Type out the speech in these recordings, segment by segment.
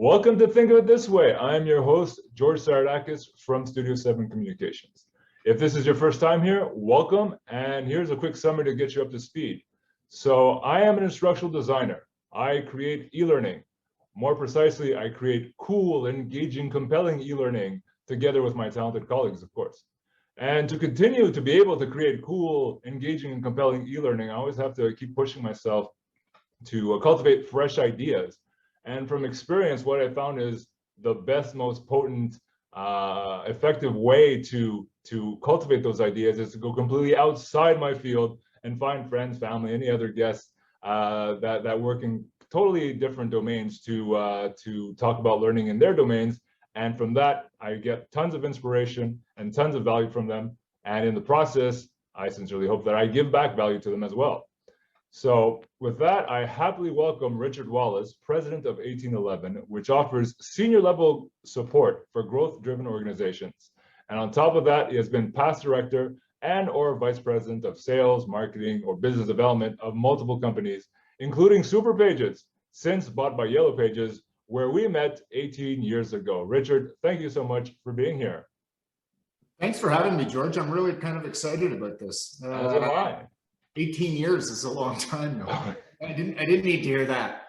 Welcome to Think of It This Way. I am your host, George Saradakis from Studio 7 Communications. If this is your first time here, welcome, and here's a quick summary to get you up to speed. So I am an instructional designer. I create e-learning. More precisely, I create cool, engaging, compelling e-learning together with my talented colleagues, of course. And to continue to be able to create cool, engaging, and compelling e-learning, I always have to keep pushing myself to cultivate fresh ideas. And from experience, what I found is the best, most potent, effective way to cultivate those ideas is to go completely outside my field and find friends, family, any other guests that work in totally different domains to talk about learning in their domains. And from that, I get tons of inspiration and tons of value from them. And in the process, I sincerely hope that I give back value to them as well. So with that, I happily welcome Richard Wallace, president of 1811, which offers senior level support for growth-driven organizations. And on top of that, he has been past director and or vice president of sales, marketing, or business development of multiple companies, including Superpages, since bought by Yellow Pages, where we met 18 years ago. Richard, thank you so much for being here. Thanks for having me, George. I'm really kind of excited about this. As am I. 18 years is a long time now. I didn't need to hear that.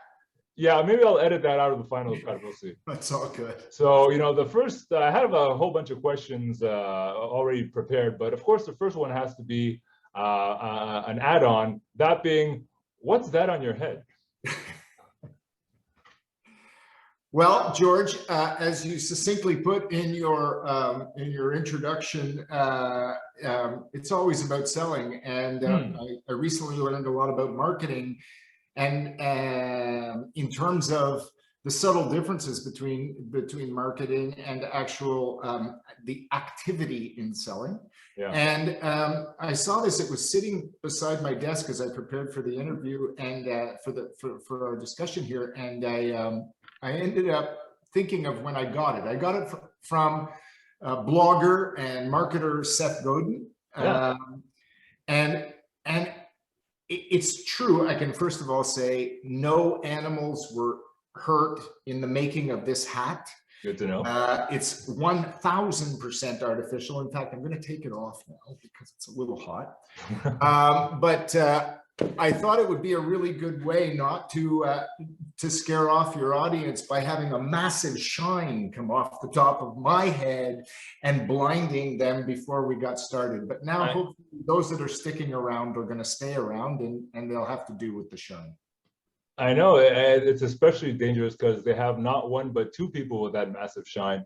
Yeah, maybe I'll edit that out of the final cut. We'll see. That's all good. So, the first, I have a whole bunch of questions already prepared, but of course, the first one has to be an add-on, that being, what's that on your head? Well, George, as you succinctly put in your introduction, it's always about selling. And I recently learned a lot about marketing, and in terms of the subtle differences between marketing and actual the activity in selling. Yeah. And I saw this. It was sitting beside my desk as I prepared for the interview and for our discussion here, and I ended up thinking of when I got it. I got it from blogger and marketer Seth Godin. Yeah. And it's true. I can first of all say no animals were hurt in the making of this hat. Good to know. It's 1000% artificial. In fact, I'm going to take it off now because it's a little hot. But I thought it would be a really good way not to scare off your audience by having a massive shine come off the top of my head and blinding them before we got started. But now, hopefully, those that are sticking around are going to stay around, and they'll have to do with the shine. I know, it's especially dangerous because they have not one but two people with that massive shine.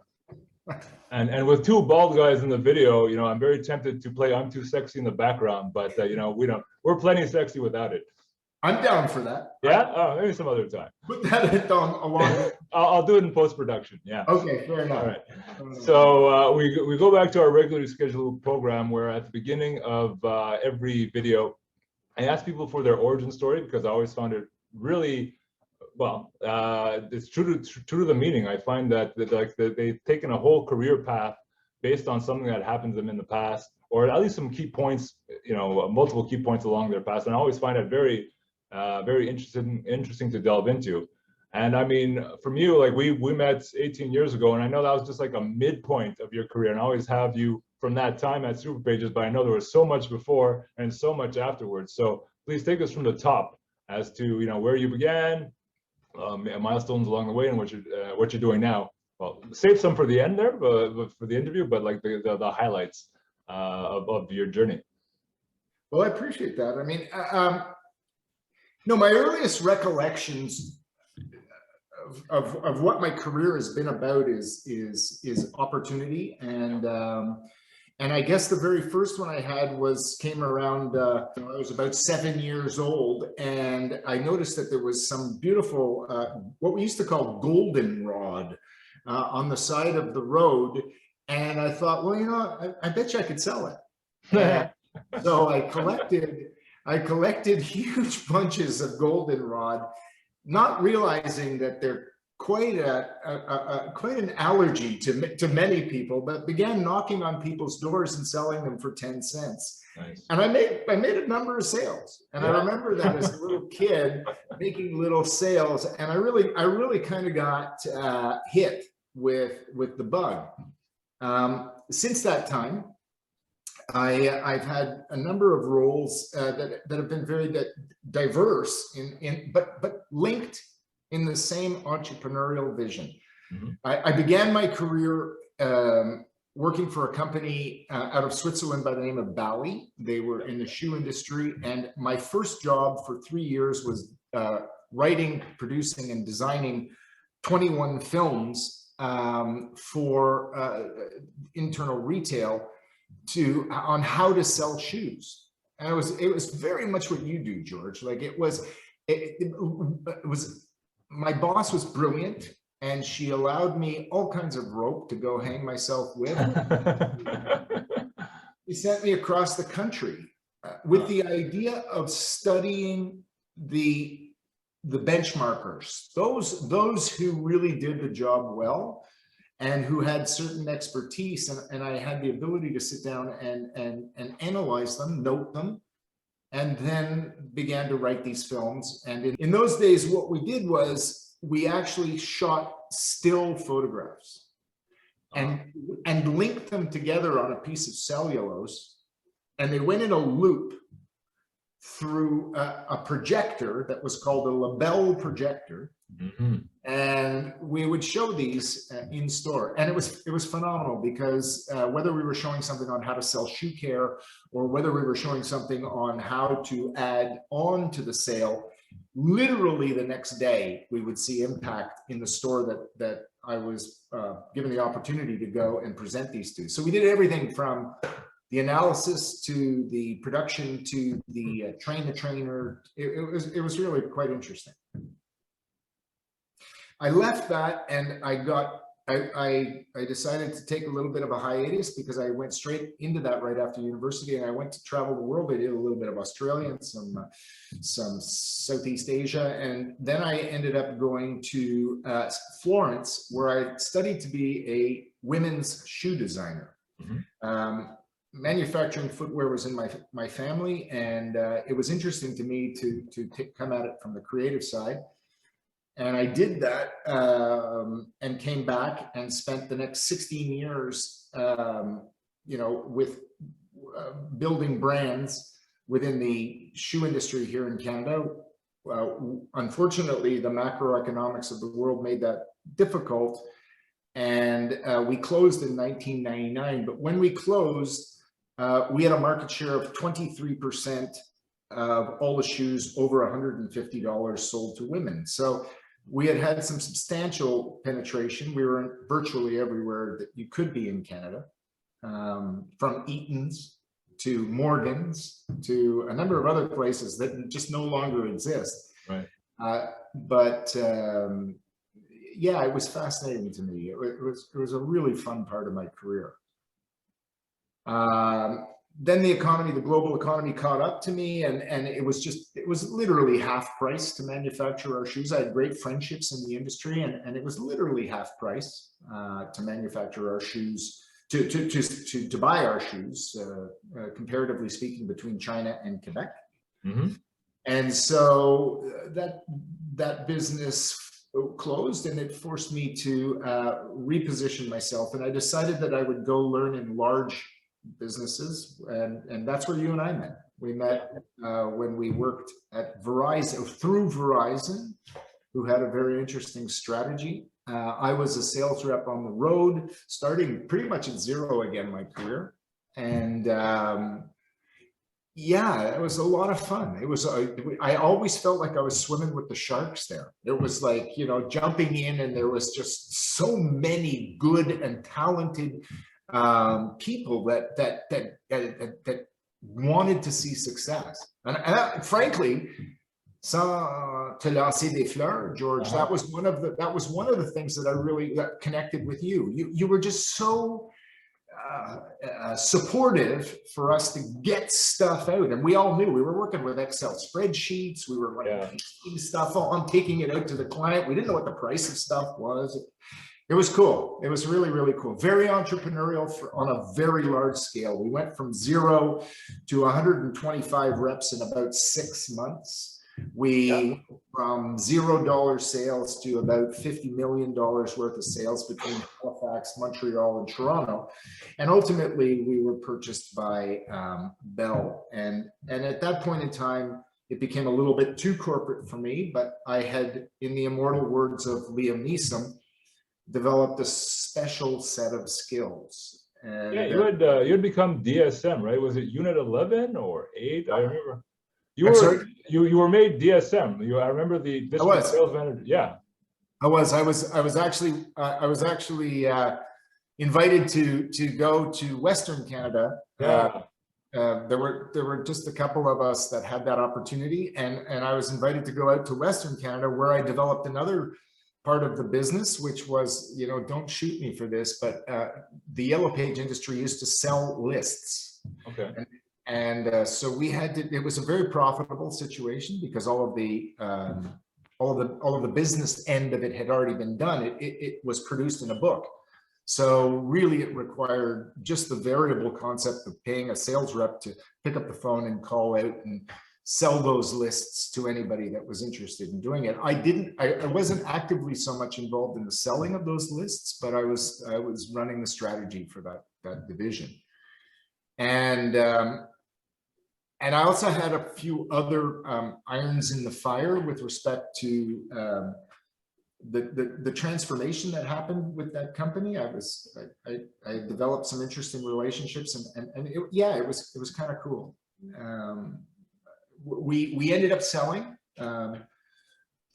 And with two bald guys in the video, I'm very tempted to play I'm Too Sexy in the background, but we're plenty sexy without it. I'm down for that. Yeah? Oh, maybe some other time. Put that along. I'll do it in post-production, yeah. Okay, fair enough. All right. So we go back to our regularly scheduled program where at the beginning of every video, I ask people for their origin story because I always found it really, well, it's true to the meaning. I find that they've taken a whole career path based on something that happened to them in the past, or at least some key points, multiple key points along their past. And I always find it very, very interesting to delve into. And I mean, from you, like we met 18 years ago, and I know that was just like a midpoint of your career, and I always have you from that time at Superpages, but I know there was so much before and so much afterwards. So please take us from the top as to where you began, milestones along the way, and what you're doing now. Well, save some for the end there, for the interview, but like the highlights of your journey. Well, I appreciate that. I mean, my earliest recollections of what my career has been about is opportunity, and I guess the very first one I had came around, I was about 7 years old, and I noticed that there was some beautiful, what we used to call goldenrod on the side of the road. And I thought, well, I bet you I could sell it. So I collected huge bunches of goldenrod, not realizing that they're quite quite an allergy to many people, but began knocking on people's doors and selling them for 10 cents. Nice. And I made a number of sales. And I remember that as a little kid making little sales. And I really kind of got hit with the bug. Since that time, I've had a number of roles that have been very diverse but linked in the same entrepreneurial vision. Mm-hmm. I began my career working for a company out of Switzerland by the name of Bally. They were in the shoe industry, and my first job for 3 years was writing, producing, and designing 21 films for internal retail on how to sell shoes. And it was very much what you do, George. Like it was my boss was brilliant, and she allowed me all kinds of rope to go hang myself with. She sent me across the country with the idea of studying the benchmarkers, those who really did the job well and who had certain expertise. And I had the ability to sit down and analyze them, note them, and then began to write these films. And in those days, what we did was we actually shot still photographs and linked them together on a piece of cellulose, and they went in a loop through a projector that was called a Labelle projector. Mm-hmm. And we would show these in store, and it was phenomenal because whether we were showing something on how to sell shoe care, or whether we were showing something on how to add on to the sale, literally the next day we would see impact in the store that I was given the opportunity to go and present these to. So we did everything from the analysis to the production to the train the trainer. It was really quite interesting. I left that, and I decided to take a little bit of a hiatus because I went straight into that right after university, and I went to travel the world. I did a little bit of Australia and some Southeast Asia, and then I ended up going to Florence, where I studied to be a women's shoe designer. Mm-hmm. Manufacturing footwear was in my family, and it was interesting to me to come at it from the creative side. And I did that and came back and spent the next 16 years, with building brands within the shoe industry here in Canada. Unfortunately, the macroeconomics of the world made that difficult, and we closed in 1999. But when we closed, we had a market share of 23% of all the shoes over $150 sold to women. So we had some substantial penetration. We were virtually everywhere that you could be in Canada, from Eaton's to Morgan's to a number of other places that just no longer exist. Right. Yeah, it was fascinating to me. It was a really fun part of my career. Then the global economy caught up to me, and it was literally half price to manufacture our shoes. I had great friendships in the industry, and it was literally half price to manufacture our shoes, to buy our shoes, comparatively speaking, between China and Quebec. Mm-hmm. And so that business closed, and it forced me to reposition myself. And I decided that I would go learn in large businesses, and that's where you and I met. We met when we worked at Verizon, through Verizon, who had a very interesting strategy. I was a sales rep on the road, starting pretty much at zero again, my career. And yeah, it was a lot of fun. It was, I always felt like I was swimming with the sharks there. It was like, jumping in, and there was just so many good and talented people that wanted to see success. And frankly, sans te lancer des fleurs, George, that was one of the things that I really connected with you. You were just so supportive for us to get stuff out. And we all knew we were working with Excel spreadsheets. We were like pasting stuff on, taking it out to the client. We didn't know what the price of stuff was. It was cool. It was really, really cool. Very entrepreneurial on a very large scale. We went from 0 to 125 reps in about 6 months. We from $0 sales to about $50 million worth of sales between Halifax, Montreal, and Toronto. And ultimately, we were purchased by Bell. And at that point in time, it became a little bit too corporate for me, but I had, in the immortal words of Liam Neeson, developed a special set of skills. And you had become DSM, right? Was it Unit 11 or 8? I remember. You were made DSM. I remember the district sales manager. Yeah. I was actually invited to go to Western Canada. Yeah. There were just a couple of us that had that opportunity, and I was invited to go out to Western Canada, where I developed another part of the business, which was, don't shoot me for this, but the Yellow Page industry used to sell lists. Okay. And so we had to. It was a very profitable situation because all of the business end of it had already been done. It was produced in a book. So really, it required just the variable concept of paying a sales rep to pick up the phone and call out and sell those lists to anybody that was interested in doing it. I wasn't actively so much involved in the selling of those lists, but I was running the strategy for that division. And I also had a few other irons in the fire with respect to the transformation that happened with that company. I developed some interesting relationships, and it was kind of cool. We ended up selling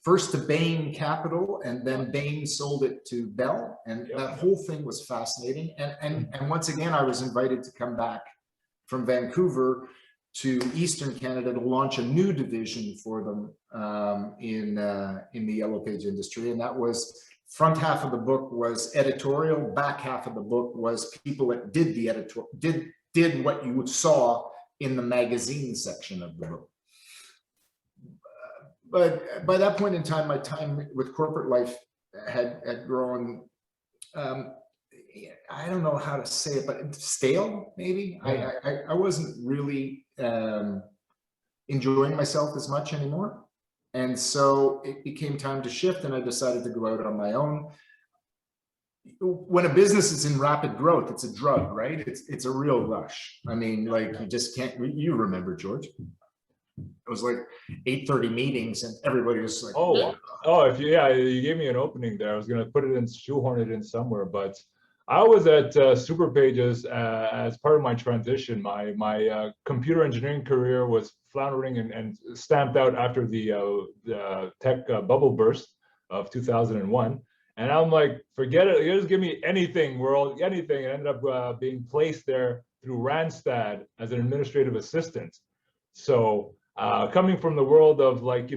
first to Bain Capital, and then Bain sold it to Bell, and that whole thing was fascinating. And once again, I was invited to come back from Vancouver to Eastern Canada to launch a new division for them in the Yellow Page industry. And that was, front half of the book was editorial, back half of the book was people that did the editorial, did what you saw in the magazine section of the book. But by that point in time, my time with corporate life had grown, I don't know how to say it, but stale, maybe. I wasn't really enjoying myself as much anymore. And so it became time to shift, and I decided to go out on my own. When a business is in rapid growth, it's a drug, right? It's a real rush. I mean, like, you just can't, you remember, George. It was like 8:30 meetings, and everybody was like, you gave me an opening there. I was going to put it in, shoehorn it in somewhere, but I was at Superpages as part of my transition. My computer engineering career was floundering and stamped out after the tech bubble burst of 2001. And I'm like, forget it, just give me anything, world, anything. And ended up being placed there through Randstad as an administrative assistant. So coming from the world of, like,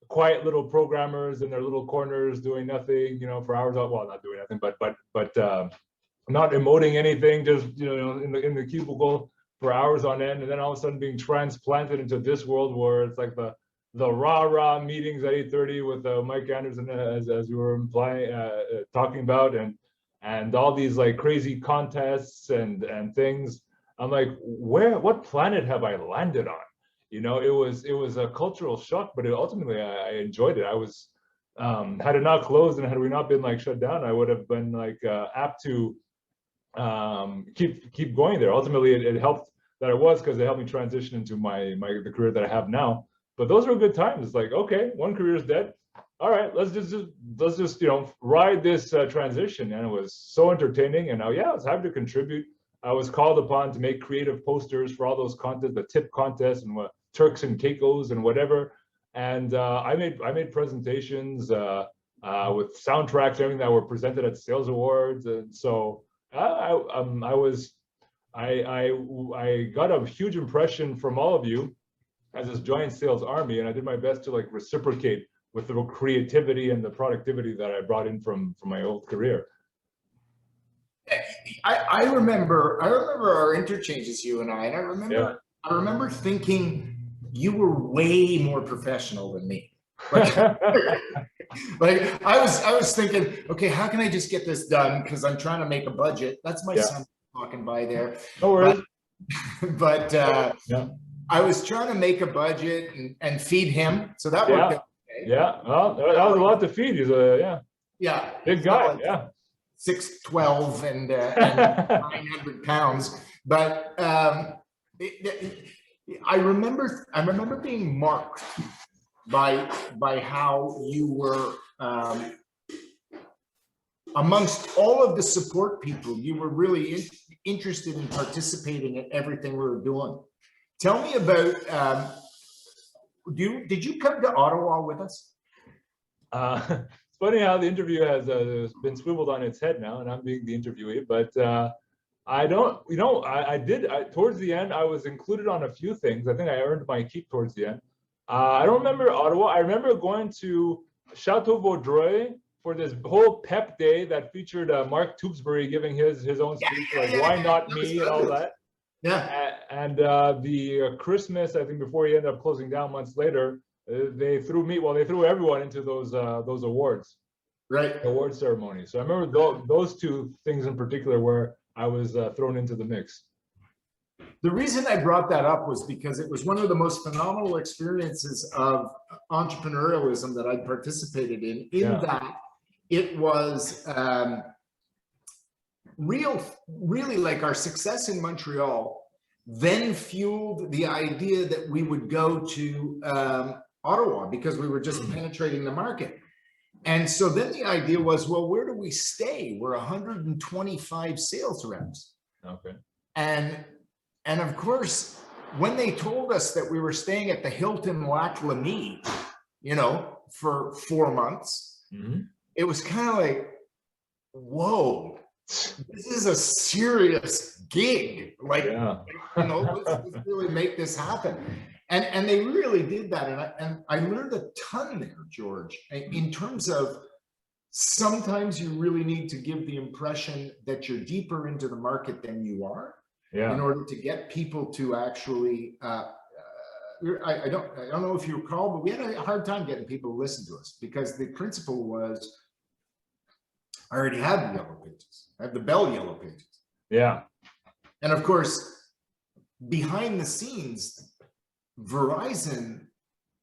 quiet little programmers in their little corners doing nothing, for hours, well, not doing nothing, but not emoting anything, just, in the cubicle for hours on end, and then all of a sudden being transplanted into this world where it's like the rah meetings at 8:30 with Mike Anderson, as we were talking about, and all these like crazy contests and things. I'm like, what planet have I landed on? It was a cultural shock, but ultimately I enjoyed it. I was, had it not closed and had we not been like shut down, I would have been like apt to keep going there. Ultimately, it helped that it was, because it helped me transition into the career that I have now. But those were good times. It's like, okay, one career is dead. All right, let's just ride this transition. And it was so entertaining. And now, I was happy to contribute. I was called upon to make creative posters for all those contests, the tip contests and Turks and Caicos and whatever. And I made presentations with soundtracks, everything that were presented at sales awards. And so I got a huge impression from all of you as this giant sales army, and I did my best to like reciprocate with the creativity and the productivity that I brought in from my old career. I remember our interchanges, you and I Yeah. remember thinking you were way more professional than me. Like, like I was thinking, okay, how can I just get this done? Because I'm trying to make a budget. That's my Yeah. son walking by there. No worries. But Yeah. I was trying to make a budget and feed him. So that worked out okay. Yeah. Well, that was a lot to feed. He's Yeah. big guy. Yeah. 6'12" and 900 pounds. But I remember being marked by how you were amongst all of the support people. You were really interested in participating in everything we were doing. Tell me about, did you come to Ottawa with us? It's funny how the interview has been swiveled on its head now, and I'm being the interviewee. But I don't, towards the end, I was included on a few things. I think I earned my keep towards the end. I don't remember Ottawa. I remember going to Chateau Vaudreuil for this whole pep day that featured Mark Tewksbury giving his own speech, why not me and all that. Yeah. And the Christmas, I think before he ended up closing down months later, they threw everyone into those awards, right? Award ceremony. So I remember those two things in particular where I was thrown into the mix. The reason I brought that up was because it was one of the most phenomenal experiences of entrepreneurialism that I participated in that it was really like our success in Montreal then fueled the idea that we would go to Ottawa because we were just penetrating the market. And so then the idea was, well, where do we stay? We're 125 sales reps. Okay. And of course, when they told us that we were staying at the Hilton Lac Lamy, for 4 months, it was kind of like, whoa, this is a serious gig. Like, let's really make this happen. And they really did that. And I learned a ton there, George, in terms of sometimes you really need to give the impression that you're deeper into the market than you are in order to get people to actually, I don't know if you recall, but we had a hard time getting people to listen to us because the principle was, I already have the yellow pages. I have the Bell yellow pages. Yeah. And of course, behind the scenes, Verizon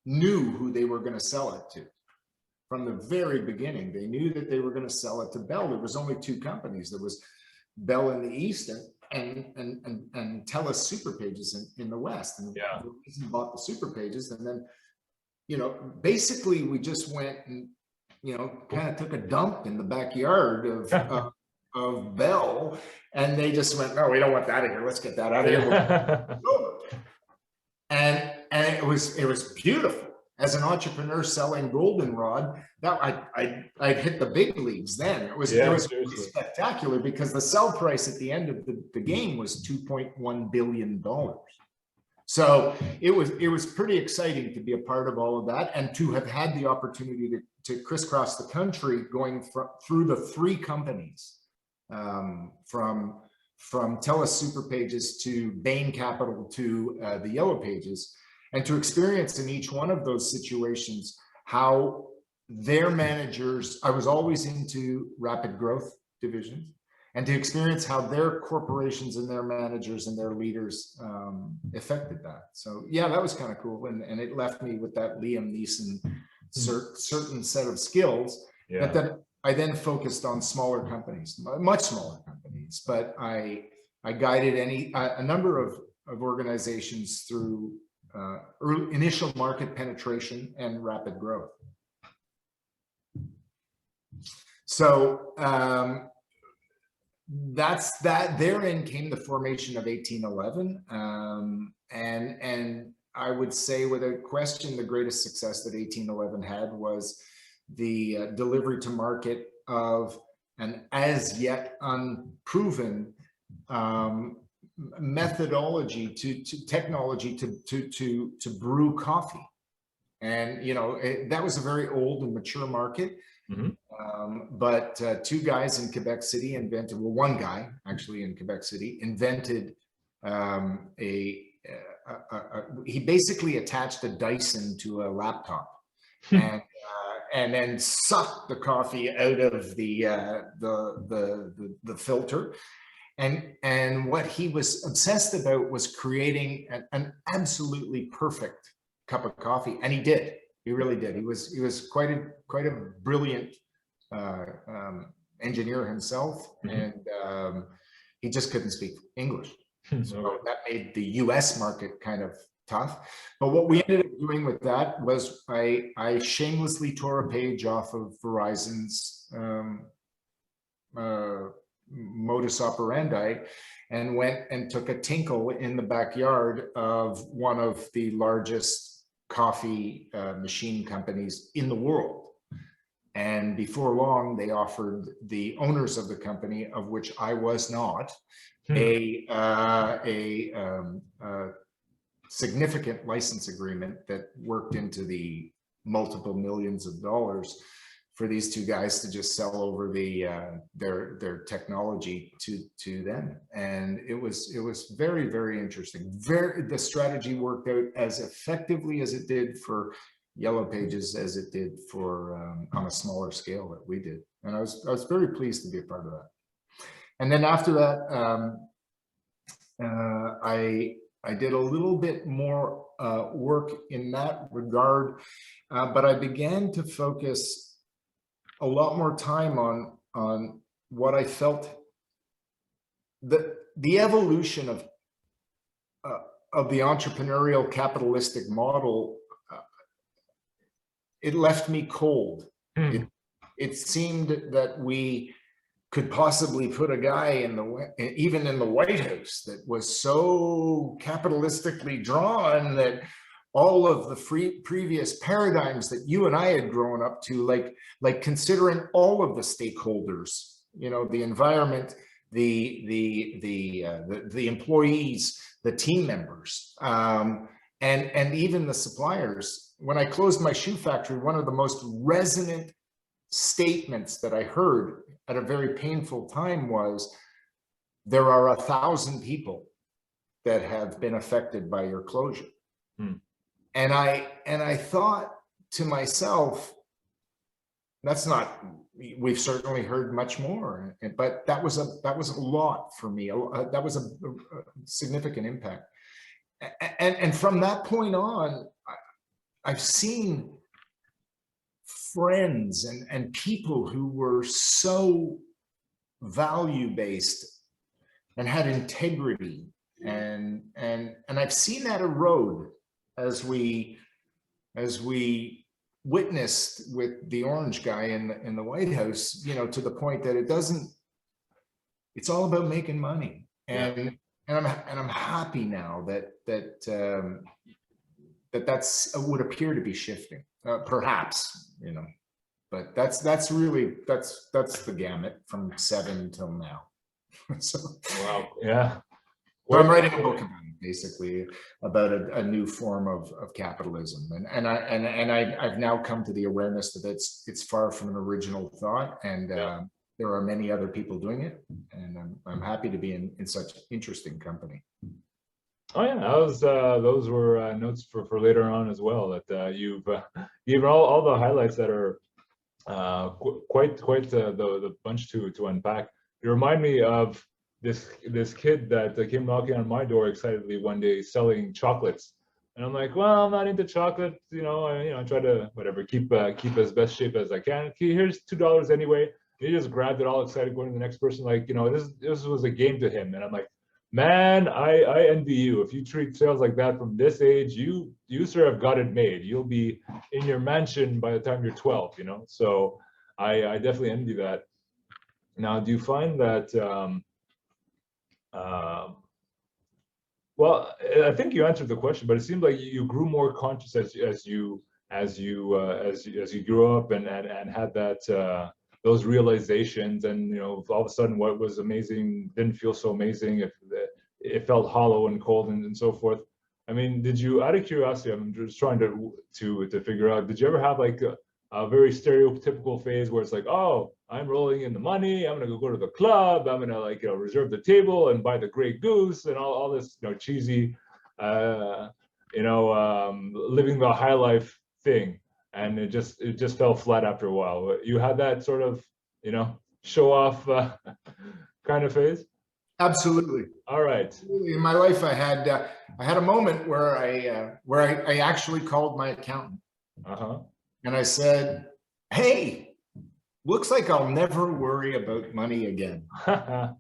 knew who they were going to sell it to. From the very beginning, they knew that they were going to sell it to Bell. There was only two companies. There was Bell in the East and TELUS Superpages in the West. And Verizon bought the Superpages. And then, basically we just went and, kind of took a dump in the backyard of Bell, and they just went, no, we don't want that in here. Let's get that out of here. And it was beautiful. As an entrepreneur selling Goldenrod, that I'd hit the big leagues then. It was really spectacular because the sell price at the end of the game was $2.1 billion. So it was pretty exciting to be a part of all of that and to have had the opportunity to crisscross the country going through the three companies, from TELUS Superpages to Bain Capital to the Yellow Pages, and to experience in each one of those situations how their managers, I was always into rapid growth divisions, and to experience how their corporations and their managers and their leaders affected that. So yeah, that was kind of cool. And it left me with that Liam Neeson certain set of skills that I then focused on smaller companies, much smaller companies, but I guided a number of organizations through initial market penetration and rapid growth. So that's that. Therein came the formation of 1811, and I would say, without question, the greatest success that 1811 had was the delivery to market of an as yet unproven methodology to technology to brew coffee. And that was a very old and mature market. But two guys in Quebec City invented, well, one guy actually in Quebec City invented he basically attached a Dyson to a laptop and then sucked the coffee out of the filter. And what he was obsessed about was creating an absolutely perfect cup of coffee, and he did. He really did. He was quite a brilliant engineer himself, and he just couldn't speak English. So that made the US market kind of tough. But what we ended up doing with that was I shamelessly tore a page off of Verizon's modus operandi and went and took a tinkle in the backyard of one of the largest coffee machine companies in the world. And before long, they offered the owners of the company, of which I was not, a significant license agreement that worked into the multiple millions of dollars for these two guys to just sell over their technology to them. And it was very, very interesting. The strategy worked out as effectively as it did for Yellow Pages as it did for on a smaller scale that we did. And I was very pleased to be a part of that. And then after that, I did a little bit more work in that regard, but I began to focus a lot more time on what I felt the evolution of the entrepreneurial capitalistic model. It left me cold. It seemed that we could possibly put a guy even in the White House that was so capitalistically drawn that all of the previous paradigms that you and I had grown up to, like considering all of the stakeholders, you know, the environment, the employees, the team members, and even the suppliers. When I closed my shoe factory, one of the most resonant statements that I heard at a very painful time was, there are 1,000 people that have been affected by your closure. And I thought to myself, that's not, we've certainly heard much more, but that was a lot for me. That was a significant impact. And from that point on, I've seen friends and people who were so value-based and had integrity, and I've seen that erode as we witnessed with the orange guy in the White House, you know, to the point that it's all about making money. And I'm happy now that's would appear to be shifting, perhaps, you know, but that's the gamut from 7 till now. So, wow, yeah. So I'm writing a book about it, basically about a new form of capitalism, and I've now come to the awareness that it's far from an original thought, and there are many other people doing it, and I'm happy to be in such interesting company. Oh yeah, those were notes for later on as well. That you've given all the highlights that are quite the bunch to unpack. You remind me of this kid that came knocking on my door excitedly one day selling chocolates, and I'm like, well, I'm not into chocolate, you know. I try to keep as best shape as I can. Here's $2 anyway. He just grabbed it all excited, going to the next person, like, you know, this was a game to him, and I'm like, man, I envy you. If you treat sales like that from this age, you sir have got it made. You'll be in your mansion by the time you're 12, you know. So I definitely envy that. Now, do you find that well, I think you answered the question, but it seemed like you grew more conscious as you grew up and had that those realizations, and, you know, all of a sudden what was amazing didn't feel so amazing. If it felt hollow and cold and so forth. I mean, did you, out of curiosity, I'm just trying to figure out, did you ever have like a very stereotypical phase where it's like, oh, I'm rolling in the money. I'm gonna go to the club. I'm gonna like reserve the table and buy the Grey Goose and all this cheesy, living the high life thing. And it just fell flat after a while. You had that sort of show off kind of phase. Absolutely. All right. In my life, I had a moment where I actually called my accountant, and I said, "Hey, looks like I'll never worry about money again."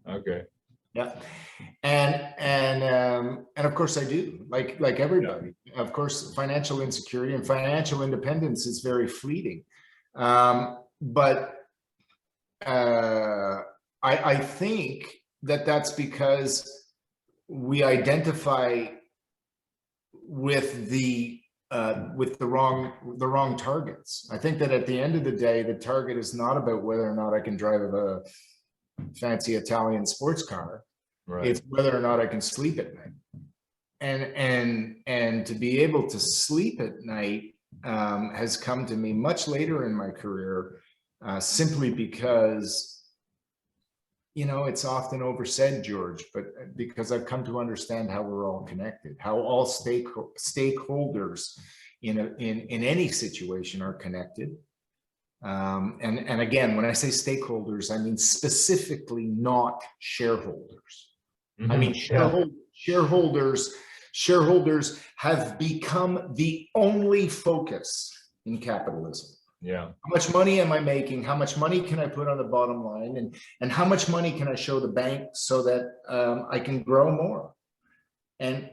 Okay. Yeah, and of course I do. Like everybody, yeah. Of course, financial insecurity and financial independence is very fleeting, but I think that's because we identify with the wrong targets. I think that at the end of the day, the target is not about whether or not I can drive a fancy Italian sports car. Right. It's whether or not I can sleep at night. And to be able to sleep at night has come to me much later in my career, simply because it's often oversaid, George, but because I've come to understand how we're all connected, how all stakeholders in any situation are connected. And again, when I say stakeholders, I mean specifically not shareholders. Mm-hmm. I mean shareholders have become the only focus in capitalism. Yeah. How much money am I making? How much money can I put on the bottom line? And how much money can I show the bank so that I can grow more? And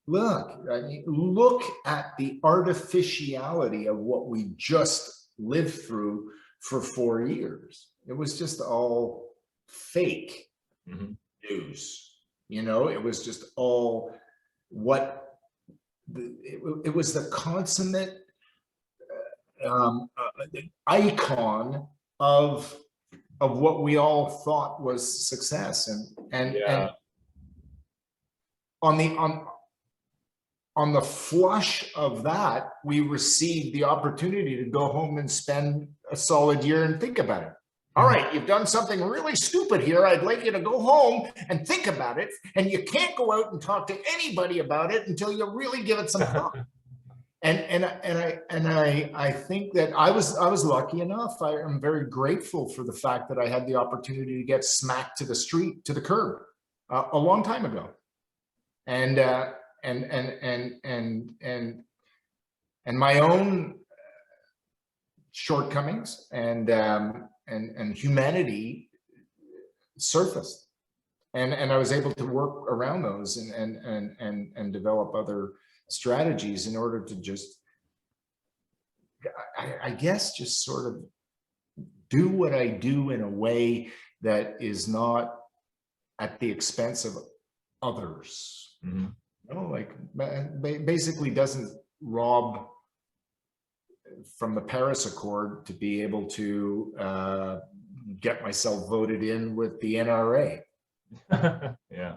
look at the artificiality of what we just lived through for 4 years. It was just all fake news. It was just all it was the consummate icon of what we all thought was success, and on the flush of that, we received the opportunity to go home and spend a solid year and think about it. All right, you've done something really stupid here. I'd like you to go home and think about it, and you can't go out and talk to anybody about it until you really give it some thought. And I think that I was lucky enough. I am very grateful for the fact that I had the opportunity to get smacked to the curb a long time ago, and my own shortcomings and humanity surfaced, and I was able to work around those and develop other strategies in order to just, I guess, just sort of do what I do in a way that is not at the expense of others. Basically doesn't rob from the Paris Accord to be able to get myself voted in with the NRA. Yeah.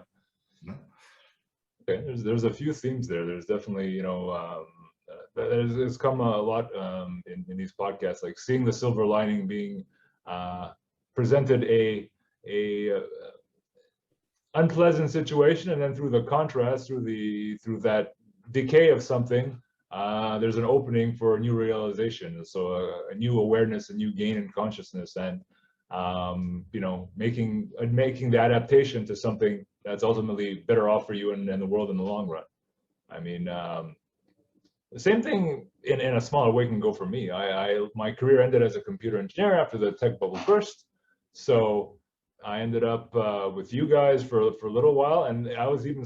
Okay, there's a few themes there. There's definitely, there's come a lot in these podcasts, like seeing the silver lining being presented a unpleasant situation, and then through the contrast, through that decay of something, there's an opening for a new realization. So a new awareness, a new gain in consciousness, and making the adaptation to something that's ultimately better off for you and the world in the long run. I mean, the same thing in a smaller way can go for me. My career ended as a computer engineer after the tech bubble burst. So I ended up with you guys for a little while, and I was even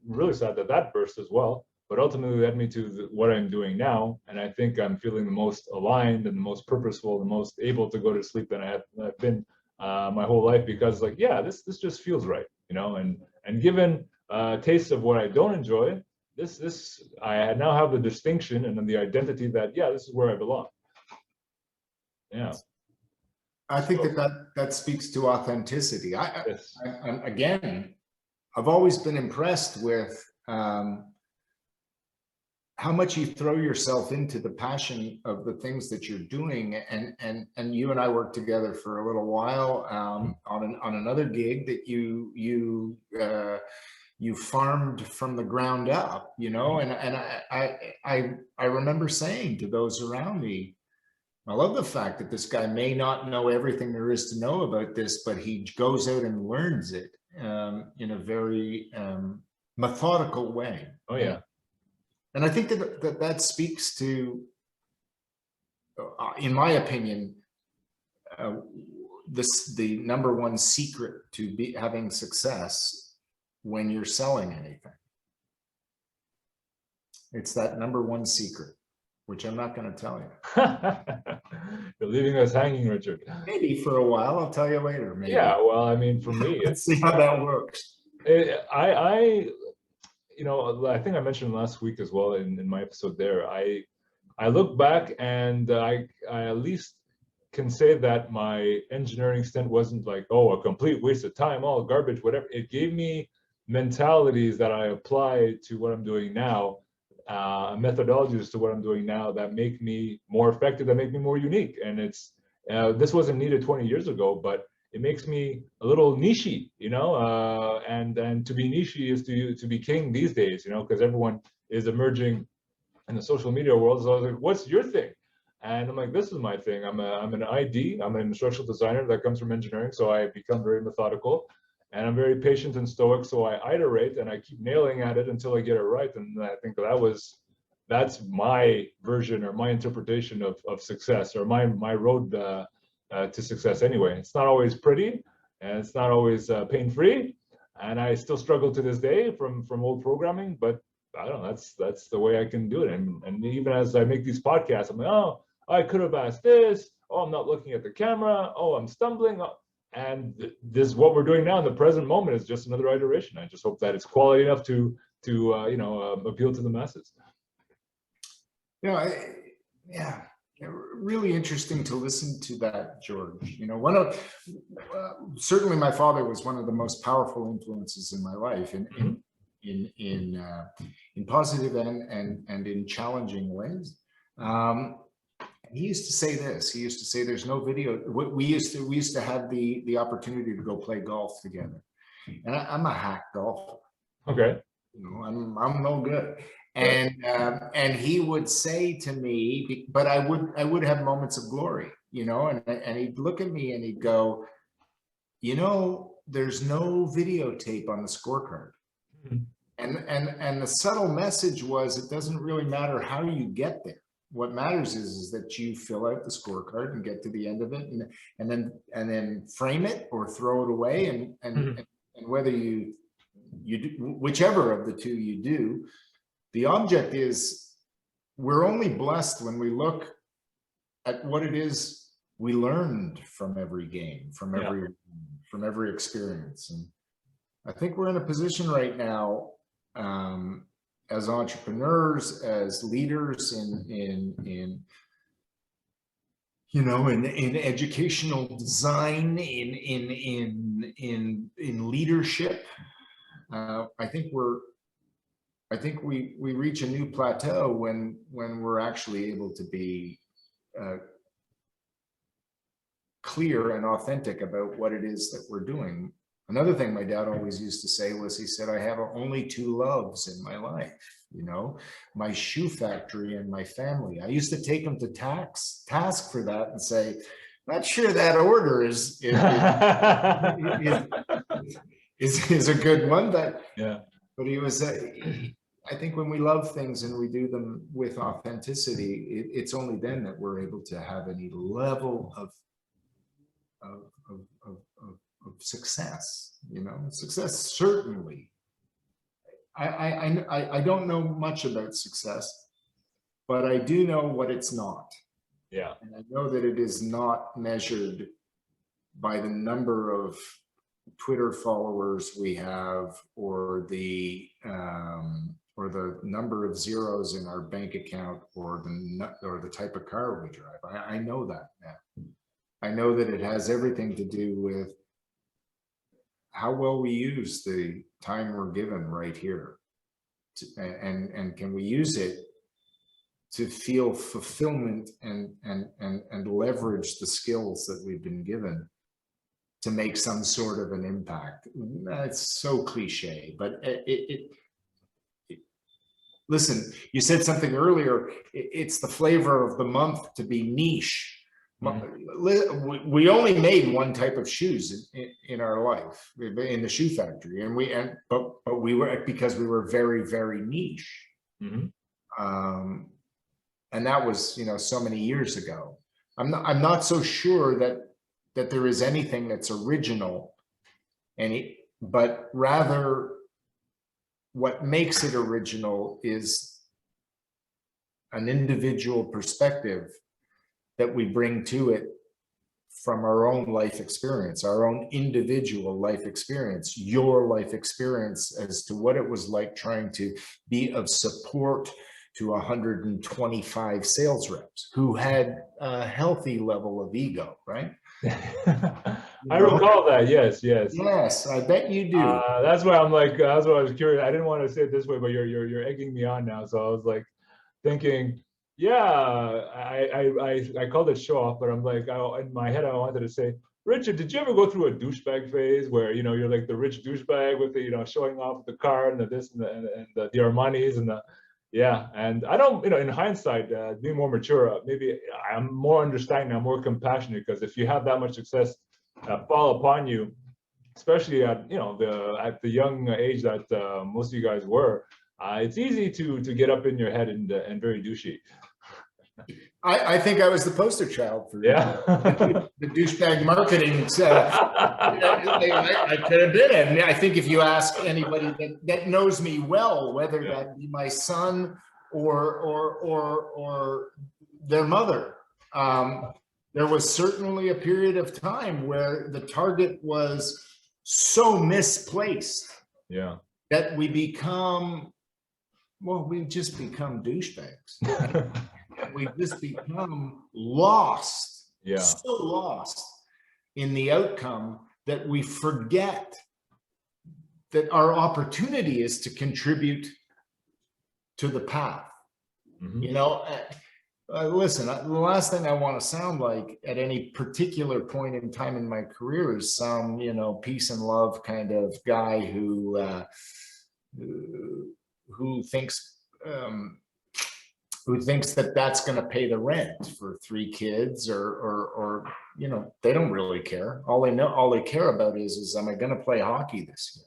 really sad that burst as well. But ultimately led me to what I'm doing now, and I think I'm feeling the most aligned and the most purposeful, the most able to go to sleep than I've been my whole life, because this just feels right, and given tastes of what I don't enjoy, this I now have the distinction and then the identity that this is where I belong. Yeah, I think that speaks to authenticity. Yes. Again, I've always been impressed with how much you throw yourself into the passion of the things that you're doing. And you and I worked together for a little while on another gig that you farmed from the ground up, you know. And I remember saying to those around me, I love the fact that this guy may not know everything there is to know about this, but he goes out and learns it in a very methodical way. Oh yeah. And I think that speaks to, in my opinion, the number one secret to having success when you're selling anything. It's that number one secret, which I'm not going to tell you. You're leaving us hanging, Richard. Maybe for a while. I'll tell you later. Maybe. Yeah, well, I mean, for me, let's see how that works. You know, I think I mentioned last week as well in my episode there, I look back and I at least can say that my engineering stint wasn't like, oh, a complete waste of time, all garbage, whatever. It gave me mentalities that I apply to what I'm doing now, methodologies to what I'm doing now that make me more effective, that make me more unique. And it's this wasn't needed 20 years ago, but it makes me a little niche-y, you know, and to be niche-y is to be king these days, you know, because everyone is emerging in the social media world. So I was like, what's your thing? And I'm like, this is my thing. I'm an ID. I'm an instructional designer that comes from engineering. So I become very methodical and I'm very patient and stoic. So I iterate and I keep nailing at it until I get it right. And I think that's my version or my interpretation of success, or my road to success anyway. It's not always pretty and it's not always pain-free. And I still struggle to this day from old programming, but I don't know, that's the way I can do it. And even as I make these podcasts, I'm like, oh, I could have asked this. Oh, I'm not looking at the camera. Oh, I'm stumbling. And this, what we're doing now in the present moment, is just another iteration. I just hope that it's quality enough to you know, appeal to the masses. You know, yeah. Really interesting to listen to that, George. You know, certainly my father was one of the most powerful influences in my life, in positive and in challenging ways. He used to say this. He used to say, "There's no video." We used to have the opportunity to go play golf together, and I'm a hack golfer. Okay. You know, I'm no good. And he would say to me, but I would have moments of glory, you know, and he'd look at me and he'd go, you know, there's no videotape on the scorecard. Mm-hmm. And the subtle message was, it doesn't really matter how you get there. What matters is that you fill out the scorecard and get to the end of it, and then frame it or throw it away, and whether you do, whichever of the two you do. The object is, we're only blessed when we look at what it is we learned from every game, from every experience. And I think we're in a position right now, as entrepreneurs, as leaders in you know, in educational design, in leadership. I think we reach a new plateau when we're actually able to be clear and authentic about what it is that we're doing. Another thing my dad always used to say was, he said, I have only two loves in my life, you know, my shoe factory and my family. I used to take him to task for that and say, not sure that order is a good one, but yeah. But he was, I think when we love things and we do them with authenticity, it's only then that we're able to have any level of success. You know, success certainly. I don't know much about success, but I do know what it's not. Yeah, and I know that it is not measured by the number of Twitter followers we have, or the number of zeros in our bank account, or the type of car we drive. I know that now. I know that it has everything to do with how well we use the time we're given right here, and can we use it to feel fulfillment and leverage the skills that we've been given to make some sort of an impact. It's so cliche, but listen, you said something earlier, it's the flavor of the month to be niche. We only made one type of shoes in our life, in the shoe factory, but we were, because we were very, very niche. And that was, so many years ago. I'm not so sure that there is anything that's original, but rather what makes it original is an individual perspective that we bring to it from our own life experience, our own individual life experience, your life experience as to what it was like trying to be of support to 125 sales reps who had a healthy level of ego, right? I recall that. Yes. Yes, I bet you do. That's why I'm like, that's why I was curious. I didn't want to say it this way, but you're egging me on now. So I was like thinking, yeah, I called it show off, but I'm like, in my head, I wanted to say, Richard, did you ever go through a douchebag phase where, you're like the rich douchebag with the, showing off the car and the this and the Armanis and the, yeah. And I don't, in hindsight, being more mature, maybe I'm more understanding, I'm more compassionate, because if you have that much success fall upon you, especially at, at the young age that most of you guys were, it's easy to get up in your head and very douchey. I think I was the poster child for the douchebag marketing. I could have been it. And I think if you ask anybody that knows me well, whether that be my son or their mother, there was certainly a period of time where the target was so misplaced that we just become douchebags. We just become lost, so lost in the outcome that we forget that our opportunity is to contribute to the path. Listen, the last thing I want to sound like at any particular point in time in my career is some, peace and love kind of guy who thinks that that's going to pay the rent for 3 kids, or they don't really care. All they care about is am I going to play hockey this year?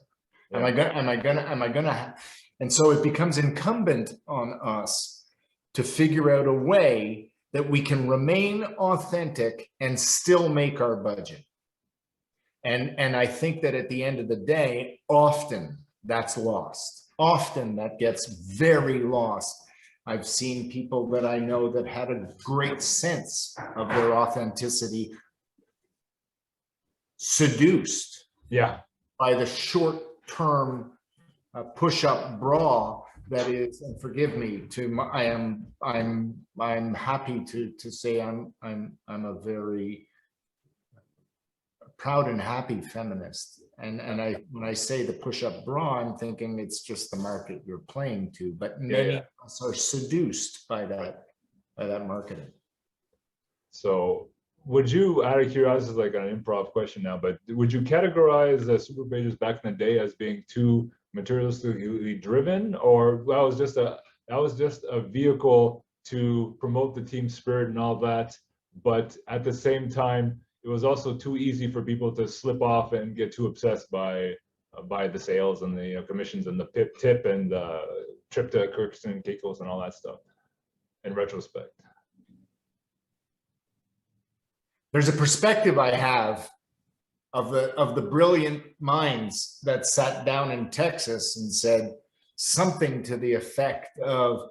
Am I going to? And so it becomes incumbent on us to figure out a way that we can remain authentic and still make our budget. And I think that at the end of the day, often that's lost. Often that gets very lost. I've seen people that I know that had a great sense of their authenticity seduced by the short-term push-up bra that is, and forgive me, I'm happy to say I'm a very proud and happy feminist. And when I say the push-up bra, I'm thinking it's just the market you're playing to, but many of us are seduced by that marketing. So would you, out of curiosity, like an improv question now, but would you categorize the Superpages back in the day as being too materialistically driven, or that was just a vehicle to promote the team spirit and all that, but at the same time it was also too easy for people to slip off and get too obsessed by the sales and the commissions and the tip and the trip to Kirkson and Caicos and all that stuff in retrospect? There's a perspective I have of the brilliant minds that sat down in Texas and said something to the effect of,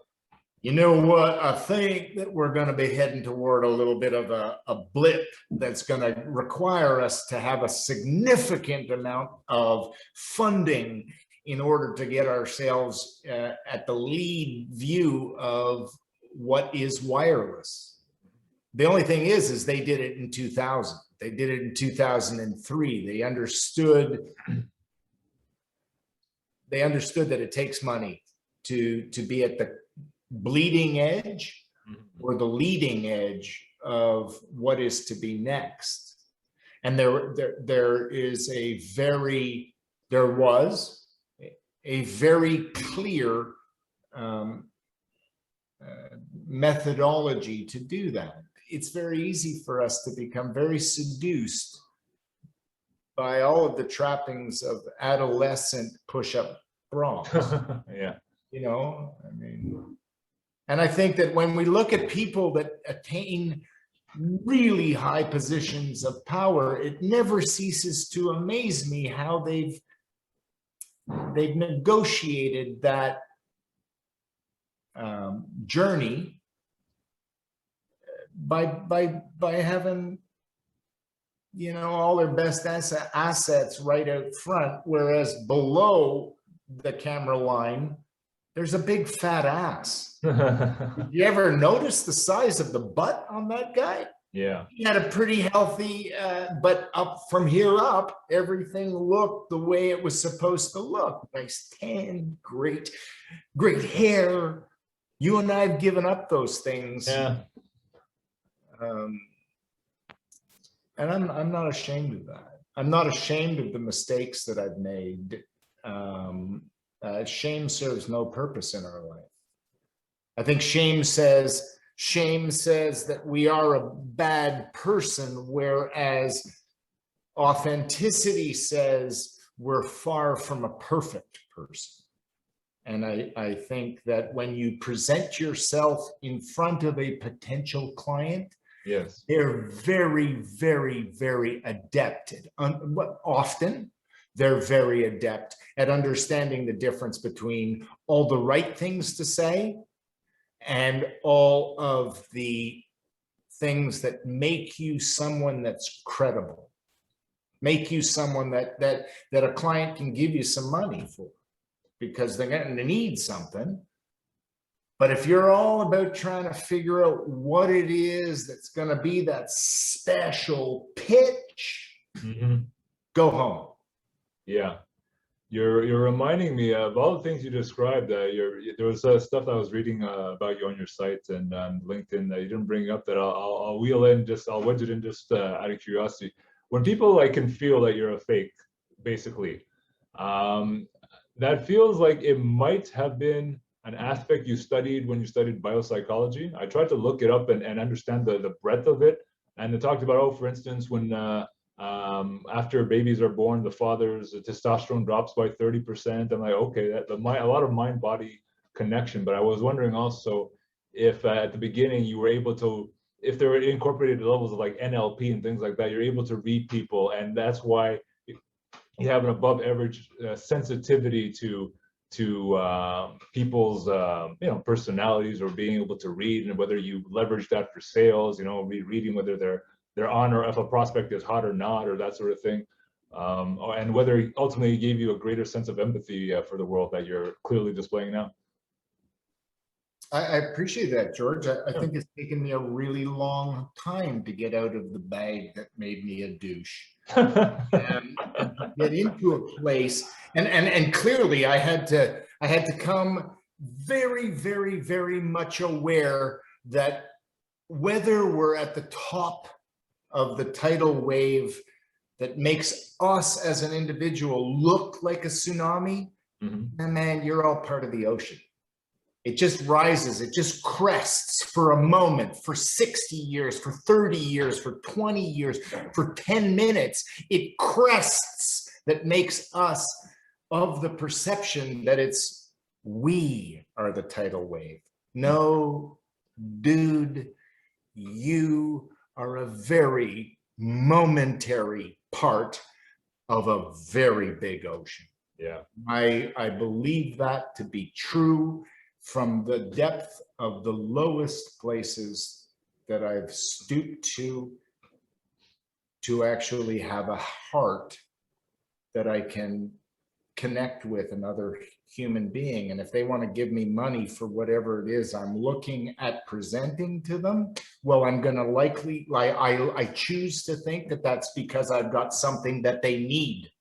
you know what, I think that we're going to be heading toward a little bit of a blip that's going to require us to have a significant amount of funding in order to get ourselves at the lead view of what is wireless. The only thing is they did it in 2000. They did it in 2003. They understood that it takes money to be at the bleeding edge or the leading edge of what is to be next. And there was a very clear methodology to do that. It's very easy for us to become very seduced by all of the trappings of adolescent push-up bras. Yeah. You know, I mean, and I think that when we look at people that attain really high positions of power, it never ceases to amaze me how they've negotiated that journey by having, you know, all their best assets right out front, whereas below the camera line there's a big fat ass. Did you ever notice the size of the butt on that guy? Yeah. He had a pretty healthy, but up from here up, everything looked the way it was supposed to look. Nice tan, great hair. You and I have given up those things. Yeah. And I'm not ashamed of that. I'm not ashamed of the mistakes that I've made. Shame serves no purpose in our life. I think shame says that we are a bad person, whereas authenticity says we're far from a perfect person. And I think that when you present yourself in front of a potential client, yes, they're very, very, very adept at, often they're very adept at understanding the difference between all the right things to say and all of the things that make you someone that's credible, make you someone that a client can give you some money for, because they're going to need something. But if you're all about trying to figure out what it is that's going to be that special pitch, go home. Yeah. You're reminding me of all the things you described. There was stuff I was reading about you on your site and on LinkedIn that you didn't bring up that I'll wheel in, I'll wedge it in just out of curiosity. When people can feel that you're a fake, basically, that feels like it might have been an aspect you studied when you studied biopsychology. I tried to look it up and understand the breadth of it. And it talked about, for instance, when after babies are born, the father's testosterone drops by 30%. I'm like, okay, a lot of mind-body connection. But I was wondering also if at the beginning you were able to, if there were incorporated levels of NLP and things like that, you're able to read people, and that's why you have an above average sensitivity to people's personalities, or being able to read, and whether you leverage that for sales, reading whether they're on, or if a prospect is hot or not, or that sort of thing, and whether ultimately it gave you a greater sense of empathy for the world that you're clearly displaying now. I appreciate that, George. I think it's taken me a really long time to get out of the bag that made me a douche. and get into a place, and clearly I had to come very, very, very much aware that whether we're at the top of the tidal wave that makes us as an individual look like a tsunami, and man, you're all part of the ocean. It just rises, it just crests for a moment, for 60 years, for 30 years, for 20 years, for 10 minutes. It crests that makes us of the perception that we are the tidal wave. No, dude, you are a very momentary part of a very big ocean. Yeah. I believe that to be true from the depth of the lowest places that I've stooped to actually have a heart that I can connect with another human being. And if they want to give me money for whatever it is I'm looking at presenting to them, well, I'm going to likely, I choose to think that that's because I've got something that they need,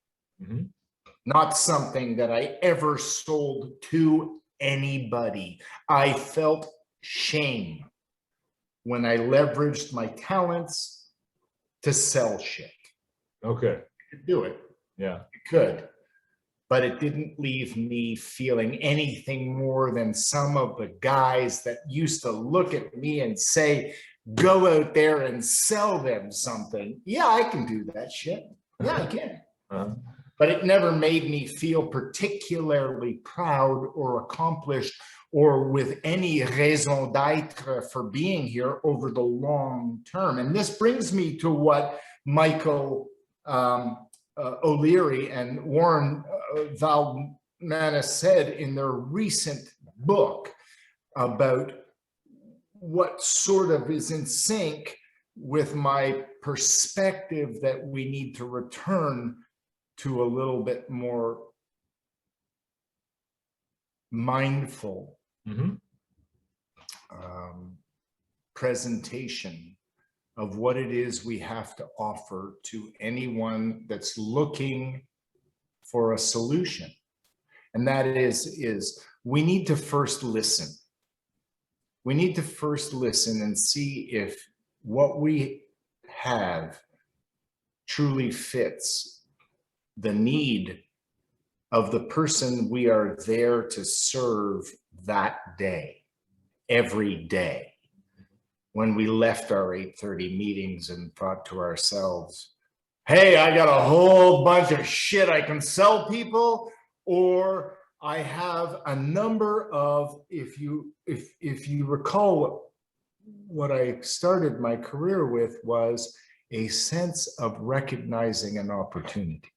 not something that I ever sold to anybody. I felt shame when I leveraged my talents to sell shit. Okay. I could do it. Yeah. I could. But it didn't leave me feeling anything more than some of the guys that used to look at me and say, go out there and sell them something. Yeah, I can do that shit. Yeah, I can. But it never made me feel particularly proud or accomplished or with any raison d'etre for being here over the long term. And this brings me to what Michael O'Leary and Warren Valmanis said in their recent book about what sort of is in sync with my perspective that we need to return to a little bit more mindful presentation of what it is we have to offer to anyone that's looking for a solution. And that is we need to first listen. We need to first listen and see if what we have truly fits the need of the person we are there to serve that day, every day. When we left our 8:30 meetings and thought to ourselves, hey, I got a whole bunch of shit I can sell people, or I have a number of, if you recall what I started my career with was a sense of recognizing an opportunity.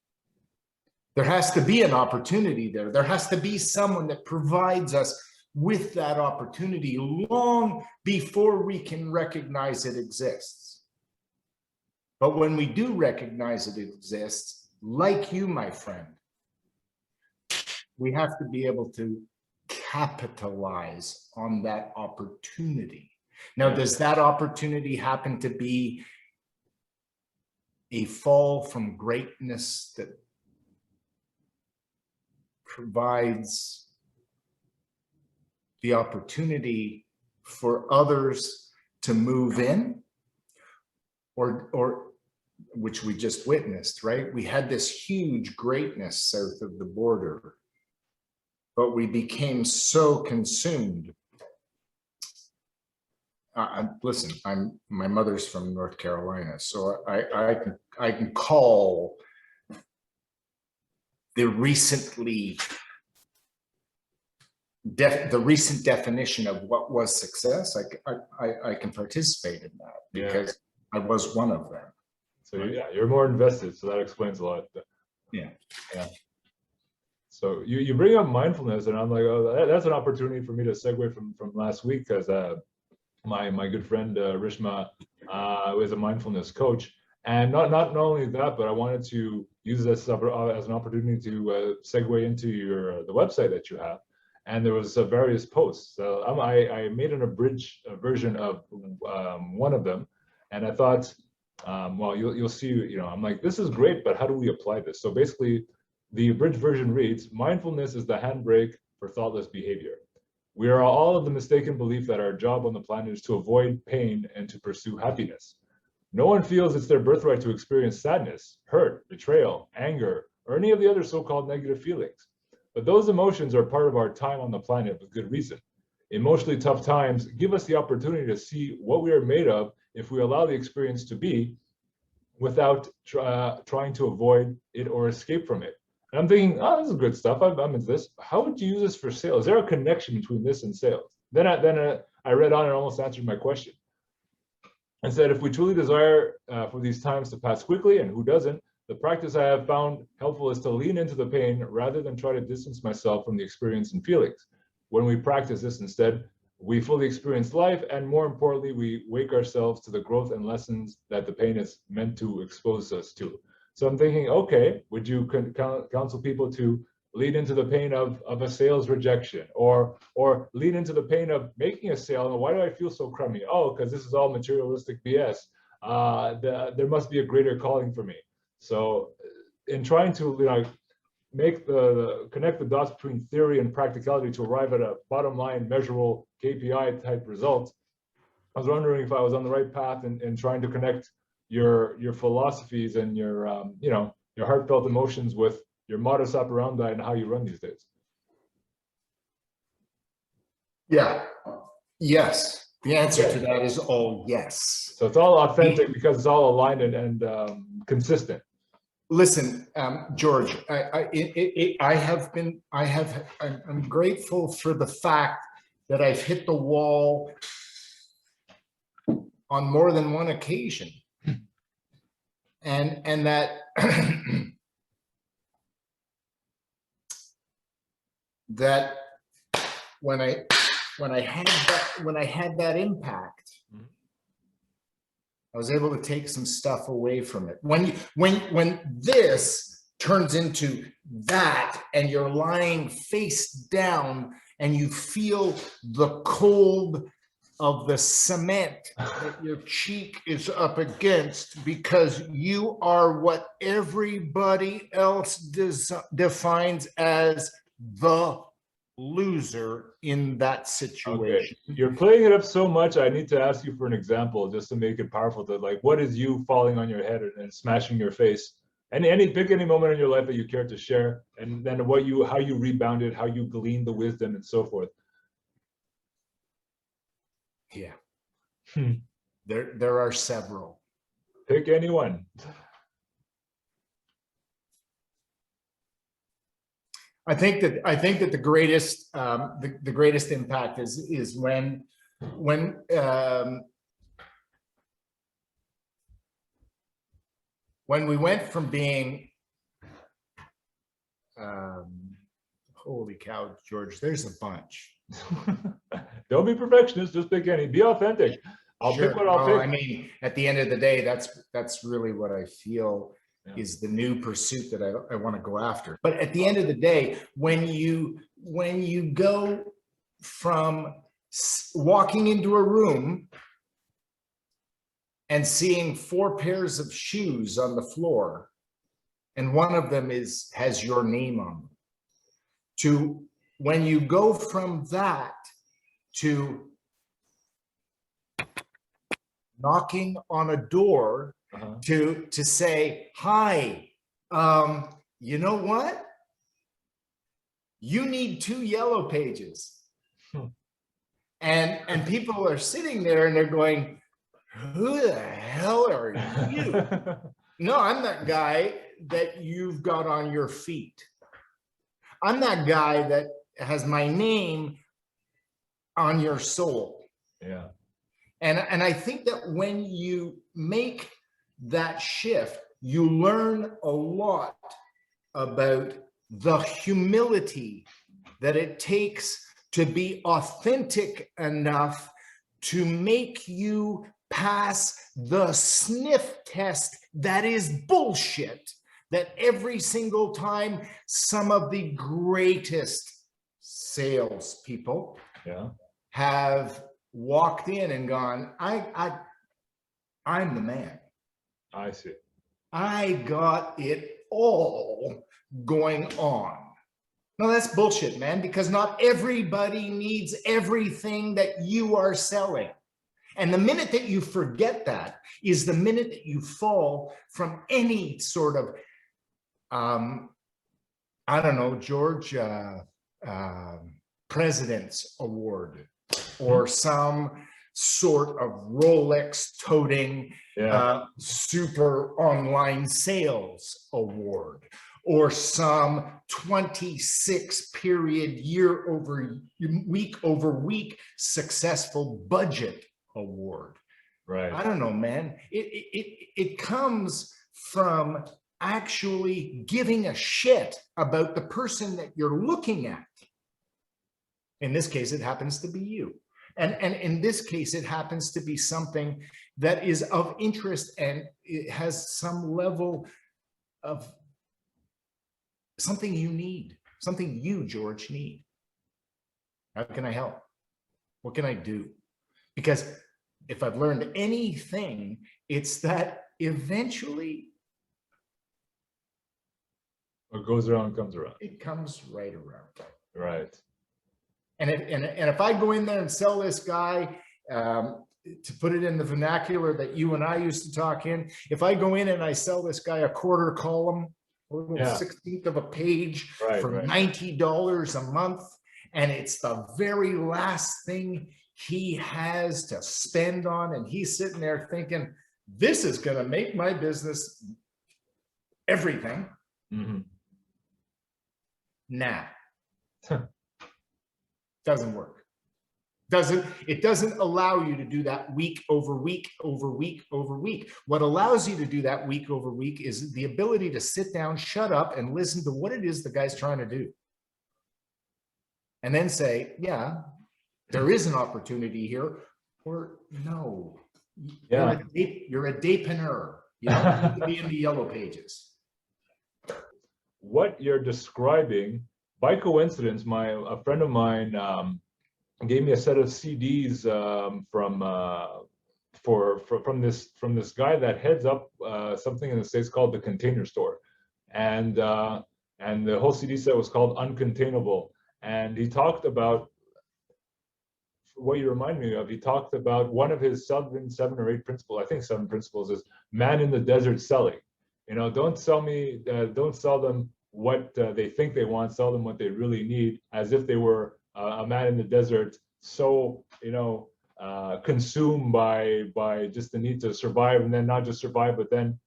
There has to be an opportunity there. There has to be someone that provides us with that opportunity long before we can recognize it exists. But when we do recognize it exists, like you, my friend, we have to be able to capitalize on that opportunity. Now, does that opportunity happen to be a fall from greatness that provides the opportunity for others to move in, or which we just witnessed, right? We had this huge greatness south of the border, but we became so consumed. Listen, my mother's from North Carolina, so I can call the recent definition of what was success. I can participate in that because I was one of them. So yeah, you're more invested, so that explains a lot. Yeah. So you bring up mindfulness, and I'm like, oh, that's an opportunity for me to segue from last week, because my good friend Rishma was a mindfulness coach, and not only that, but I wanted to use this as an opportunity to segue into the website that you have. And there was various posts. So I made an abridged version of one of them, and I thought, well, you'll see. I'm like, this is great, but how do we apply this? So basically, the abridged version reads: mindfulness is the handbrake for thoughtless behavior. We are all of the mistaken belief that our job on the planet is to avoid pain and to pursue happiness. No one feels it's their birthright to experience sadness, hurt, betrayal, anger, or any of the other so-called negative feelings. But those emotions are part of our time on the planet with good reason. Emotionally tough times give us the opportunity to see what we are made of if we allow the experience to be, without trying to avoid it or escape from it. And I'm thinking, oh, this is good stuff. I'm into this. How would you use this for sales? Is there a connection between this and sales? Then I read on and almost answered my question. And said, if we truly desire for these times to pass quickly, and who doesn't, the practice I have found helpful is to lean into the pain rather than try to distance myself from the experience and feelings. When we practice this instead, we fully experience life, and more importantly, we wake ourselves to the growth and lessons that the pain is meant to expose us to. So I'm thinking, okay, would you counsel people to lead into the pain of a sales rejection, or lead into the pain of making a sale? And why do I feel so crummy? Oh, because this is all materialistic BS. There must be a greater calling for me. So in trying to make connect the dots between theory and practicality to arrive at a bottom line measurable KPI type result, I was wondering if I was on the right path in trying to connect your philosophies and your your heartfelt emotions with your modus operandi and how you run these days. Yeah. Yes. The answer to that is all yes. So it's all authentic because it's all aligned and consistent. Listen, George, I'm grateful for the fact that I've hit the wall on more than one occasion, and that that when I had that impact, I was able to take some stuff away from it. When this turns into that and you're lying face down and you feel the cold of the cement that your cheek is up against because you are what everybody else defines as the loser in that situation. Okay. You're playing it up so much, I need to ask you for an example just to make it powerful. To like, what is you falling on your head and smashing your face? And pick any moment in your life that you care to share, and then how you rebounded, how you gleaned the wisdom, and so forth. Yeah. There are several. Pick any one. I think that the greatest impact is when we went from being holy cow, George, there's a bunch. Don't be perfectionist, just pick any. Be authentic. I'll pick what I'll pick. I mean, at the end of the day, that's really what I feel is the new pursuit that I want to go after. But at the end of the day, when you go from walking into a room and seeing 4 pairs of shoes on the floor, and one of them has your name on them, to when you go from that to knocking on a door to say, hi, you know what? You need 2 yellow pages. And people are sitting there and they're going, who the hell are you? No, I'm that guy that you've got on your feet. I'm that guy that has my name on your soul. Yeah. And I think that when you make that shift, you learn a lot about the humility that it takes to be authentic enough to make you pass the sniff test that is bullshit, that every single time some of the greatest salespeople have walked in and gone, I'm the man. I see. I got it all going on. No, that's bullshit, man, because not everybody needs everything that you are selling. And the minute that you forget that is the minute that you fall from any sort of, I don't know, George, President's Award or some sort of Rolex toting super online sales award or some 26 period week over week successful budget award. Right. I don't know, man. It comes from actually giving a shit about the person that you're looking at. In this case, it happens to be you. And in this case, it happens to be something that is of interest and it has some level of something you need, something you, George, need. How can I help? What can I do? Because if I've learned anything, it's that eventually what goes around comes around. It comes right around. Right. And if I go in there and sell this guy to put it in the vernacular that you and I used to talk in, if I go in and I sell this guy a quarter column, a little 16th of a page for $90 a month, and it's the very last thing he has to spend on, and he's sitting there thinking, this is going to make my business everything. Nah. Doesn't work. It doesn't allow you to do that week over week over week over week. What allows you to do that week over week is the ability to sit down, shut up, and listen to what it is the guy's trying to do. And then say, yeah, there is an opportunity here, or no. Yeah. You're a dépanneur. You don't need to be in the yellow pages. What you're describing, by coincidence, a friend of mine gave me a set of CDs from this guy that heads up something in the States called the Container Store, and the whole CD set was called Uncontainable, and he talked about what you remind me of. He talked about one of his seven or eight principles, I think 7 principles, is man in the desert selling. Don't sell them what they think they want, sell them what they really need, as if they were a man in the desert, so consumed by just the need to survive, and then not just survive, but then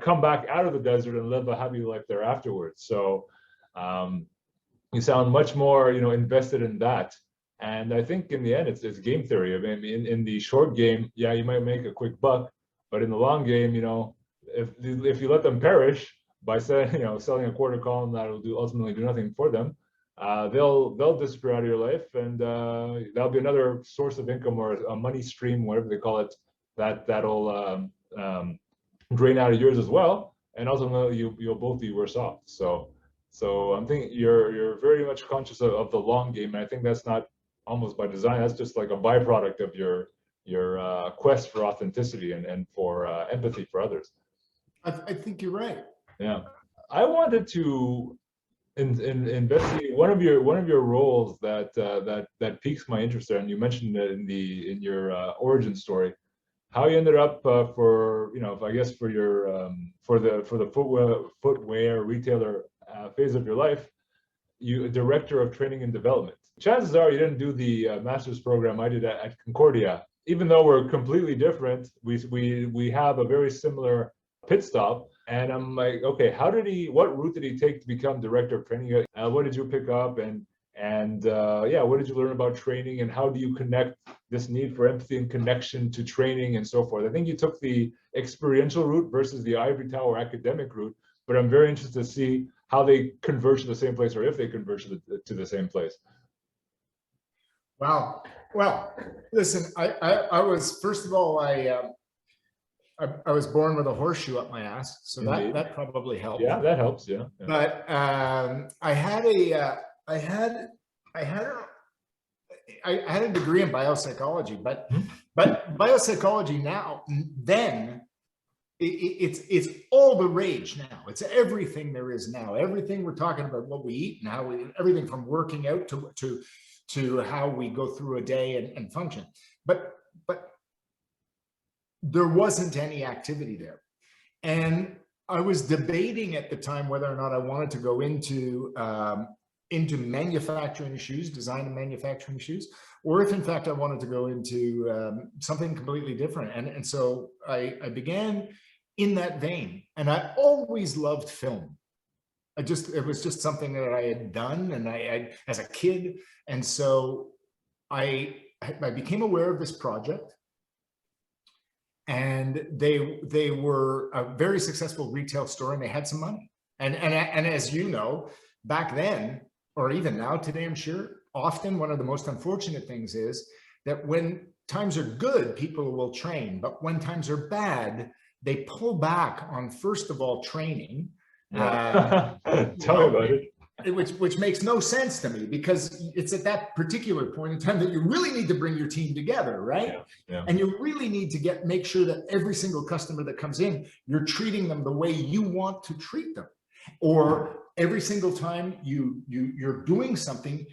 come back out of the desert and live a happy life there afterwards. So you sound much more invested in that, and I think in the end it's game theory. I mean, in the short game, yeah, you might make a quick buck, but in the long game, if you let them perish by selling a quarter column that'll ultimately do nothing for them, they'll disappear out of your life, and that'll be another source of income or a money stream, whatever they call it, that'll drain out of yours as well, and ultimately you'll both be worse off. So I'm thinking you're very much conscious of the long game, and I think that's not almost by design. That's just like a byproduct of your quest for authenticity and for empathy for others. I think you're right. Yeah, I wanted to investigate one of your roles that piques my interest there, and you mentioned it in your origin story, how you ended up for the footwear retailer phase of your life, you director of training and development. Chances are you didn't do the master's program I did at Concordia. Even though we're completely different, we have a very similar pit stop. And I'm like, okay, what route did he take to become director of training? What did you pick up, and what did you learn about training, and how do you connect this need for empathy and connection to training and so forth? I think you took the experiential route versus the ivory tower academic route, but I'm very interested to see how they converge to the same place, or if they converge to the same place. Wow. Well, listen, I was, first of all, I was born with a horseshoe up my ass, so that probably helped. Yeah, that helps. Yeah. But I had a degree in biopsychology, but biopsychology then it's all the rage now. It's everything there is now. Everything we're talking about, what we eat and everything from working out to how we go through a day and function. But there wasn't any activity there. And I was debating at the time whether or not I wanted to go into manufacturing shoes, design and manufacturing shoes, or if in fact I wanted to go into something completely different. And so I began in that vein, and I always loved film. It was just something that I had done, and I as a kid. And so I became aware of this project. And they were a very successful retail store, and they had some money. And as you know, back then, or even now today, I'm sure, often one of the most unfortunate things is that when times are good, people will train, but when times are bad, they pull back on, first of all, training. Tell me about it. Which makes no sense to me, because it's at that particular point in time that you really need to bring your team together, right? Yeah. And you really need to make sure that every single customer that comes in, you're treating them the way you want to treat them. Or every single time you're doing something,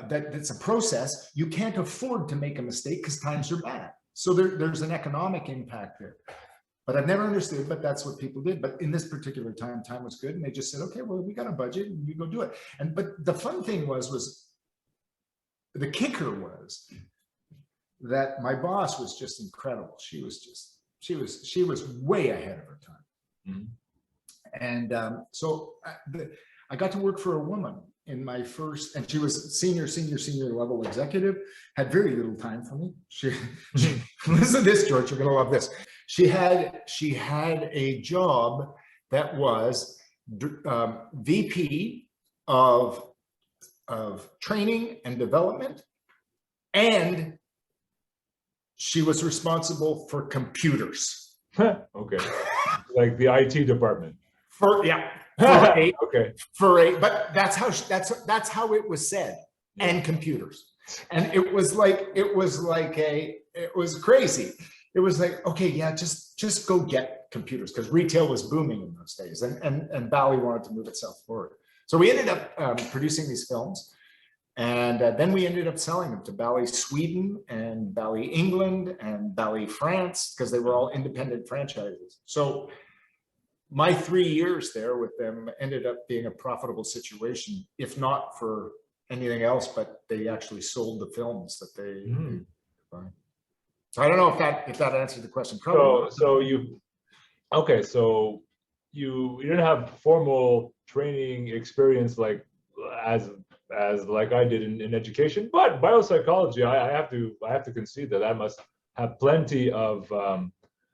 that's a process. You can't afford to make a mistake because times are bad. So there's an economic impact there. But I've never understood, but that's what people did. But in this particular time was good. And they just said, okay, well, we got a budget and you go do it. But the fun thing was the kicker was that my boss was just incredible. She was way ahead of her time. And so I got to work for a woman in my first, and she was senior level executive, had very little time for me. She listen to this, George, you're gonna love this. She had a job that was VP of training and development, and she was responsible for computers. Okay, like the IT department. But that's how it was said, and computers. And it was crazy. It was like, okay, yeah, just go get computers, because retail was booming in those days, and Bally wanted to move itself forward. So we ended up producing these films, and then we ended up selling them to Bally Sweden and Bally England and Bally France, because they were all independent franchises. So my 3 years there with them ended up being a profitable situation, if not for anything else, but they actually sold the films that they so I don't know if that answered the question. So you didn't have formal training experience like as like I did in education, but biopsychology, I have to concede that must have plenty of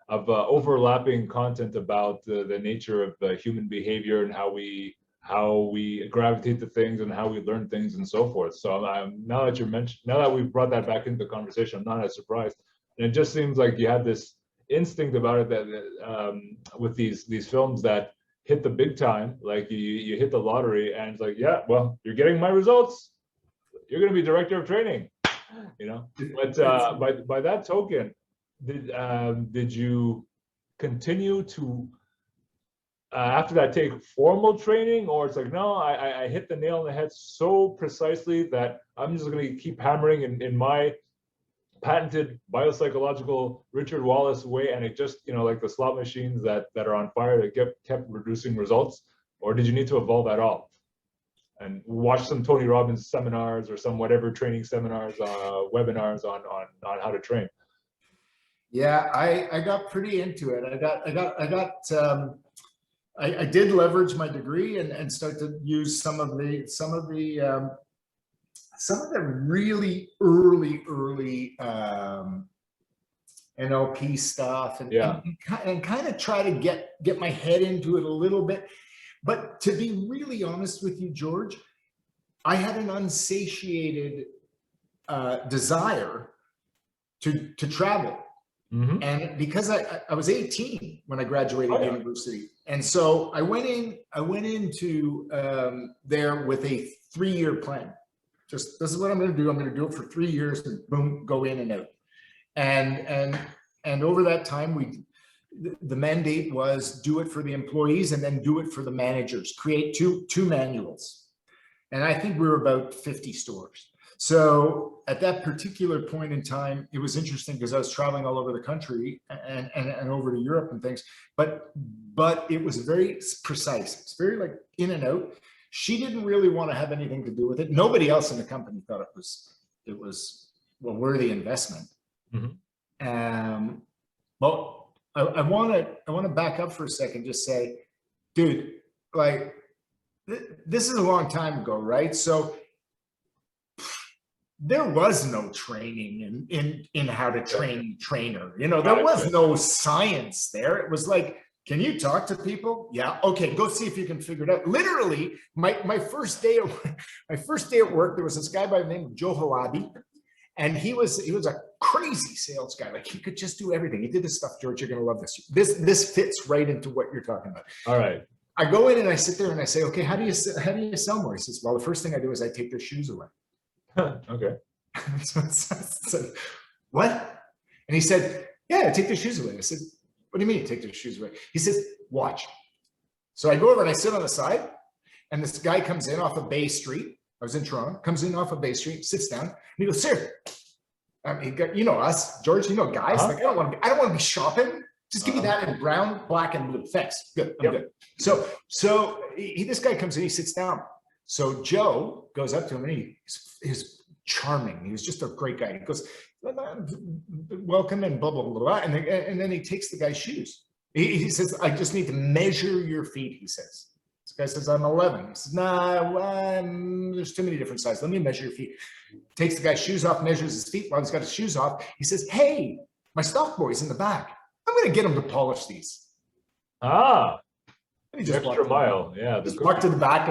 overlapping content about the nature of human behavior and how we gravitate to things and how we learn things and so forth. So now that we've brought that back into the conversation, I'm not as surprised. And it just seems like you had this instinct about it that with these films that hit the big time, like you hit the lottery, and it's like, yeah, well, you're getting my results, you're going to be director of training, you know. But by that token, did you continue to after that take formal training, or it's like, no, I hit the nail on the head so precisely that I'm just going to keep hammering in my patented biopsychological Richard Wallace way, and it just, like the slot machines that are on fire, that kept reducing results? Or did you need to evolve at all and watch some Tony Robbins seminars or some whatever training seminars, webinars on how to train? Yeah, I got pretty into it. I did leverage my degree and start to use some of the really early NLP stuff, and kind of try to get my head into it a little bit. But to be really honest with you, George, I had an unsatiated desire to travel. And because I was 18 when I graduated university, and so I went into there with a 3-year plan. Just, this is what I'm going to do. I'm going to do it for 3 years, and boom, go in and out. And over that time, the mandate was do it for the employees and then do it for the managers. Create two manuals. And I think we were about 50 stores. So at that particular point in time, it was interesting because I was traveling all over the country and over to Europe and things, but it was very precise. It's very like in and out. She didn't really want to have anything to do with it. Nobody else in the company thought it was a worthy investment. Well, I want to back up for a second, just say, dude, like this is a long time ago, right? So there was no training in how to train trainer. There was no science there. It was like, can you talk to people? Yeah. Okay. Go see if you can figure it out. Literally, my first day at work, there was this guy by the name of Joe Halabi, and he was a crazy sales guy. Like, he could just do everything. He did this stuff, George. You're gonna love this. This fits right into what you're talking about. All right. I go in and I sit there and I say, okay, how do you sell more? He says, well, the first thing I do is I take their shoes away. Okay. So, what? And he said, yeah, I take their shoes away. I said, what do you mean you take their shoes away? He says, watch. So I go over and I sit on the side, and this guy comes in off of Bay Street, I was in Toronto, comes in off of Bay Street, sits down, and he goes, sir, you know us, George, you know guys, like I don't want to be shopping. Just give me that in brown, black, and blue. Thanks. Good. I'm good. So this guy comes in, he sits down. So Joe goes up to him, and he's charming. He was just a great guy. He goes, welcome, and blah, blah, blah, blah. And then he takes the guy's shoes. He says, I just need to measure your feet, he says. This guy says, I'm 11. He says, nah, there's too many different sizes. Let me measure your feet. Takes the guy's shoes off, measures his feet. While he's got his shoes off, he says, hey, my stock boy's in the back. I'm going to get him to polish these. And he just extra mile. Yeah. Just walked to the back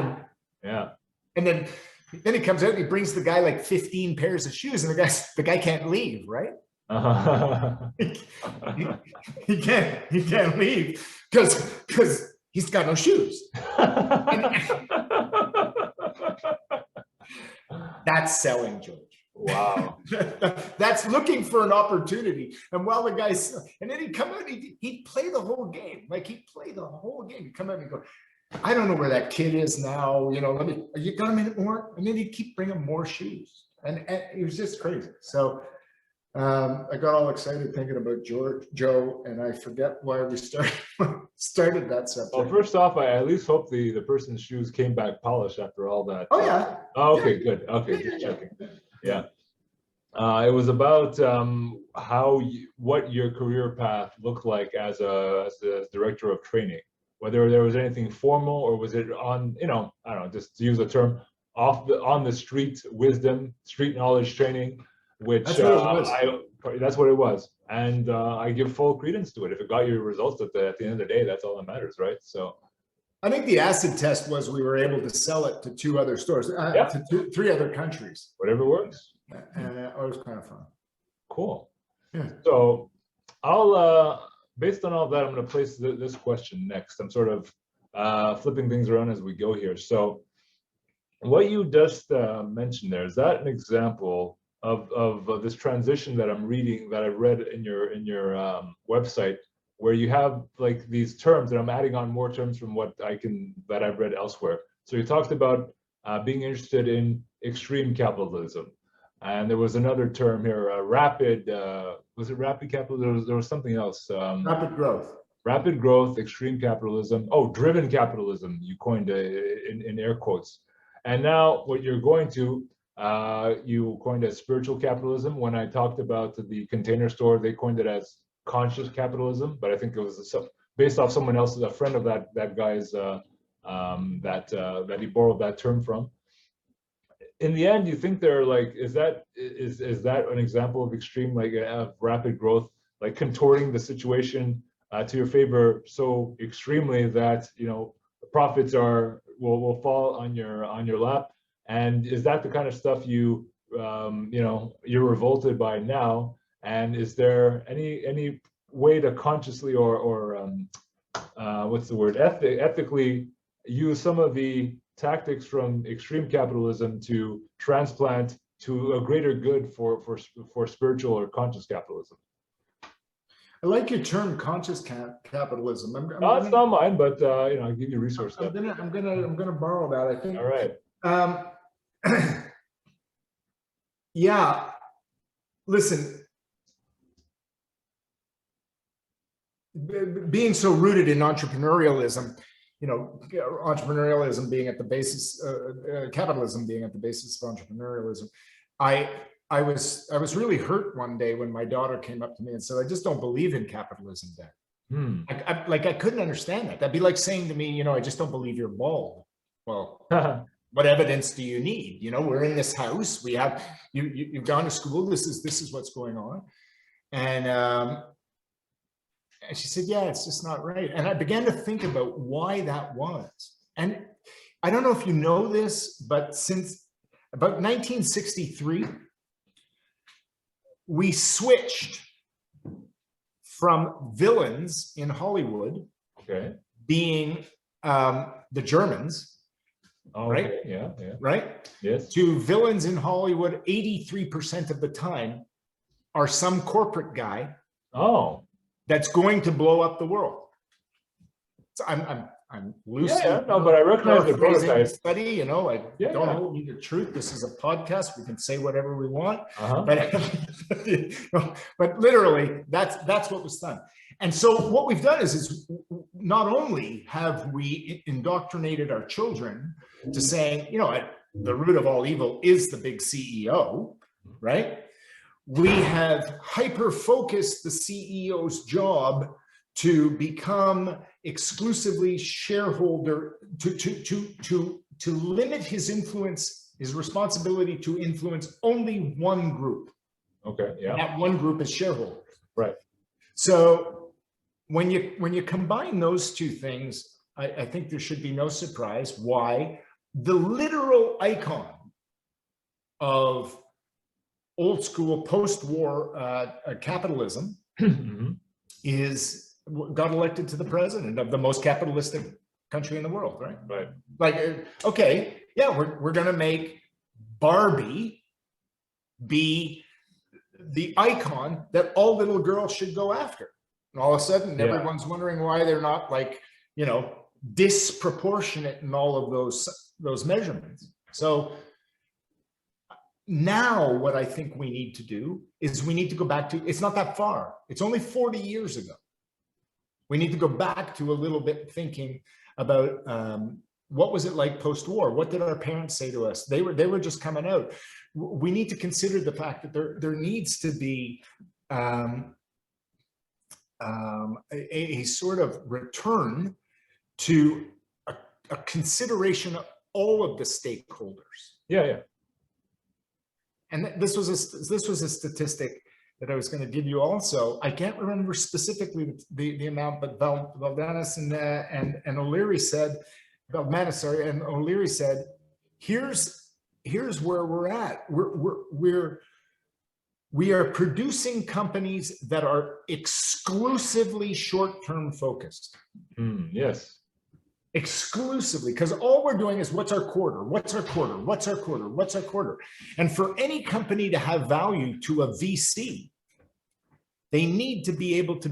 and then he comes out and he brings the guy like 15 pairs of shoes, and the guy can't leave, right? He can't leave because he's got no shoes. That's selling, George. Wow. That's looking for an opportunity. And while the guy's, and then he'd come out, he'd play the whole game. Like he'd play the whole game. He'd come out and go, I don't know where that kid is now. You know, you got a minute more? And then he'd keep bringing more shoes. And it was just crazy. So I got all excited thinking about Joe, and I forget why we started that subject. Well, first off, I at least hope the person's shoes came back polished after all that. Oh, yeah. Oh, okay, good. Okay, just checking. Yeah. It was about what your career path looked like as a director of training, whether there was anything formal or was it on, I don't know, just to use a term, on the street wisdom, street knowledge training, which that's what it was. And I give full credence to it. If it got you results at the end of the day, that's all that matters, right? So I think the acid test was we were able to sell it to 2 other stores, to 3 other countries. Whatever works. And it was kind of fun. Cool. Yeah. So I'll, based on all of that, I'm going to place this question next. I'm sort of flipping things around as we go here. So what you just mentioned there, is that an example of this transition that I'm reading, that I read in your website, where you have like these terms, and I'm adding on more terms from that I've read elsewhere. So you talked about being interested in extreme capitalism, and there was another term here, rapid. Was it rapid capitalism? There was something else. Rapid growth. Rapid growth, extreme capitalism. Oh, driven capitalism. You coined in air quotes. And now what you're going to, you coined as spiritual capitalism. When I talked about the Container Store, they coined it as conscious capitalism, but I think it was based off someone else, a friend of that guy's that he borrowed that term from. In the end, you think they're like, is that an example of extreme, like rapid growth, like contorting the situation to your favor so extremely that the profits will fall on your lap? And is that the kind of stuff you're revolted by now? And is there any way to consciously or what's the word, ethically use some of the tactics from extreme capitalism to transplant to a greater good for spiritual or conscious capitalism? I like your term, conscious capitalism. It's not mine, but I give you resource stuff. I'm gonna borrow that, I think. All right. Yeah. Listen, being so rooted in entrepreneurialism, entrepreneurialism being at the basis, capitalism being at the basis of entrepreneurialism, I was really hurt one day when my daughter came up to me and said, I just don't believe in capitalism, Dad. I couldn't understand that. That'd be like saying to me, I just don't believe you're bald. Well, what evidence do you need? We're in this house. We have you've gone to school. This is what's going on. And she said, yeah, it's just not right. And I began to think about why that was. And I don't know if you know this, but since about 1963, we switched from villains in Hollywood being the Germans. Oh, right? Okay. Yeah. Right? Yes. To villains in Hollywood, 83% of the time are some corporate guy Oh. that's going to blow up the world. So I'm I'm loosely no, but I recognize the paraphrasing the prototype. study. You know, I don't Yeah. hold me to truth. This is a podcast. We can say whatever we want, Uh-huh. but literally, that's what was done. And so what we've done is not only have we indoctrinated our children to saying, you know, the root of all evil is the big CEO, right? We have hyper-focused the CEO's job to become exclusively shareholder, to limit his influence, his responsibility to influence only one group. Okay, yeah. And that one group is shareholders. Right. So when you combine those two things, I think there should be no surprise why the literal icon of old school post-war capitalism got elected to the president of the most capitalistic country in the world, right? Right. Like, okay, yeah, we're going to make Barbie be the icon that all little girls should go after. And all of a sudden, everyone's wondering why they're not, like, you know, disproportionate in all of those measurements. So now what I think we need to do is we need to go back to, it's not that far. It's only 40 years ago. We need to go back to a little bit thinking about what was it like post-war? What did our parents say to us? They were just coming out. We need to consider the fact that there needs to be a sort of return to a consideration of all of the stakeholders. Yeah. And this was a statistic that I was going to give you also. I can't remember specifically the amount, but Valdanis and O'Leary said, Valdanis, sorry, and O'Leary said, here's where we're at. We are producing companies that are exclusively short-term focused. Yes. Exclusively, because all we're doing is what's our quarter, what's our quarter, what's our quarter, what's our quarter. And for any company to have value to a VC, they need to be able to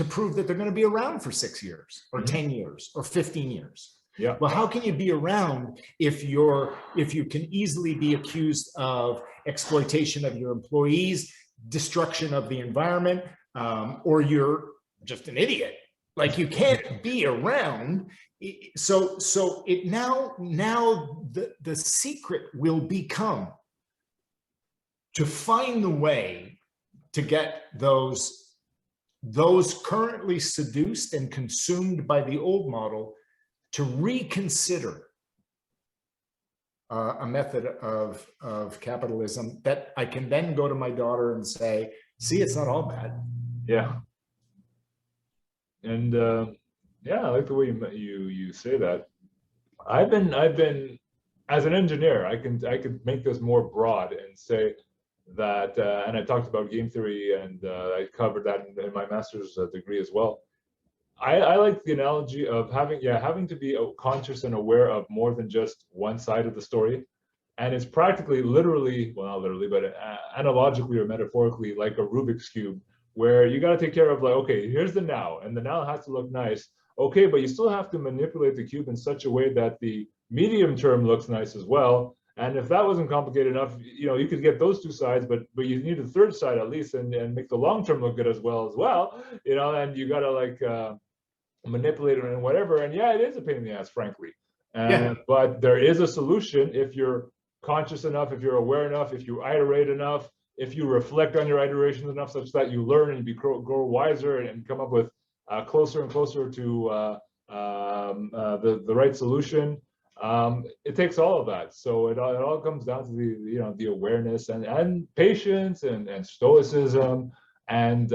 prove that they're going to be around for 6 years or 10 years or 15 years. Yeah. Well, how can you be around if you can easily be accused of exploitation of your employees, destruction of the environment, or you're just an idiot? Like, you can't be around. So it now the secret will become to find the way to get those currently seduced and consumed by the old model to reconsider a method of capitalism that I can then go to my daughter and say, see, it's not all bad. Yeah. And yeah, I like the way you say that. I've been as an engineer, I could make this more broad and say that, and I talked about game theory, and I covered that in my master's degree as well. I like the analogy of having to be conscious and aware of more than just one side of the story. And it's practically literally, well, not literally, but analogically or metaphorically, like a Rubik's Cube, where you got to take care of, like, okay, here's the now, and the now has to look nice. Okay, but you still have to manipulate the cube in such a way that the medium term looks nice as well. And if that wasn't complicated enough, you know, you could get those two sides, but you need a third side at least, and make the long term look good as well, you know, and you got to, like, manipulate it and whatever. And yeah, it is a pain in the ass, frankly. But there is a solution if you're conscious enough, if you're aware enough, if you iterate enough, if you reflect on your iterations enough, such that you learn and grow wiser and come up with closer and closer to the right solution. It takes all of that. So it all comes down to the awareness and patience and stoicism and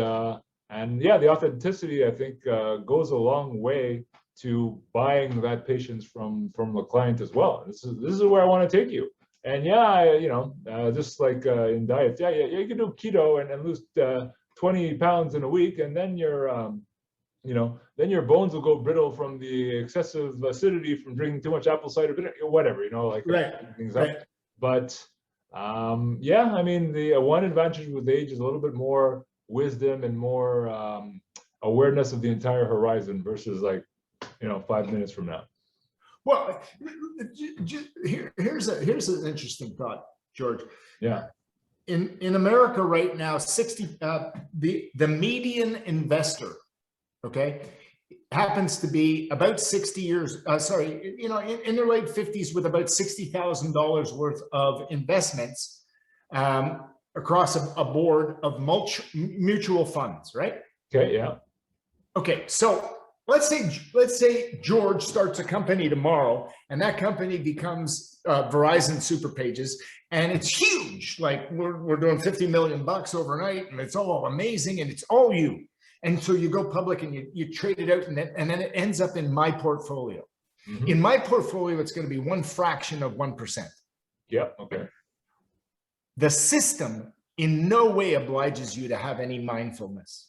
yeah, the authenticity, I think, goes a long way to buying that patience from the client as well. This is where I want to take you. And yeah, just like in diets, you can do keto and lose 20 pounds in a week, and then then your bones will go brittle from the excessive acidity from drinking too much apple cider vinegar, whatever, things up. But yeah, I mean, the one advantage with age is a little bit more wisdom and more awareness of the entire horizon versus, like, 5 minutes from now. Well, here's an interesting thought, George. Yeah. In America right now, the median investor, okay, happens to be about 60 years, in their late 50s with about $60,000 worth of investments across a board of mutual funds, right? Okay, yeah. Okay, so let's say George starts a company tomorrow, and that company becomes Verizon Superpages, and it's huge. Like we're doing 50 million bucks overnight, and it's all amazing, and it's all you. And so you go public and you trade it out, and then it ends up in my portfolio. Mm-hmm. In my portfolio, it's going to be one fraction of 1%. Yeah. Okay. The system in no way obliges you to have any mindfulness.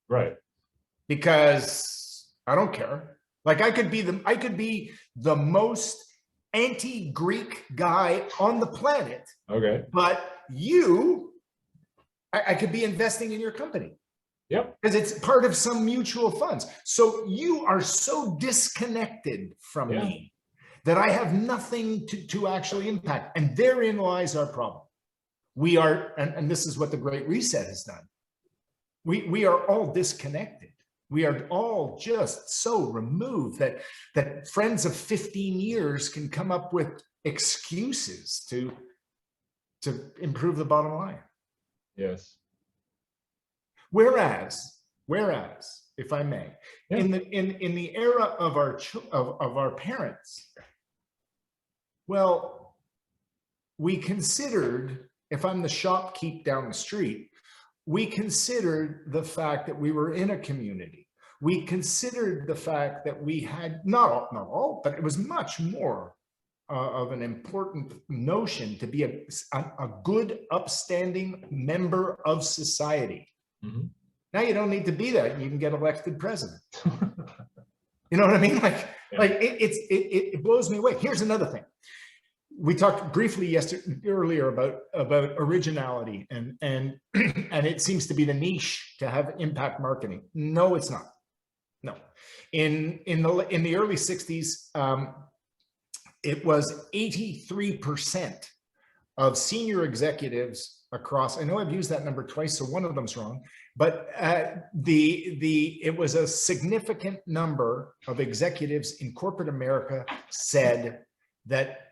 Right. Because I don't care. Like I could be the most anti-Greek guy on the planet. Okay. But I could be investing in your company. Yep. Because it's part of some mutual funds. So you are so disconnected from me that I have nothing to actually impact. And therein lies our problem. We are, and this is what the Great Reset has done. We are all disconnected. We are all just so removed that friends of 15 years can come up with excuses to improve the bottom line. Yes. Whereas, if I may, in the era of our parents, well, we considered, if I'm the shopkeep down the street, we considered the fact that we were in a community. We considered the fact that we had not all, but it was much more of an important notion to be a good, upstanding member of society. Mm-hmm. Now you don't need to be that. You can get elected president. You know what I mean? It blows me away. Here's another thing. We talked briefly earlier about originality and it seems to be the niche to have impact marketing. No, it's not. No. In the early 60s, it was 83% of senior executives across, I know I've used that number twice, so one of them's wrong, but it was a significant number of executives in corporate America said that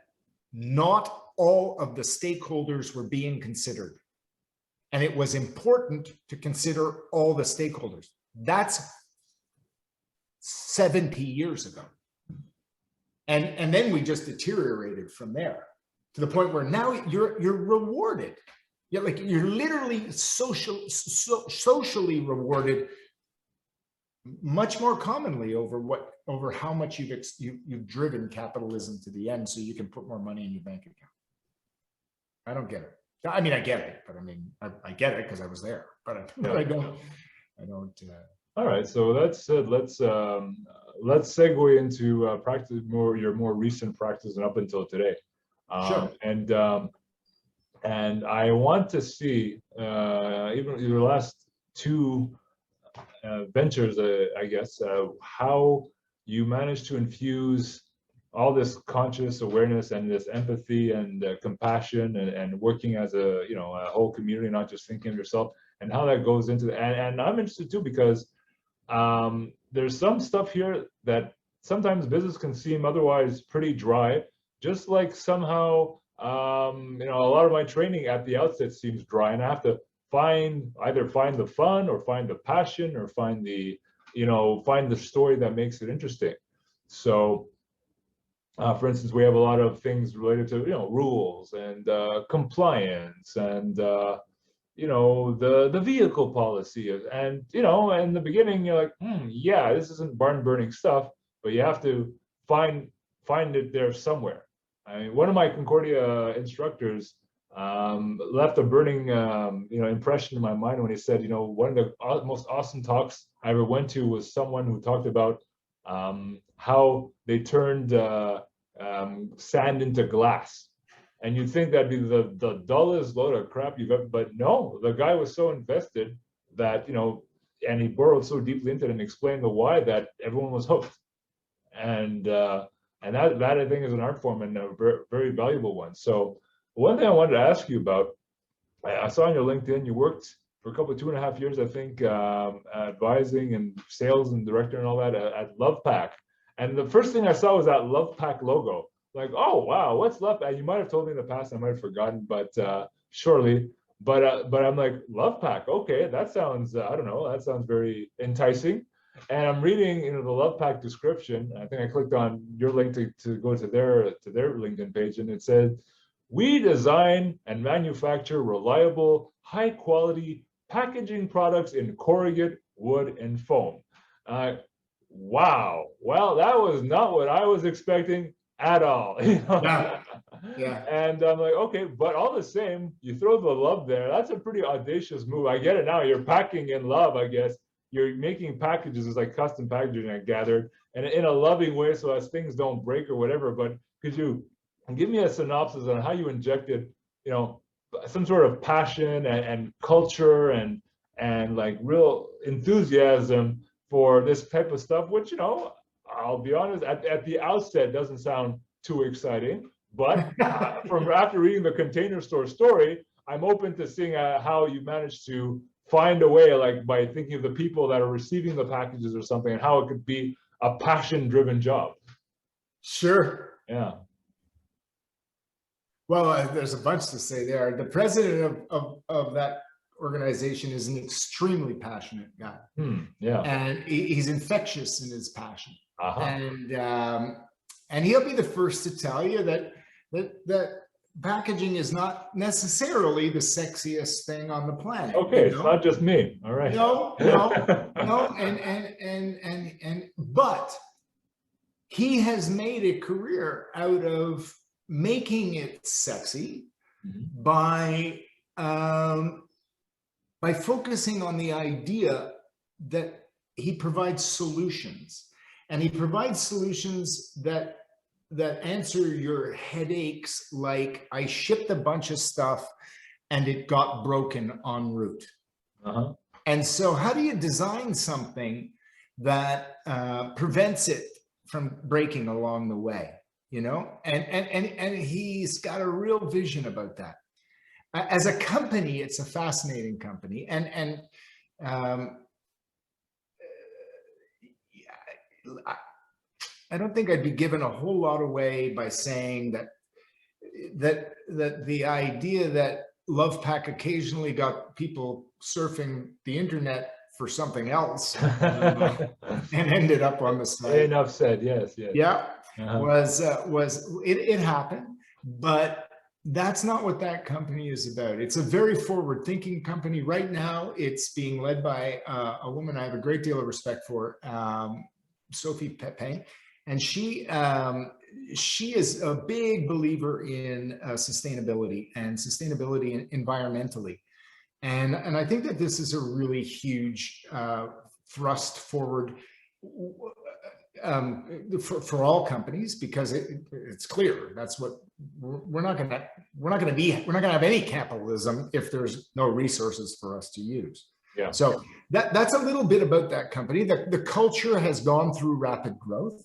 not all of the stakeholders were being considered. And it was important to consider all the stakeholders. That's 70 years ago. And then we just deteriorated from there to the point where now you're rewarded. You're literally socially rewarded much more commonly over how much you've driven capitalism to the end so you can put more money in your bank account. I don't get it. I mean, I get it, but I mean, I get it because I was there, but I don't. All right, so that's it. Let's segue into practice your more recent practice and up until today. Sure. And I want to see even your last two ventures, I guess, how you managed to infuse all this conscious awareness and this empathy and compassion and working as a whole community, not just thinking of yourself, and how that goes into and I'm interested too because there's some stuff here that sometimes business can seem otherwise pretty dry, just like somehow a lot of my training at the outset seems dry, and I have to either find the fun or find the passion or find the story that makes it interesting. So for instance, we have a lot of things related to rules and compliance and the vehicle policy, and in the beginning you're like, yeah, this isn't barn burning stuff, but you have to find it there somewhere. I mean, one of my Concordia instructors left a burning impression in my mind when he said, one of the most awesome talks I ever went to was someone who talked about how they turned sand into glass. And you'd think that'd be the dullest load of crap you've ever, but no, the guy was so invested that, and he burrowed so deeply into it and explained the why that everyone was hooked. and that I think is an art form and a very, very valuable one. So one thing I wanted to ask you about, I saw on your LinkedIn you worked for a couple of 2.5 years, I think, advising and sales and director and all that at Lovepack. And the first thing I saw was that Lovepack logo. Like, oh wow, what's Lovepack? You might have told me in the past, I might have forgotten, but surely. But I'm like, Lovepack, okay, that sounds I don't know, that sounds very enticing. And I'm reading, the Lovepack description. I think I clicked on your link to go to their LinkedIn page, and it said, "We design and manufacture reliable, high quality packaging products in corrugate, wood, and foam." Wow. Well, that was not what I was expecting at all. Yeah. Yeah. And I'm like, okay, but all the same, you throw the love there. That's a pretty audacious move. I get it now. You're packing in love, I guess. You're making packages as like custom packaging, I gathered, and in a loving way, so as things don't break or whatever. But could you give me a synopsis on how you injected, some sort of passion and culture and like real enthusiasm for this type of stuff, which, I'll be honest, at the outset doesn't sound too exciting, but from after reading the Container Store story, I'm open to seeing how you managed to find a way, like by thinking of the people that are receiving the packages or something, and how it could be a passion-driven job. Sure. Yeah. Well, there's a bunch to say there. The president of that organization is an extremely passionate guy. Yeah. And he's infectious in his passion. Uh-huh. And he'll be the first to tell you that packaging is not necessarily the sexiest thing on the planet. Okay, it's not just me. All right. No. But he has made a career out of making it sexy by focusing on the idea that he provides solutions, and he provides solutions that answer your headaches, like I shipped a bunch of stuff and it got broken en route. And so how do you design something that prevents it from breaking along the way? And he's got a real vision about that. As a company, it's a fascinating company, and I don't think I'd be giving a whole lot away by saying that the idea that Lovepack occasionally got people surfing the internet for something else and ended up on the site. Enough said. Yes. Yeah. Was it happened, but that's not what that company is about. It's a very forward-thinking company. Right now, it's being led by a woman I have a great deal of respect for, Sophie Pepin, and she is a big believer in sustainability environmentally, and I think that this is a really huge thrust forward for all companies, because it's clear that's what we're not going to have any capitalism if there's no resources for us to use. Yeah. So that's a little bit about that company. The culture has gone through rapid growth.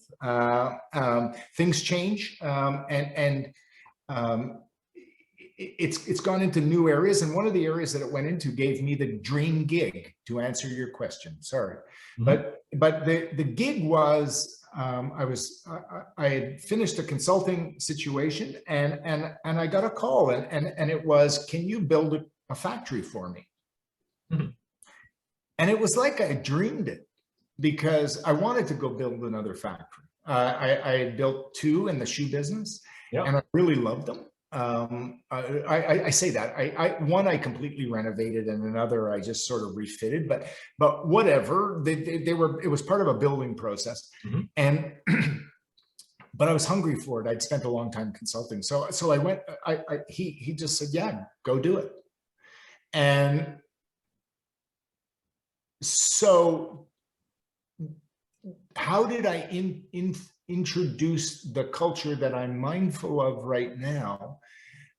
Things change, and it's gone into new areas. And one of the areas that it went into gave me the dream gig, to answer your question. Sorry, but the gig was I had finished a consulting situation, and I got a call, and it was, can you build a factory for me? And it was like I dreamed it, because I wanted to go build another factory. I had built 2 in the shoe business, and I really loved them. I say that one I completely renovated, and another I just sort of refitted, but whatever, it was part of a building process. And but I was hungry for it. I'd spent a long time consulting, so I went. He just said, yeah, go do it. And so how did I introduce the culture that I'm mindful of right now?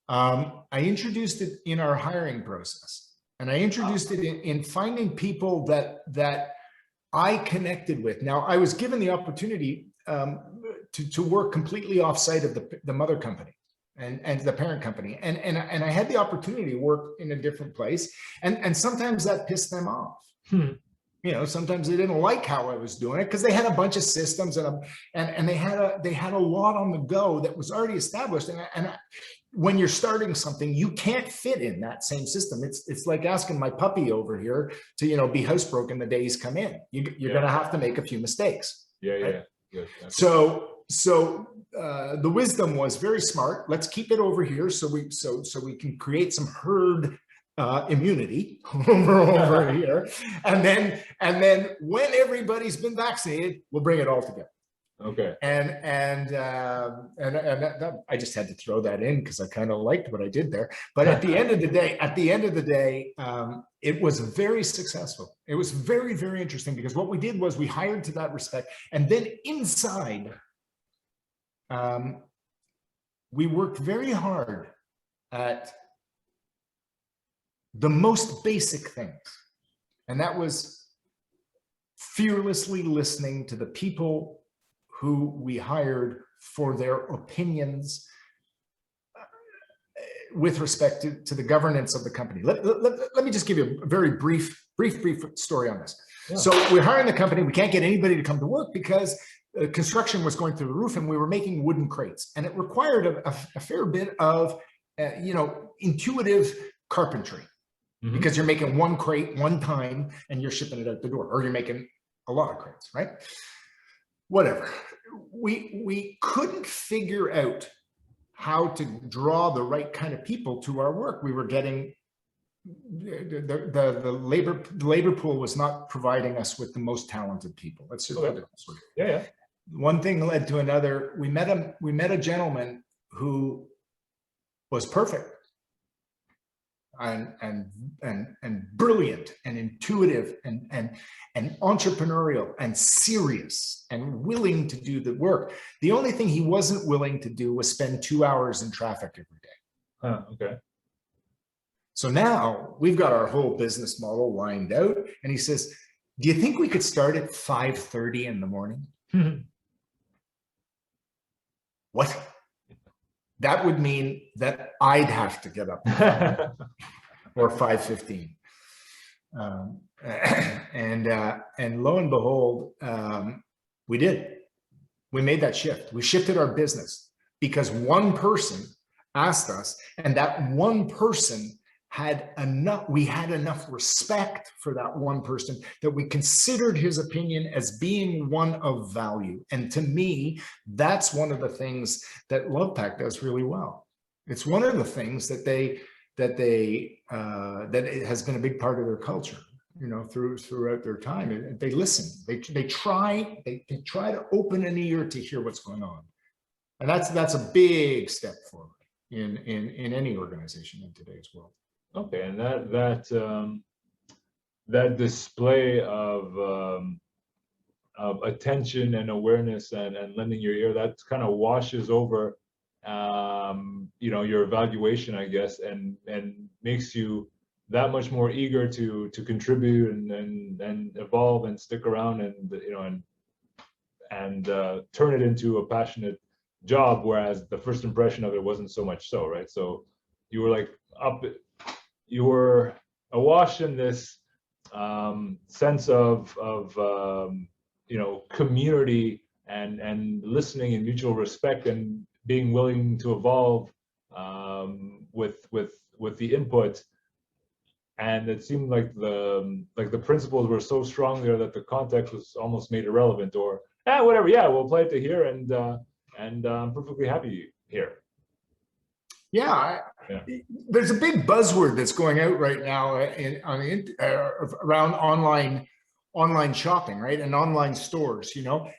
I introduced it in our hiring process, and I introduced it in finding people that I connected with. Now, I was given the opportunity to work completely offsite of the mother company and the parent company. And I had the opportunity to work in a different place. And sometimes that pissed them off. You know, sometimes they didn't like how I was doing it because they had a bunch of systems and they had a lot on the go that was already established. And when you're starting something, you can't fit in that same system. It's like asking my puppy over here to, you know, be housebroken the day he's come in. You're going to have to make a few mistakes. Right? Yeah. So the wisdom was very smart. Let's keep it over here so we can create some herd immunity over here, and then when everybody's been vaccinated, we'll bring it all together. Okay. And I just had to throw that in because I kind of liked what I did there. But at the end of the day, it was very successful. It was very, very interesting because what we did was we hired to that respect, and then inside, we worked very hard at the most basic things, and that was fearlessly listening to the people who we hired for their opinions with respect to the governance of the company. Let me just give you a very brief story on this. Yeah. So we're hiring the company. We can't get anybody to come to work because construction was going through the roof, and we were making wooden crates, and it required a fair bit of intuitive carpentry. Because you're making one crate one time and you're shipping it out the door, or you're making a lot of crates, right? Whatever. We couldn't figure out how to draw the right kind of people to our work. We were getting the labor pool was not providing us with the most talented people. Let's just put it this way. Yeah. One thing led to another. We met a gentleman who was perfect. And brilliant and intuitive and entrepreneurial and serious and willing to do the work. The only thing he wasn't willing to do was spend 2 hours in traffic every day. Okay. So now we've got our whole business model lined out, and he says, "Do you think we could start at 5:30 in the morning?" What? That would mean that I'd have to get up or 5:15. And lo and behold, we did. We made that shift. We shifted our business because one person asked us, and that one person had enough, we had enough respect for that one person that we considered his opinion as being one of value. And to me, that's one of the things that LovePack does really well. It's one of the things that it has been a big part of their culture, you know, throughout their time. And they listen, they try to open an ear to hear what's going on. And that's a big step forward in any organization in today's world. Okay, and that display of attention and awareness and lending your ear, that kind of washes over, your evaluation, I guess, and makes you that much more eager to contribute and evolve and stick around and turn it into a passionate job. Whereas the first impression of it wasn't so much so, right? So you were like you were awash in this sense of community and listening and mutual respect and being willing to evolve with the input. And it seemed like the principles were so strong there that the context was almost made irrelevant, or whatever. Yeah, we'll play it to here, and I'm perfectly happy here. Yeah. There's a big buzzword that's going out right now around online shopping, right, and online stores,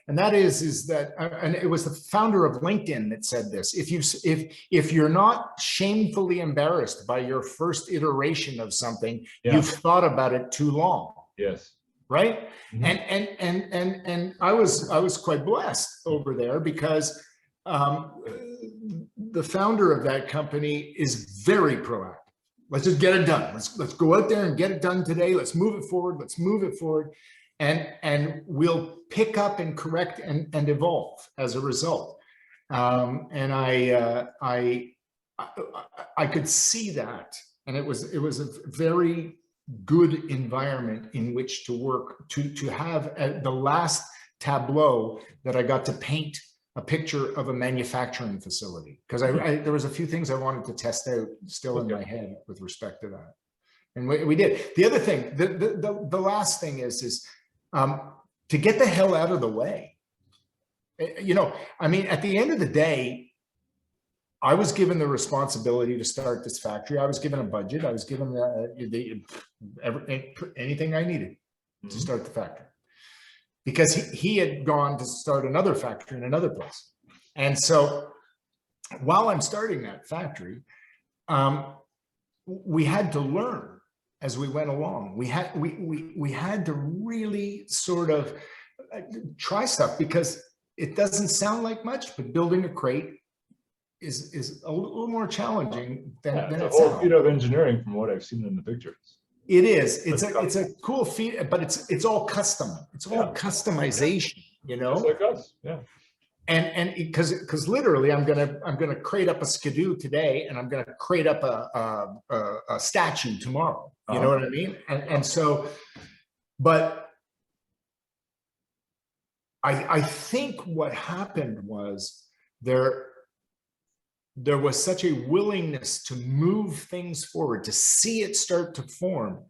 and that is that, and it was the founder of LinkedIn that said this: if you're not shamefully embarrassed by your first iteration of something, you've thought about it too long. Yes. Right. Mm-hmm. And I was quite blessed over there because the founder of that company is very proactive. Let's just get it done. Let's go out there and get it done today. Let's move it forward. Let's move it forward. and we'll pick up and correct and evolve as a result. And I could see that, and it was a very good environment in which to work, to have the last tableau that I got to paint a picture of a manufacturing facility, because there was a few things I wanted to test out still in my head with respect to that, and we did. The other thing, the last thing is to get the hell out of the way. You know, I mean, at the end of the day, I was given the responsibility to start this factory. I was given a budget. I was given anything I needed to start the factory, because he had gone to start another factory in another place. And so while I'm starting that factory, we had to learn as we went along. We had to really sort of try stuff, because it doesn't sound like much, but building a crate is a little more challenging than it's a it whole sounds. feat of engineering from what I've seen in the pictures. It is. It's a cool feat, but it's all custom. It's all customization, you know. Just like us, yeah. And because literally, I'm gonna crate up a skidoo today, and I'm gonna crate up a statue tomorrow. You know what I mean? And so, but I think what happened was there was such a willingness to move things forward, to see it start to form,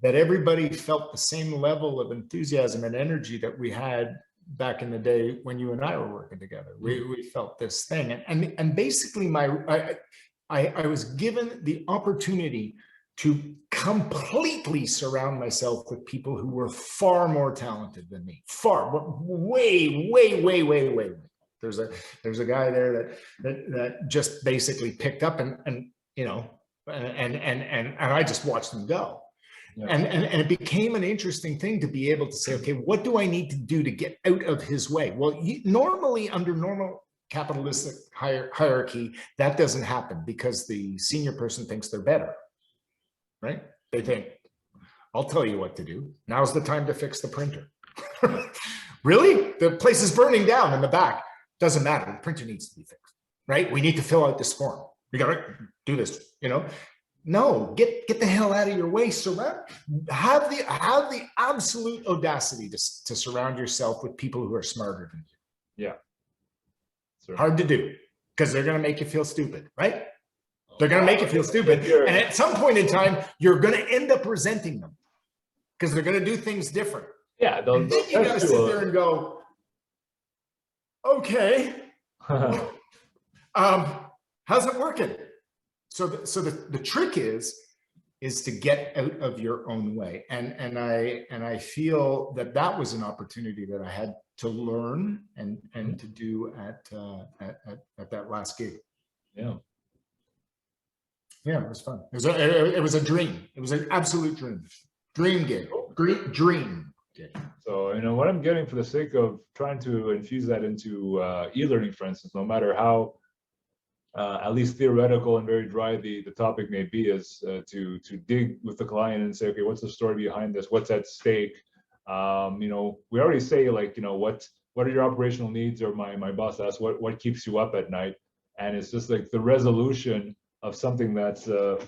that everybody felt the same level of enthusiasm and energy that we had back in the day when you and I were working together. We felt this thing. And basically I was given the opportunity to completely surround myself with people who were far more talented than me, way. There's a guy there that just basically picked up and you know, and I just watched him go. Yeah. And it became an interesting thing to be able to say, okay, what do I need to do to get out of his way? Well, normally under normal capitalistic hierarchy, that doesn't happen, because the senior person thinks they're better, right? They think, I'll tell you what to do. Now's the time to fix the printer. Really? The place is burning down in the back. Doesn't matter. The printer needs to be fixed, right? We need to fill out this form. We got to do this, you know? No, get the hell out of your way. Have the absolute audacity to surround yourself with people who are smarter than you. Yeah. Sure. Hard to do, because they're going to make you feel stupid, right? They're going to make you feel stupid. And at some point in time, you're going to end up resenting them, because they're going to do things different. Yeah. And then you got to sit there and go, okay, how's it working? So the trick is to get out of your own way. And I feel that was an opportunity that I had to learn and to do at that last gig. Yeah. Yeah, it was fun. It was a dream. It was an absolute dream. Dream gig. Dream gig. So, you know, what I'm getting, for the sake of trying to infuse that into e-learning, for instance, no matter how at least theoretical and very dry the topic may be, is to dig with the client and say, okay, what's the story behind this? What's at stake? You know, we already say, like, you know, what are your operational needs? Or my boss asks, what keeps you up at night? And it's just like the resolution of something that's you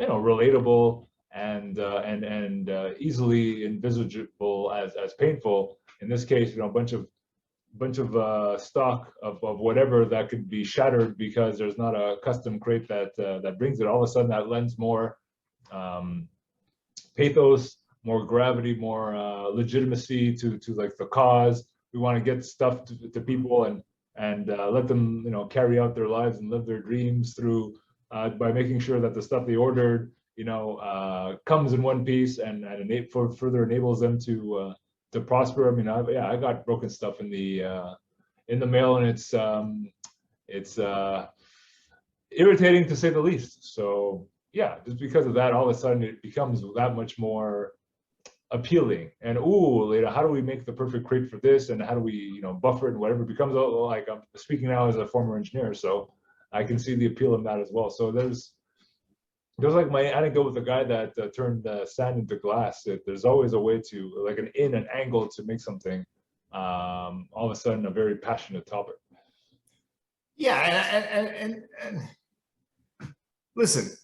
know, relatable and easily envisageable as painful. In this case, you know, a bunch of stock of whatever that could be shattered because there's not a custom crate that brings it. All of a sudden, that lends more pathos, more gravity, more legitimacy to like the cause. We want to get stuff to people and let them, you know, carry out their lives and live their dreams through by making sure that the stuff they ordered, you know, comes in one piece and further enables them to prosper. I mean, I got broken stuff in the mail, and it's irritating to say the least. So yeah, just because of that, all of a sudden it becomes that much more appealing. And later, how do we make the perfect crate for this? And how do we, you know, buffer it and whatever? It becomes like, I'm speaking now as a former engineer, so I can see the appeal in that as well. So there's just like my anecdote with the guy that turned sand into glass, there's always a way to, like an angle to make something all of a sudden a very passionate topic. Yeah, and listen,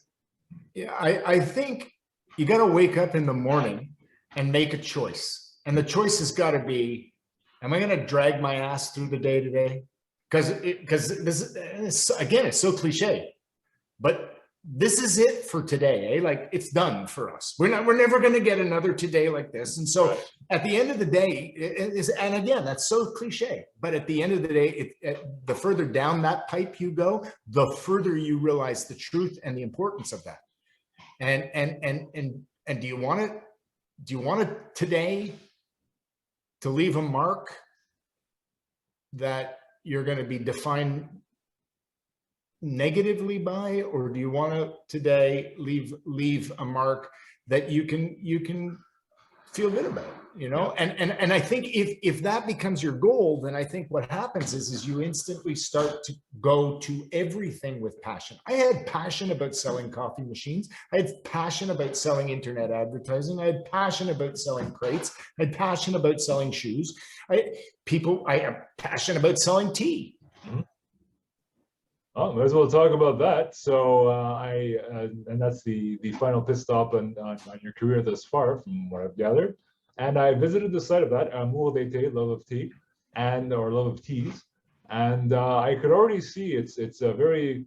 yeah, I think you got to wake up in the morning and make a choice, and the choice has got to be: am I going to drag my ass through the day today? Because this is, again, it's so cliche, but this is it for today, eh? Like, it's done for us. We're never going to get another today like this. And so at the end of the day, and again, that's so cliche, but at the end of the day, the further down that pipe you go, the further you realize the truth and the importance of that. And do you want it today to leave a mark that you're going to be defined negatively by, or do you want to today leave a mark that you can feel good about, you know? And I think if that becomes your goal, then I think what happens is you instantly start to go to everything with passion. I had passion about selling coffee machines. I had passion about selling internet advertising. I had passion about selling crates. I had passion about selling shoes. I have passion about selling tea. Mm-hmm. Oh, might as well talk about that. So and that's the final pit stop on your career thus far, from what I've gathered. And I visited the site of that, Amour d'été, love of tea, or love of teas, and I could already see it's a very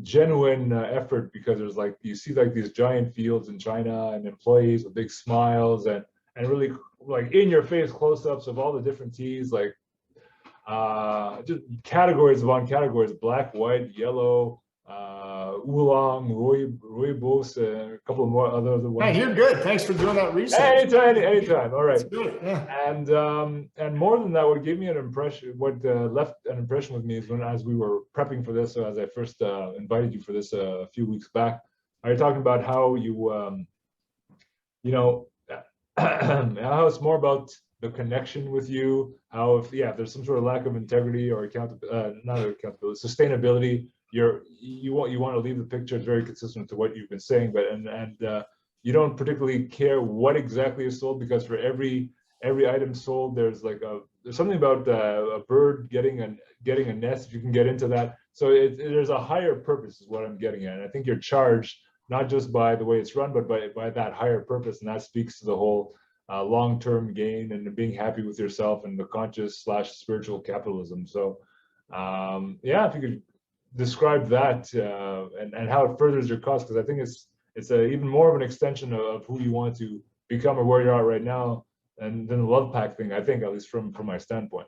genuine effort, because there's like, you see like these giant fields in China and employees with big smiles and really like in your face close-ups of all the different teas, like just categories upon categories: black, white, yellow, oolong, rooibos, a couple of more other ones. Hey, you're good. Thanks for doing that research. Anytime. All right. That's good. Yeah. And more than that, what gave me an impression, what left an impression with me, is as we were prepping for this, as I first invited you for this a few weeks back, I was talking about how you, you know, how it's more about the connection with you, how if there's some sort of lack of integrity or sustainability, you want to leave the picture. It's very consistent to what you've been saying, but you don't particularly care what exactly is sold, because for every item sold, there's something about a bird getting a nest, if you can get into that. So there's a higher purpose is what I'm getting at. And I think you're charged not just by the way it's run, but by that higher purpose, and that speaks to the whole long-term gain and being happy with yourself and the conscious/spiritual capitalism. So if you could describe that and how it furthers your cause, because I think it's even more of an extension of who you want to become or where you're at right now, and then the love pack thing, I think, at least from my standpoint.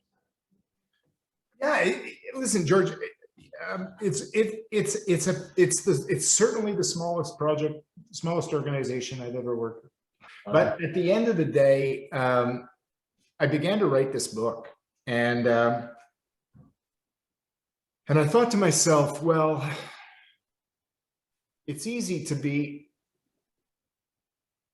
Yeah, listen, George, it's certainly the smallest organization I've ever worked with. But at the end of the day, I began to write this book, and I thought to myself, well, it's easy to be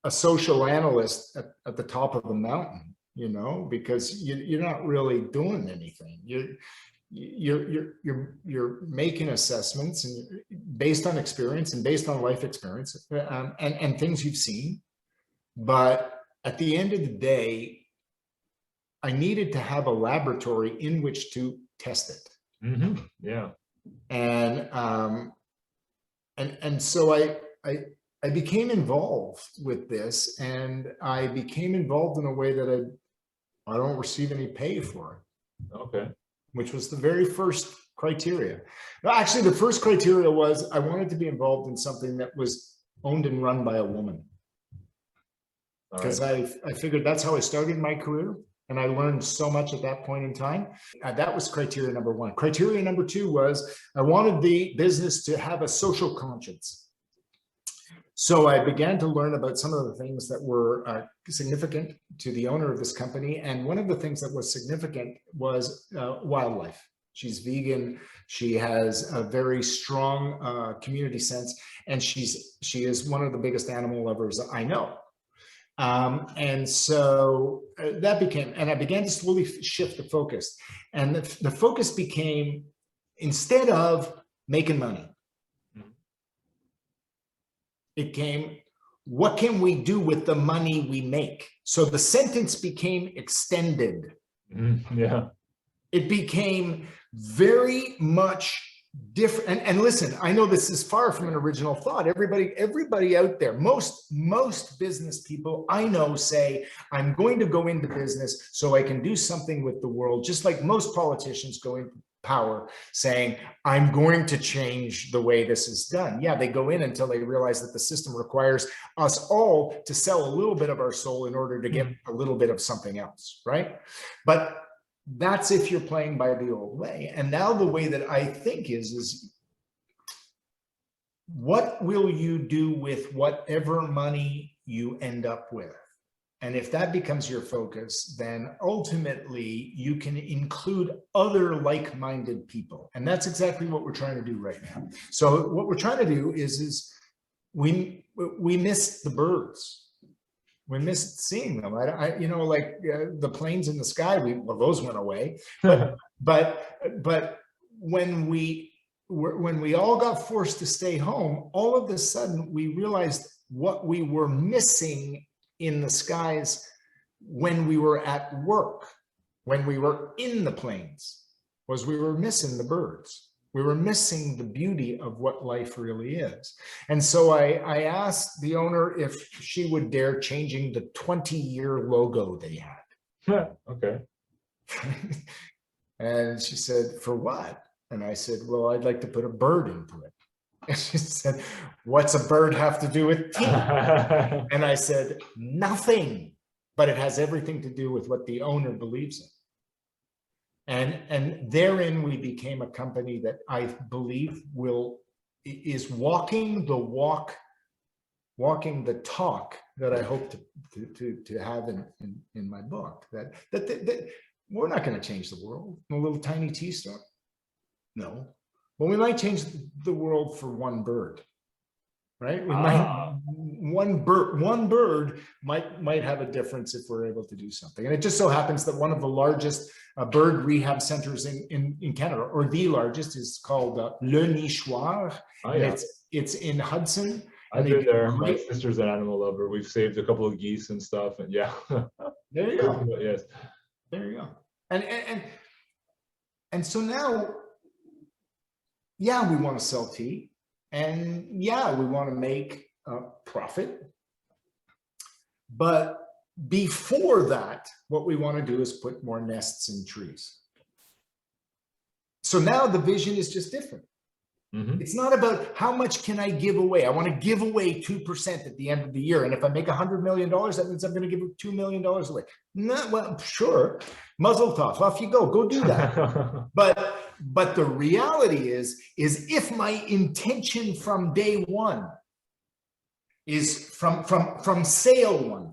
a social analyst at the top of the mountain, you know, because you're not really doing anything. You're making assessments and based on experience and based on life experience and things you've seen. But at the end of the day, I needed to have a laboratory in which to test it. Mm-hmm. Yeah. And so I became involved with this, and I became involved in a way that I don't receive any pay for it. Okay. Which was the very first criteria. No, actually, the first criteria was I wanted to be involved in something that was owned and run by a woman. Because I figured that's how I started my career, and I learned so much at that point in time. That was criteria number one. Criteria number two was I wanted the business to have a social conscience. So I began to learn about some of the things that were significant to the owner of this company. And one of the things that was significant was wildlife. She's vegan. She has a very strong community sense, and she is one of the biggest animal lovers I know. And so that became, and I began to slowly shift the focus, and the focus became, instead of making money, It came, what can we do with the money we make? So the sentence became extended. Yeah. It became very much different. And listen, I know this is far from an original thought. Everybody out there, most business people I know say, I'm going to go into business so I can do something with the world, just like most politicians go into power saying, I'm going to change the way this is done. Yeah, they go in until they realize that the system requires us all to sell a little bit of our soul in order to get a little bit of something else, right? But that's if you're playing by the old way. And now the way that I think is what will you do with whatever money you end up with? And if that becomes your focus, then ultimately you can include other like-minded people. And that's exactly what we're trying to do right now. So what we're trying to do is we miss the birds. We missed seeing them. You know, like the planes in the sky, well, those went away. But when we all got forced to stay home, all of a sudden we realized what we were missing in the skies when we were at work, when we were in the planes, was we were missing the birds. We were missing the beauty of what life really is. And so I asked the owner if she would dare changing the 20-year logo they had. Okay. And she said, for what? And I said, well, I'd like to put a bird into it. And she said, what's a bird have to do with tea? And I said, nothing, but it has everything to do with what the owner believes in. And therein we became a company that I believe is walking the walk, walking the talk that I hope to have in my book. That we're not going to change the world in a little tiny tea store. No, but we might change the world for one bird, right? We might, one bird might have a difference if we're able to do something. And it just so happens that one of the largest bird rehab centers in Canada, or the largest, is called Le Nichoir. And it's in Hudson. I've been there. My sister's an animal lover. We've saved a couple of geese and stuff, and yeah. There you go. Yes. There you go. And so now, yeah, we want to sell tea, and yeah, we want to make a profit. But before that, what we want to do is put more nests in trees. So now the vision is just different. It's not about how much can I give away. I want to give away 2% at the end of the year. And if I make $100 million, that means I'm going to give $2 million away. No, well, sure. Muzzle tov, off you go do that. But the reality is if my intention from day one is from sale one,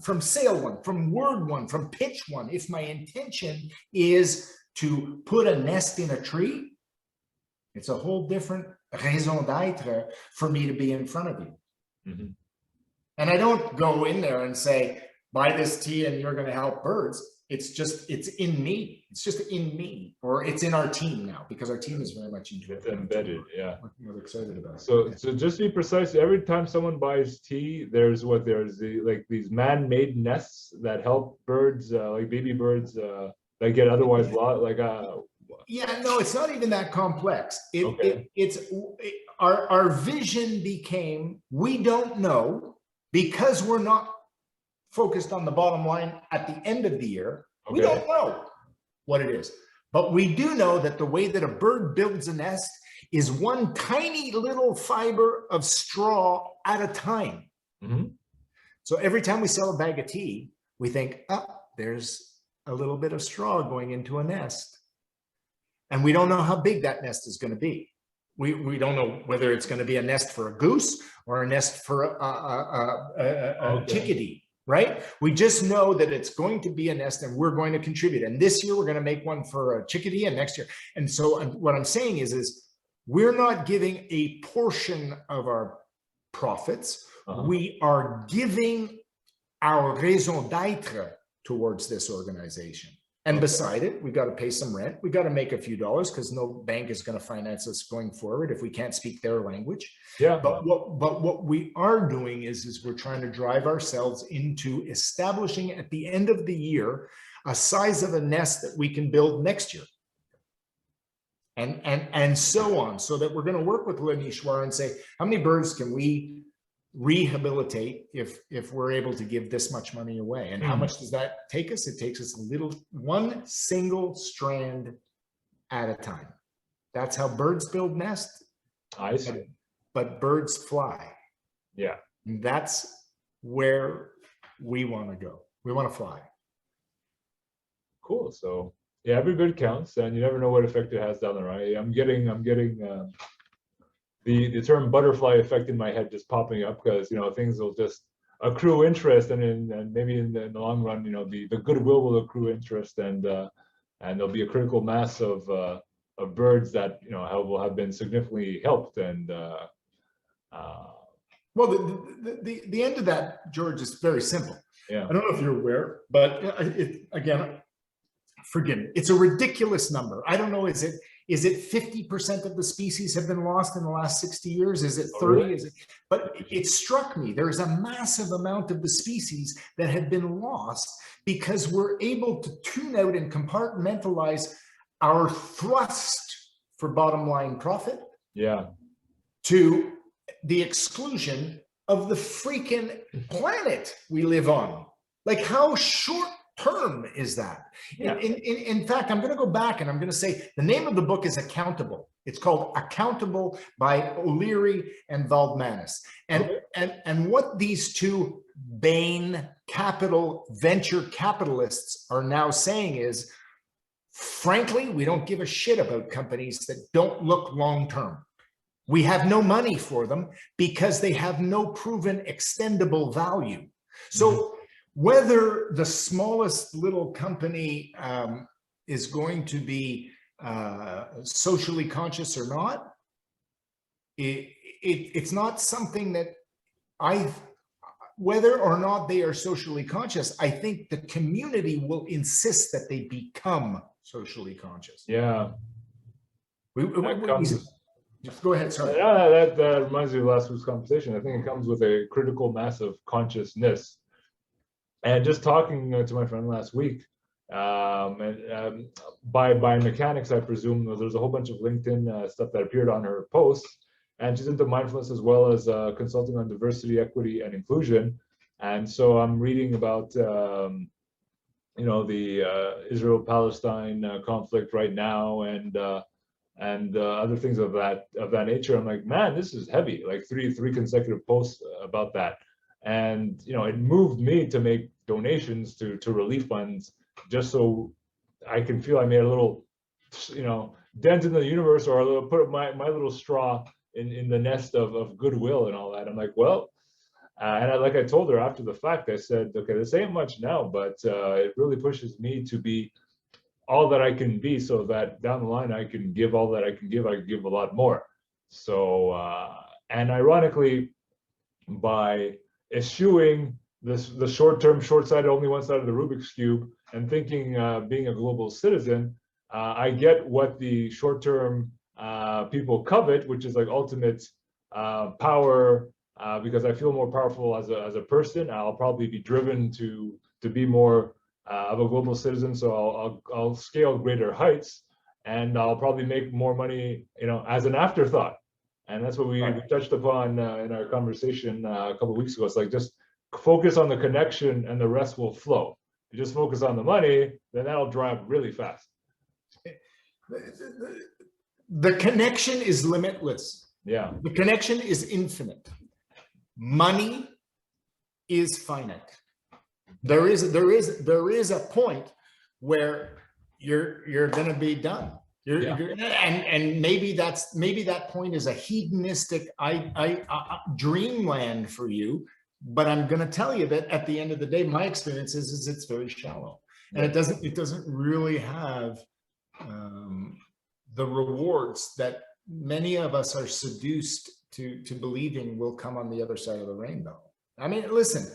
from word one, from pitch one, if my intention is to put a nest in a tree, it's a whole different raison d'etre for me to be in front of you. And I don't go in there and say, buy this tea and you're going to help birds. It's in me. It's just in me, or it's in our team now, because our team is very much into it. It's embedded, yeah. We're excited about it. So just to be precise, every time someone buys tea, there's these man-made nests that help birds, like baby birds, that get otherwise lost, yeah, no, it's not even that complex. Our vision became, we don't know, because we're not focused on the bottom line at the end of the year. We don't know what it is, but we do know that the way that a bird builds a nest is one tiny little fiber of straw at a time. So every time we sell a bag of tea, we think, there's a little bit of straw going into a nest. And we don't know how big that nest is going to be. We don't know whether it's going to be a nest for a goose or a nest for a chickadee, right? We just know that it's going to be a nest and we're going to contribute. And this year we're going to make one for a chickadee, and next year. And so what I'm saying is we're not giving a portion of our profits. We are giving our raison d'etre towards this organization. And beside it, we've got to pay some rent. We've got to make a few dollars because no bank is going to finance us going forward if we can't speak their language. Yeah. But what we are doing is we're trying to drive ourselves into establishing at the end of the year a size of a nest that we can build next year. And so on, so that we're going to work with Youre and say, how many birds can we rehabilitate if we're able to give this much money away? And how much does that take us? It takes us one single strand at a time. That's how birds build nests. I see. But birds fly. Yeah. And that's where we want to go. We want to fly. Cool. So yeah, every bit counts, and you never know what effect it has down the line. I'm getting the term butterfly effect in my head just popping up, because things will just accrue interest, and maybe in the long run, the goodwill will accrue interest, and there'll be a critical mass of birds that will have been significantly helped. And well, the end of that, George, is very simple. Yeah. I don't know if you're aware, but again, forgive me, it's a ridiculous number. I don't know, is it 50% of the species have been lost in the last 60 years? Is it 30? Really? Is it? But it struck me, there is a massive amount of the species that have been lost because we're able to tune out and compartmentalize our thrust for bottom line profit. Yeah. To the exclusion of the freaking planet we live on. Like, how short term is that? Yeah. In fact, I'm going to go back and I'm going to say the name of the book is Accountable. It's called Accountable by O'Leary and Valdmanis. And what these two Bain capital venture capitalists are now saying is, frankly, we don't give a shit about companies that don't look long term. We have no money for them because they have no proven extendable value. So whether the smallest little company is going to be socially conscious or not, it's not something that whether or not they are socially conscious, I think the community will insist that they become socially conscious. Yeah. Just go ahead, sorry. Yeah, that reminds me of last week's conversation. I think it comes with a critical mass of consciousness. And just talking to my friend last week, by mechanics, I presume there's a whole bunch of LinkedIn stuff that appeared on her posts, and she's into mindfulness as well as consulting on diversity, equity, and inclusion. And so I'm reading about the Israel-Palestine conflict right now, and other things of that nature. I'm like, man, this is heavy. Like three consecutive posts about that. And it moved me to make donations to relief funds, just so I can feel I made a little dent in the universe, or put my little straw in the nest of goodwill and all that. I'm like, well, and like I told her after the fact, I said, okay, this ain't much now, but it really pushes me to be all that I can be, so that down the line I can give all that I can give. I can give a lot more. So and ironically, by eschewing the short-term, short-sighted, only one side of the Rubik's Cube, and thinking being a global citizen, I get what the short-term people covet, which is like ultimate power, because I feel more powerful as a person. I'll probably be driven to be more of a global citizen, so I'll scale greater heights, and I'll probably make more money, as an afterthought. And that's what we touched upon in our conversation a couple of weeks ago. It's like, just focus on the connection and the rest will flow. If you just focus on the money, then that'll dry up really fast. The connection is limitless. Yeah. The connection is infinite. Money is finite. There is a point where you're going to be done. And maybe that point is a hedonistic dreamland for you. But I'm going to tell you that at the end of the day, my experience is it's very shallow, and it doesn't really have the rewards that many of us are seduced to believing will come on the other side of the rainbow. I mean, listen,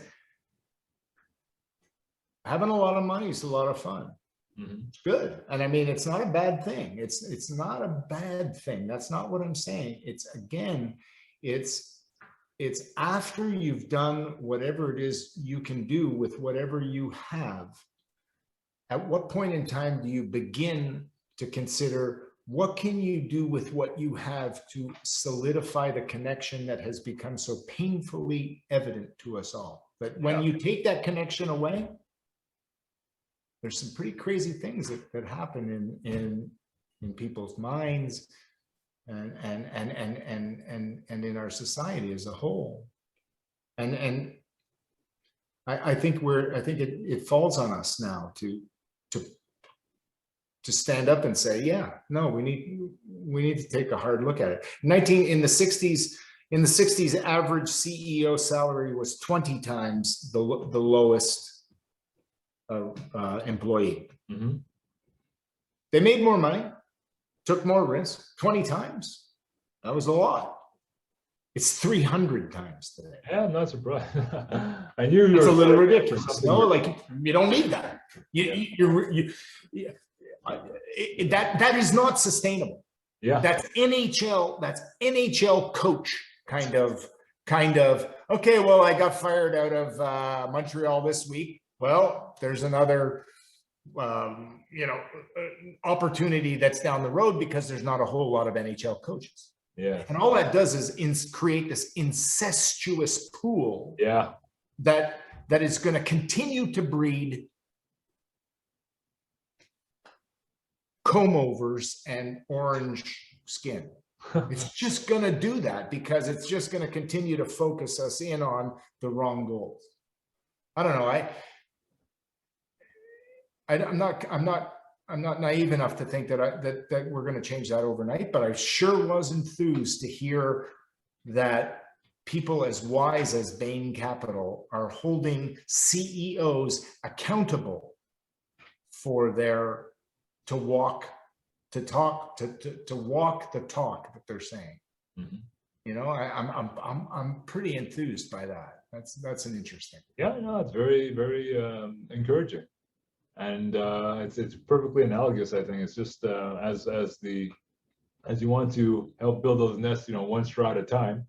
having a lot of money is a lot of fun. It's good. And I mean, it's not a bad thing. It's not a bad thing. That's not what I'm saying. It's, again, it's after you've done whatever it is you can do with whatever you have. At what point in time do you begin to consider, what can you do with what you have to solidify the connection that has become so painfully evident to us all? But when you take that connection away, there's some pretty crazy things that happen in people's minds and in our society as a whole. And I think it falls on us now to stand up and say, yeah, no, we need to take a hard look at it. In the 60s, average CEO salary was 20 times the lowest employee. They made more money, took more risk. 20 times, that was a lot. It's 300 times today. Yeah, I'm not surprised. I knew it's a little ridiculous. No, like, you don't need that. That is not sustainable. Yeah, that's NHL coach kind of. Okay, well, I got fired out of Montreal this week. Well, there's another opportunity that's down the road because there's not a whole lot of NHL coaches. Yeah, and all that does is create this incestuous pool. Yeah, that is going to continue to breed comb-overs and orange skin. It's just going to do that because it's just going to continue to focus us in on the wrong goals. I don't know. I'm not naive enough to think that we're going to change that overnight, but I sure was enthused to hear that people as wise as Bain Capital are holding CEOs accountable for their to walk the talk that they're saying. I'm pretty enthused by that. That's an interesting. Yeah, no, it's very, very encouraging. And it's perfectly analogous. I think it's just as you want to help build those nests, one straw at a time.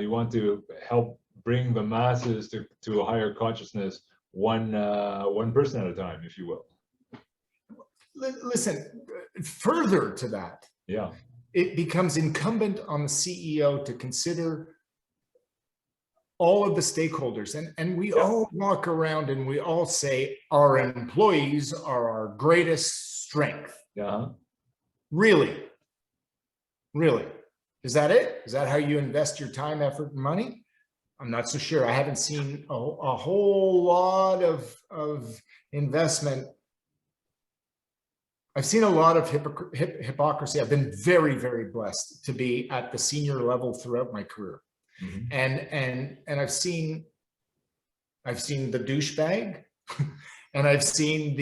You want to help bring the masses to a higher consciousness, one person at a time, if you will. Listen, further to that, it becomes incumbent on the CEO to consider all of the stakeholders, and we all walk around and we all say our employees are our greatest strength. Really? Is that it? Is that how you invest your time, effort, and money? I'm not so sure. I haven't seen a whole lot of investment. I've seen a lot of hypocrisy. I've been very, very blessed to be at the senior level throughout my career. And I've seen the douchebag, and I've seen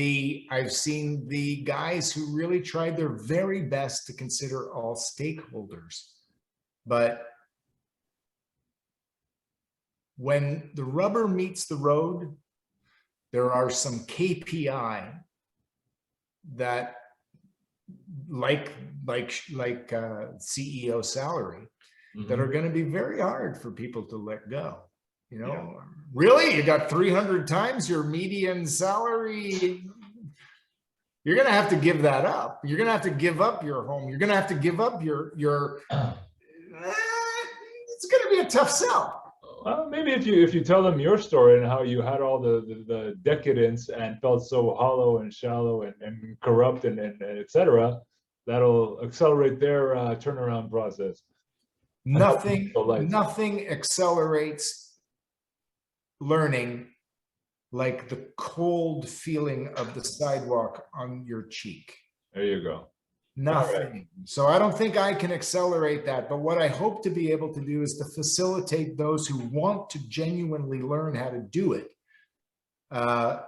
the guys who really tried their very best to consider all stakeholders. But when the rubber meets the road, there are some KPI that, like CEO salary, that are going to be very hard for people to let go. Really, you got 300 times your median salary. You're going to have to give that up. You're going to have to give up your home. You're going to have to give up your it's going to be a tough sell. Well, maybe if you tell them your story and how you had all the decadence and felt so hollow and shallow and corrupt and etc., that'll accelerate their turnaround process. Nothing accelerates learning like the cold feeling of the sidewalk on your cheek. There you go. Nothing. Right. So I don't think I can accelerate that. But what I hope to be able to do is to facilitate those who want to genuinely learn how to do it. I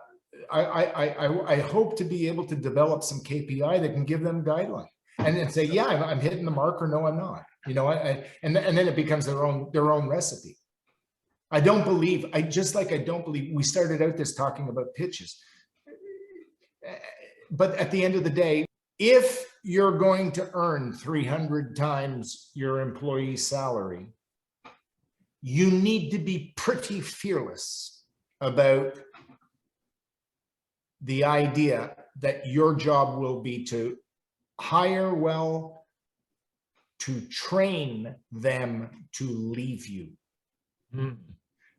hope to be able to develop some KPI that can give them guidelines and then say, yeah, I'm hitting the mark, or no, I'm not. And then it becomes their own recipe. I don't believe we started out this talking about pitches. but at the end of the day, if you're going to earn 300 times your employee salary, you need to be pretty fearless about the idea that your job will be to hire well, to train them to leave you. Mm.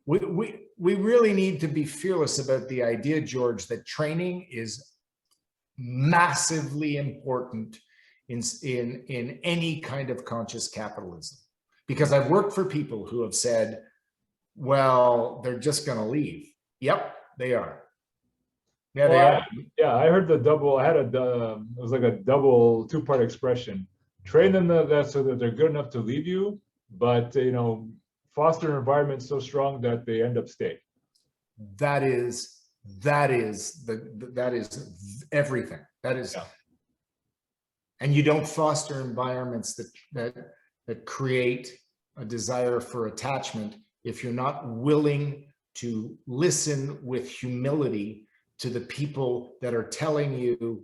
We really need to be fearless about the idea, George, that training is massively important in any kind of conscious capitalism. Because I've worked for people who have said, well, they're just going to leave. Yep, they are. Yeah, they are. Yeah, I heard the double. I had it was like a double two-part expression. Train them that so that they're good enough to leave you, but foster an environment so strong that they end up staying. That is everything. That is, yeah. And you don't foster environments that create a desire for attachment if you're not willing to listen with humility to the people that are telling you,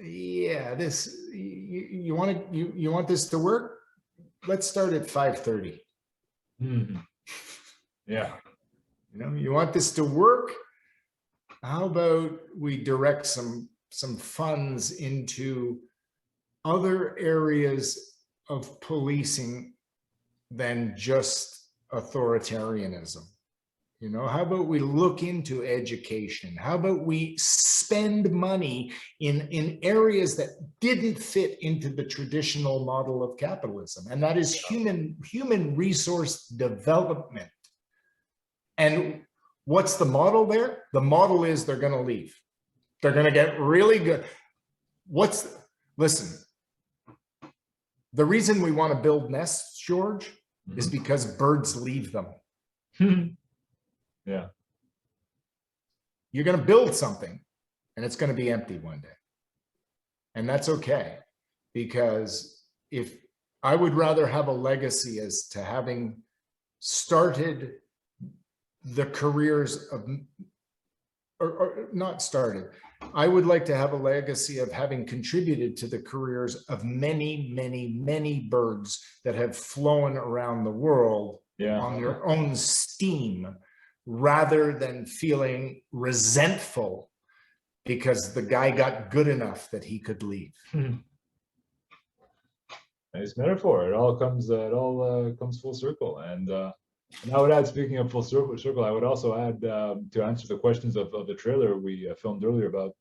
yeah, you want this to work? Let's start at 5:30. Mm-hmm. Yeah. You want this to work? How about we direct some funds into other areas of policing than just authoritarianism? How about we look into education? How about we spend money in areas that didn't fit into the traditional model of capitalism? And that is human resource development. And what's the model there? The model is they're going to leave. They're going to get really good. Listen, the reason we want to build nests, George, is because birds leave them. Yeah. You're going to build something and it's going to be empty one day. And that's okay, because if I would rather have a legacy as to having started the careers of, or not started, I would like to have a legacy of having contributed to the careers of many, many, many birds that have flown around the world on their own steam, rather than feeling resentful because the guy got good enough that he could leave. Nice metaphor. It all comes full circle. And I would add, speaking of full circle, I would also add to answer the questions of the trailer we filmed earlier about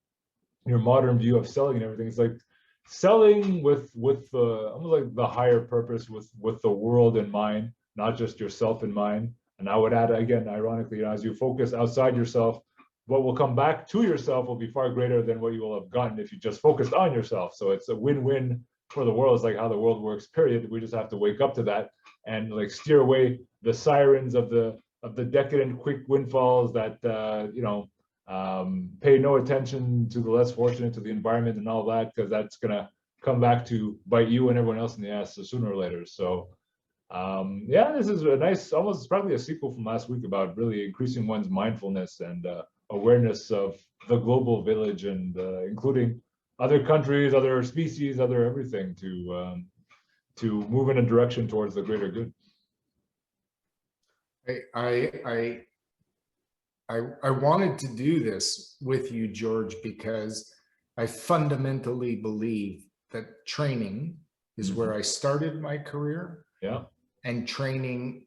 your modern view of selling and everything. It's like selling with almost like the higher purpose, with the world in mind, not just yourself in mind. And I would add, again, ironically, as you focus outside yourself, what will come back to yourself will be far greater than what you will have gotten if you just focused on yourself. So it's a win-win for the world. It's like how the world works, period. We just have to wake up to that and like steer away the sirens of the decadent quick windfalls that pay no attention to the less fortunate, to the environment and all that, because that's gonna come back to bite you and everyone else in the ass sooner or later. So this is a nice, almost probably a sequel from last week about really increasing one's mindfulness and awareness of the global village, and including other countries, other species, other everything, to move in a direction towards the greater good. I wanted to do this with you, George, because I fundamentally believe that training is where I started my career. Yeah. And training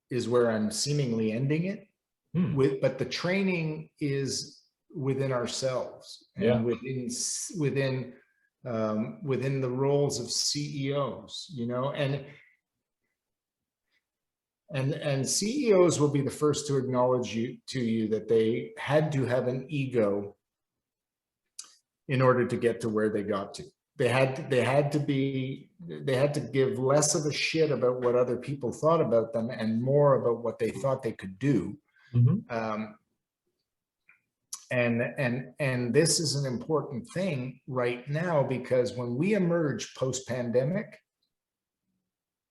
is where I'm seemingly ending it. But the training is within ourselves, and within the roles of CEOs, and CEOs will be the first to acknowledge to you that they had to have an ego in order to get to where they got to. They had to give less of a shit about what other people thought about them and more about what they thought they could do. And this is an important thing right now, because when we emerge post-pandemic,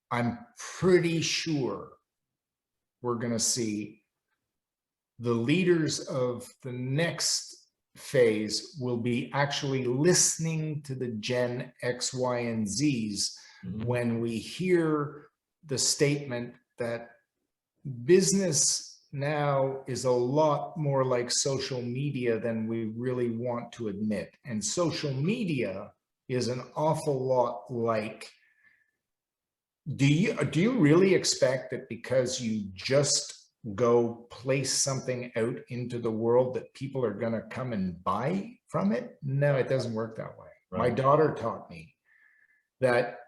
I'm pretty sure we're going to see the leaders of the next phase will be actually listening to the Gen X, Y, and Zs when we hear the statement that business now is a lot more like social media than we really want to admit. And social media is an awful lot like, do you really expect that because you just go place something out into the world that people are going to come and buy from it? No, it doesn't work that way. Right. My daughter taught me that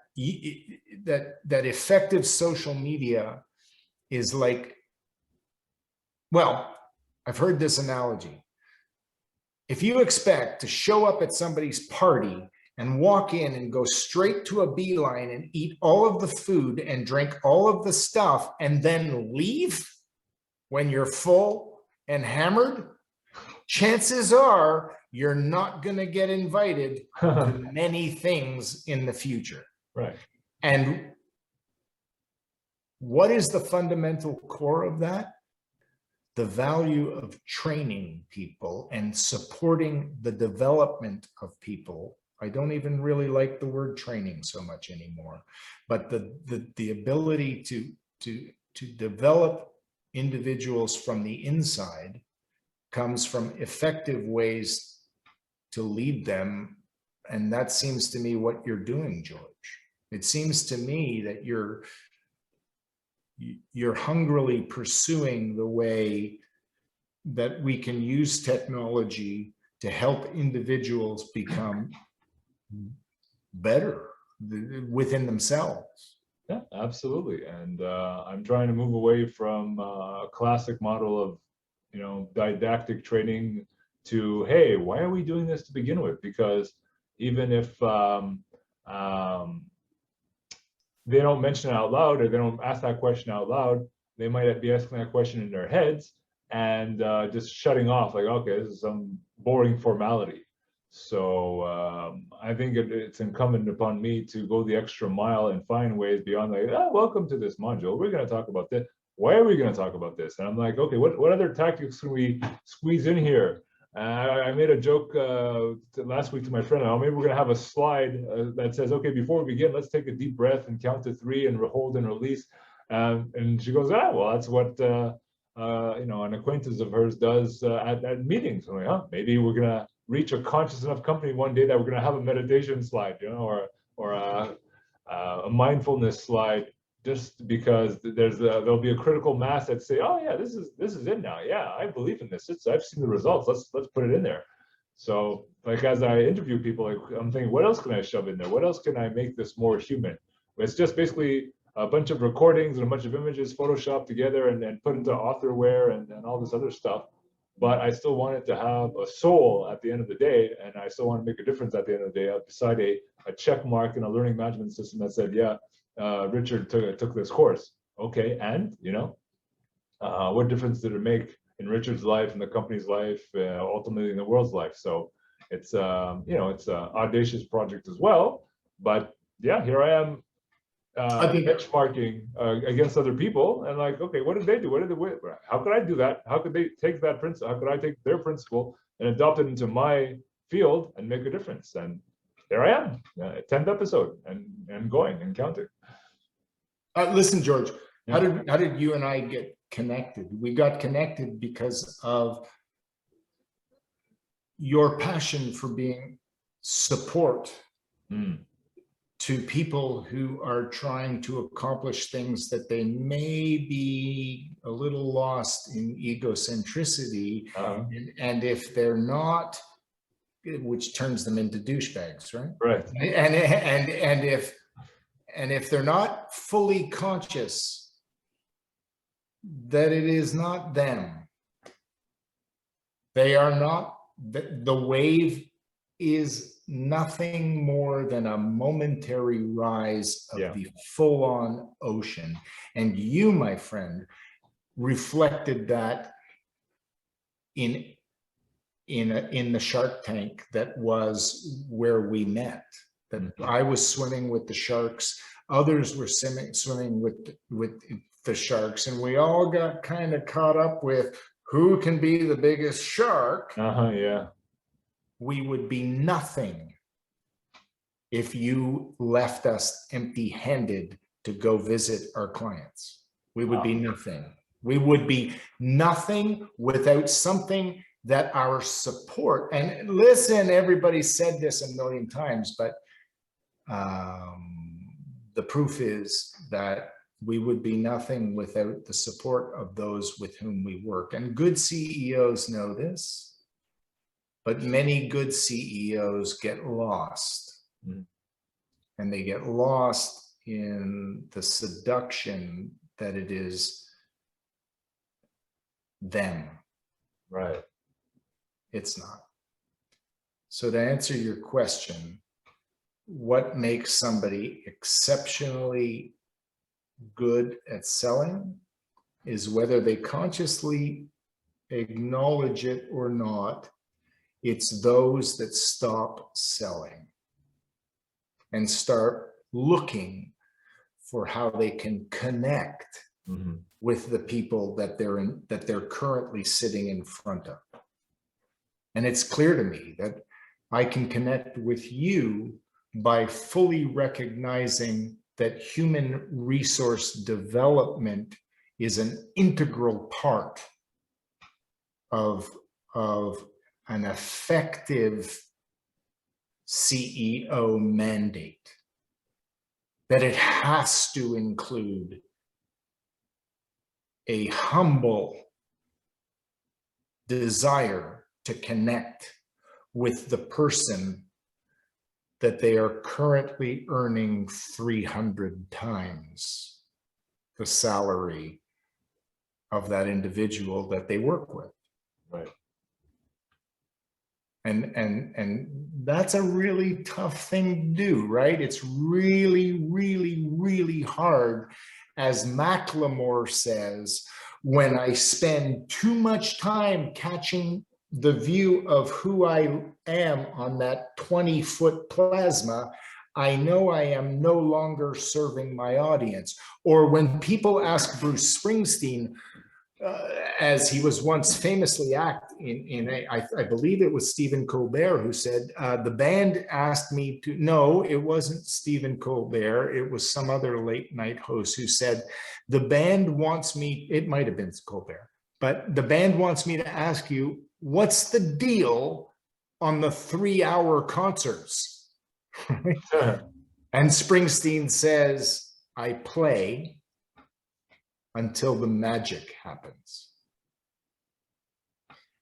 that effective social media is like, well, I've heard this analogy. If you expect to show up at somebody's party and walk in and go straight to a beeline and eat all of the food and drink all of the stuff and then leave when you're full and hammered, chances are you're not going to get invited to many things in the future. Right. And what is the fundamental core of that? The value of training people and supporting the development of people. I don't even really like the word training so much anymore, but the ability to develop individuals from the inside comes from effective ways to lead them. And that seems to me what you're doing, George. It seems to me that you're hungrily pursuing the way that we can use technology to help individuals become better within themselves. Yeah, absolutely. And I'm trying to move away from a classic model of, didactic training to, hey, why are we doing this to begin with? Because even if they don't mention it out loud, or they don't ask that question out loud, they might be asking that question in their heads and just shutting off, like, okay, this is some boring formality. So I think it's incumbent upon me to go the extra mile and find ways beyond, like, welcome to this module. We're going to talk about this. Why are we going to talk about this? And I'm like, okay, what other tactics can we squeeze in here? I made a joke last week to my friend. Maybe we're going to have a slide that says, okay, before we begin, let's take a deep breath and count to 3 and hold and release. And she goes, well, that's what an acquaintance of hers does at meetings. I'm like, maybe we're going to reach a conscious enough company one day that we're going to have a meditation slide, or a mindfulness slide, just because there'll be a critical mass that say, oh yeah, this is it now. Yeah, I believe in this. I've seen the results. Let's put it in there. So like, as I interview people, like, I'm thinking, what else can I shove in there? What else can I make this more human? It's just basically a bunch of recordings and a bunch of images photoshopped together and put into authorware and all this other stuff. But I still want it to have a soul at the end of the day, and I still want to make a difference at the end of the day, beside a check mark in a learning management system that said, yeah, Richard took this course. Okay, and what difference did it make in Richard's life, in the company's life, ultimately in the world's life? So it's it's an audacious project as well. But yeah, here I am, benchmarking against other people, and like, okay, what did they do? How could I do that? How could they take that principle? How could I take their principle and adopt it into my field and make a difference? And there I am, 10th episode and going and counting. Listen, George, how did you and I get connected? We got connected because of your passion for being support to people who are trying to accomplish things that they may be a little lost in egocentricity. And if they're not, which turns them into douchebags, right? Right. And if they're not fully conscious that it is not them, they are not, the wave is nothing more than a momentary rise of the full-on ocean. And you, my friend, reflected that in the Shark Tank that was where we met. That I was swimming with the sharks, others were swimming with the sharks, and we all got kind of caught up with who can be the biggest shark. Yeah. we would be nothing if you left us empty-handed to go visit our clients. We would be nothing. We would be nothing without something that our support, and listen, everybody said this a million times, but the proof is that we would be nothing without the support of those with whom we work. And good CEOs know this, but many good CEOs get lost. And they get lost in the seduction that it is them. Right. It's not. So to answer your question, what makes somebody exceptionally good at selling is whether they consciously acknowledge it or not, it's those that stop selling and start looking for how they can connect with the people that they're currently sitting in front of. And it's clear to me that I can connect with you by fully recognizing that human resource development is an integral part of an effective CEO mandate, that it has to include a humble desire to connect with the person that they are currently earning 300 times the salary of that individual that they work with. Right. And that's a really tough thing to do, right? It's really, really, really hard. As Macklemore says, when I spend too much time catching the view of who I am on that 20-foot plasma, I know I am no longer serving my audience. Or when people ask Bruce Springsteen, as he was once famously asked I believe it was Stephen Colbert who said, the band asked me to, no, it wasn't Stephen Colbert, it was some other late night host who said, the band wants me, it might've been Colbert, but the band wants me to ask you, what's the deal on the 3-hour concerts? And Springsteen says, I play until the magic happens.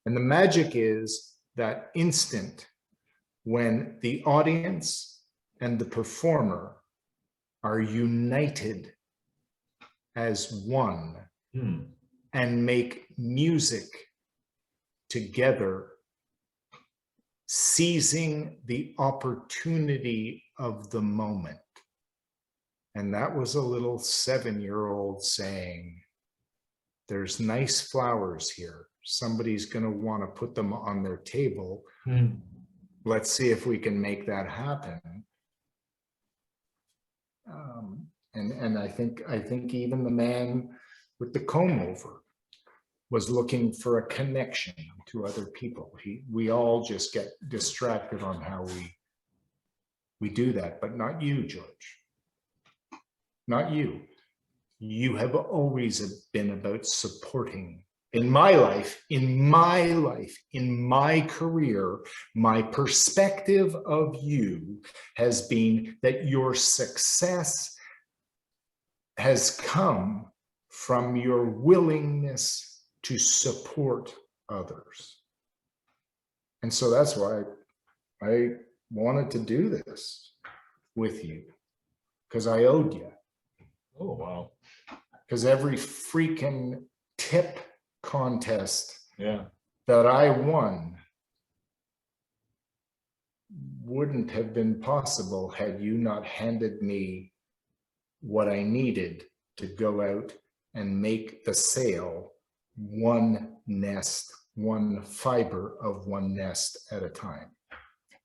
And the magic is that instant when the audience and the performer are united as one and make music together, seizing the opportunity of the moment. And that was a little 7-year-old saying, there's nice flowers here. Somebody's going to want to put them on their table. Let's see if we can make that happen. And I think even the man with the comb over was looking for a connection to other people. We all just get distracted on how we do that, but not you, George. Not you. You have always been about supporting. In my life, in my career, my perspective of you has been that your success has come from your willingness to support others. And so that's why I wanted to do this with you, because I owed you. Oh, wow. Because every freaking tip contest that I won wouldn't have been possible had you not handed me what I needed to go out and make the sale one nest, one fiber of one nest at a time.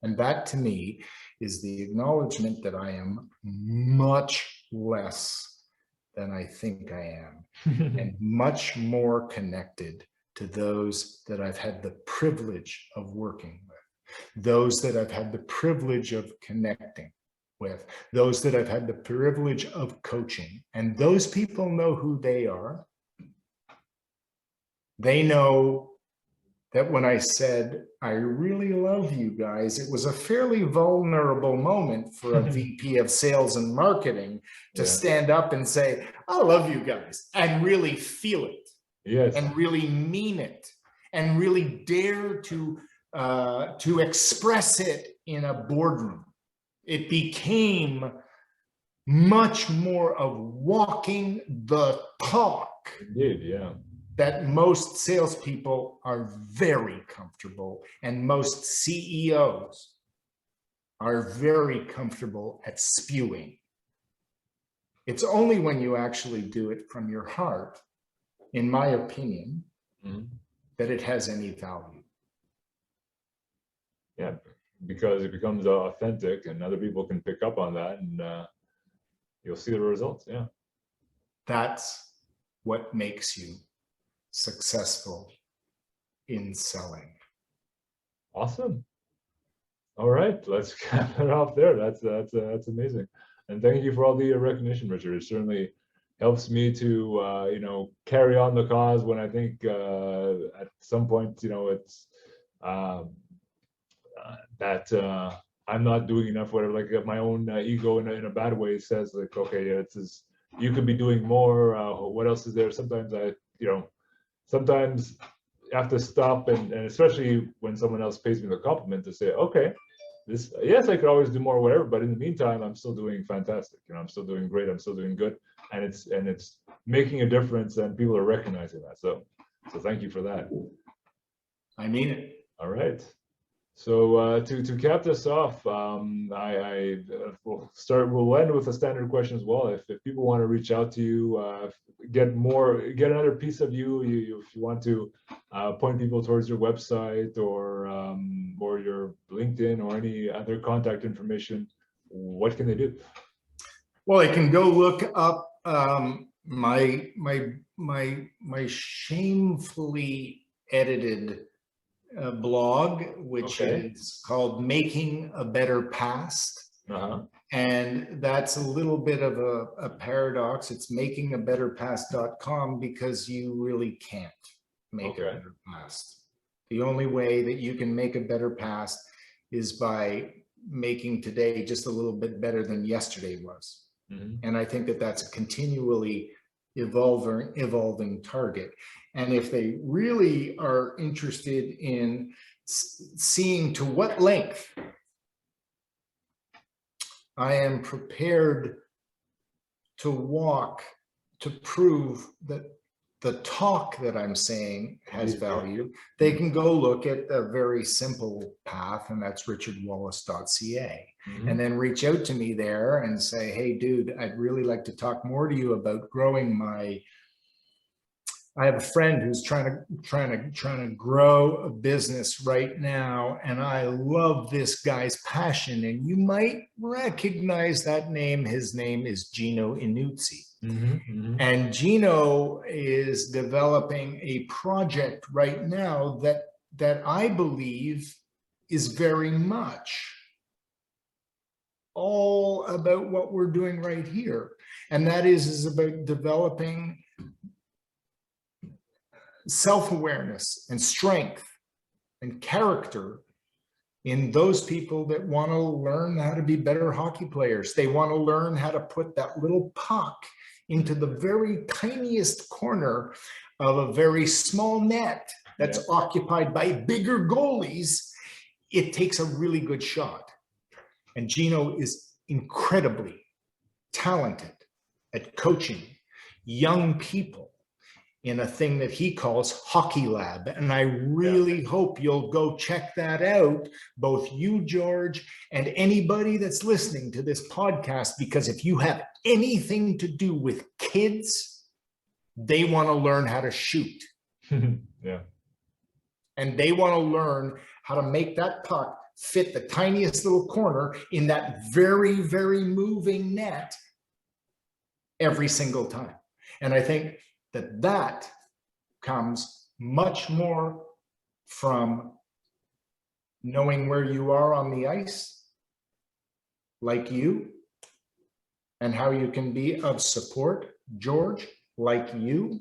And that to me is the acknowledgement that I am much less than I think I am, and much more connected to those that I've had the privilege of working with. those that I've had the privilege of connecting with, those that I've had the privilege of coaching, and those people know who they are. They know that when I said, I really love you guys, it was a fairly vulnerable moment for a VP of sales and marketing to stand up and say, I love you guys, and really feel it. Yes. And really mean it, and really dare to express it in a boardroom. It became much more of walking the talk. Indeed, yeah. That most salespeople are very comfortable, and most CEOs are very comfortable at spewing. It's only when you actually do it from your heart, in my opinion, that it has any value. Yeah, because it becomes authentic, and other people can pick up on that, and you'll see the results. Yeah, that's what makes you successful in selling. Awesome. All right, let's cap it off there. That's amazing, and thank you for all the recognition, Richard. It certainly helps me to carry on the cause when I think at some point it's that I'm not doing enough. Whatever, like my own ego in a bad way says, like, okay, you could be doing more. What else is there? Sometimes sometimes I have to stop, and especially when someone else pays me the compliment, to say, okay, yes, I could always do more, whatever, but in the meantime, I'm still doing fantastic. I'm still doing great. I'm still doing good, and it's making a difference, and people are recognizing that. So thank you for that. I mean it. All right. So to cap this off, we'll end with a standard question as well. If people want to reach out to you, get another piece of you, if you want to point people towards your website or your LinkedIn or any other contact information, what can they do? Well, they can go look up my shamefully edited blog, which is called Making a Better Past. And that's a little bit of a paradox. It's makingabetterpast.com, because you really can't make a better past. The only way that you can make a better past is by making today just a little bit better than yesterday was. And I think that that's a continually evolving target. And if they really are interested in seeing to what length I am prepared to walk to prove that the talk that I'm saying has value, they can go look at a very simple path, and that's richardwallace.ca. And then reach out to me there and say, hey, dude, I'd really like to talk more to you about growing I have a friend who's trying to grow a business right now, and I love this guy's passion, and you might recognize that name. His name is Gino Inuzzi. And Gino is developing a project right now that I believe is very much all about what we're doing right here. And that is about developing self-awareness and strength and character in those people that want to learn how to be better hockey players. They want to learn how to put that little puck into the very tiniest corner of a very small net that's occupied by bigger goalies. It takes a really good shot. And Gino is incredibly talented at coaching young people in a thing that he calls Hockey Lab. And I really hope you'll go check that out, both you, George, and anybody that's listening to this podcast, because if you have anything to do with kids, they want to learn how to shoot. And they want to learn how to make that puck fit the tiniest little corner in that very, very moving net every single time. And I think that comes much more from knowing where you are on the ice, like you, and how you can be of support, George, like you,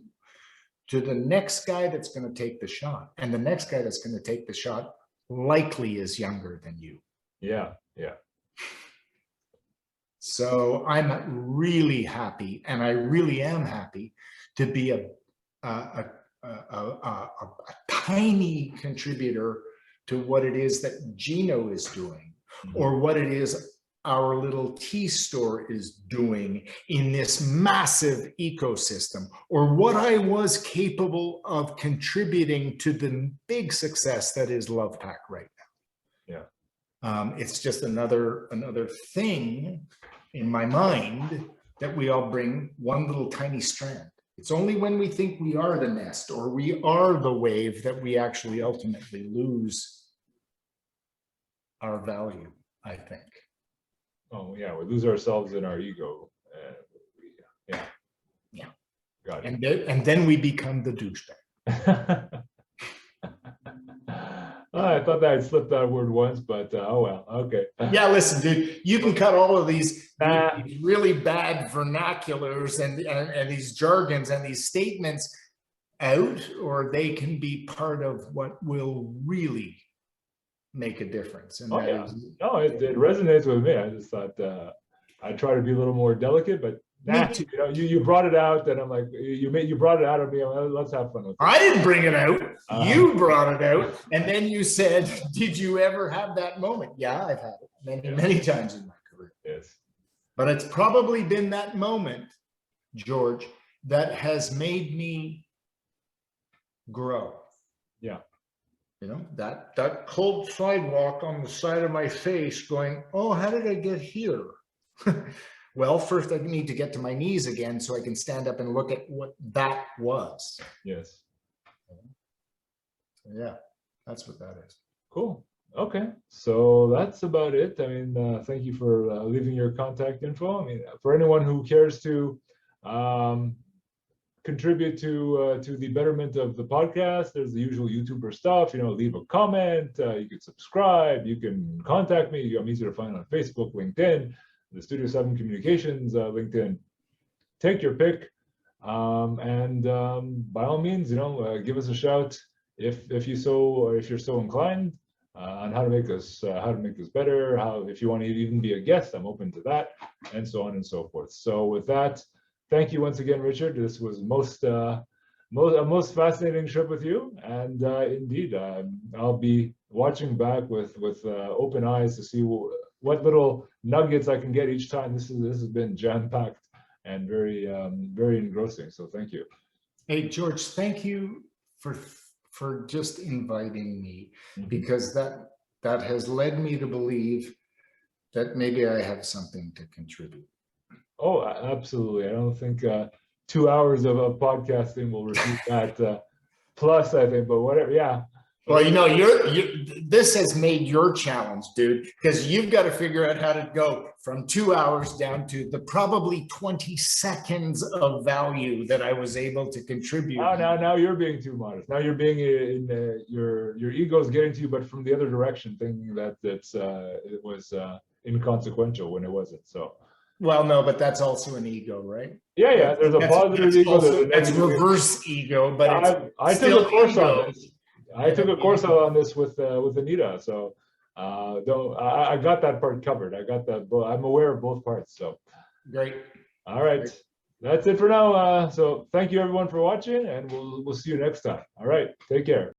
to the next guy that's going to take the shot. And the next guy that's going to take the shot likely is younger than you. Yeah, yeah. So I'm really happy, and I really am happy to be a tiny contributor to what it is that Gino is doing, or what it is our little tea store is doing in this massive ecosystem, or what I was capable of contributing to the big success that is LovePack right now. Yeah. It's just another thing in my mind that we all bring one little tiny strand. It's only when we think we are the nest or we are the wave that we actually ultimately lose our value, I think. Oh yeah, we lose ourselves in our ego. Yeah. Got it. And then we become the douchebag. I thought that I'd slipped that word once, but oh well, okay. Yeah, listen, dude, you can cut all of these really bad vernaculars and these jargons and these statements out, or they can be part of what will really make a difference. And no, it resonates with me. I just thought I try to be a little more delicate, but you brought it out, and I'm like, you brought it out of me. Let's have fun with it. I didn't bring it out. You brought it out, and then you said, "Did you ever have that moment?" Yeah, I've had it many times in my career. Yes, but it's probably been that moment, George, that has made me grow. Yeah. You know, that cold sidewalk on the side of my face going, oh, how did I get here? Well, first I need to get to my knees again so I can stand up and look at what that was. Yes. So yeah, that's what that is. Cool. Okay. So that's about it. I mean, thank you for leaving your contact info. I mean, for anyone who cares to contribute to the betterment of the podcast, there's the usual YouTuber stuff, leave a comment, you can subscribe, you can contact me. I'm easy to find on Facebook, LinkedIn, the Studio 7 Communications LinkedIn. Take your pick, and by all means, give us a shout if you're so inclined, on how to make us better, if you want to even be a guest, I'm open to that, and so on and so forth. So with that, thank you once again, Richard. This was a most fascinating trip with you, and indeed, I'll be watching back with open eyes to see what little nuggets I can get each time. This has been jam-packed and very very engrossing. So thank you. Hey, George, thank you for just inviting me, because that has led me to believe that maybe I have something to contribute. Oh, absolutely. I don't think 2 hours of podcasting will refute that. Plus, I think, but whatever. Yeah. Well, this has made your challenge, dude, because you've got to figure out how to go from 2 hours down to the probably 20 seconds of value that I was able to contribute. Now you're being too modest. Now you're being your ego's getting to you, but from the other direction, thinking that it was inconsequential when it wasn't. So. Well, no, but that's also an ego, right? Yeah. There's a positive ego. That's reverse ego, but I took a course on this. I took a course on this with Anita, so I got that part covered. I got that. I'm aware of both parts. So great. All right, that's it for now. So thank you everyone for watching, and we'll see you next time. All right, take care.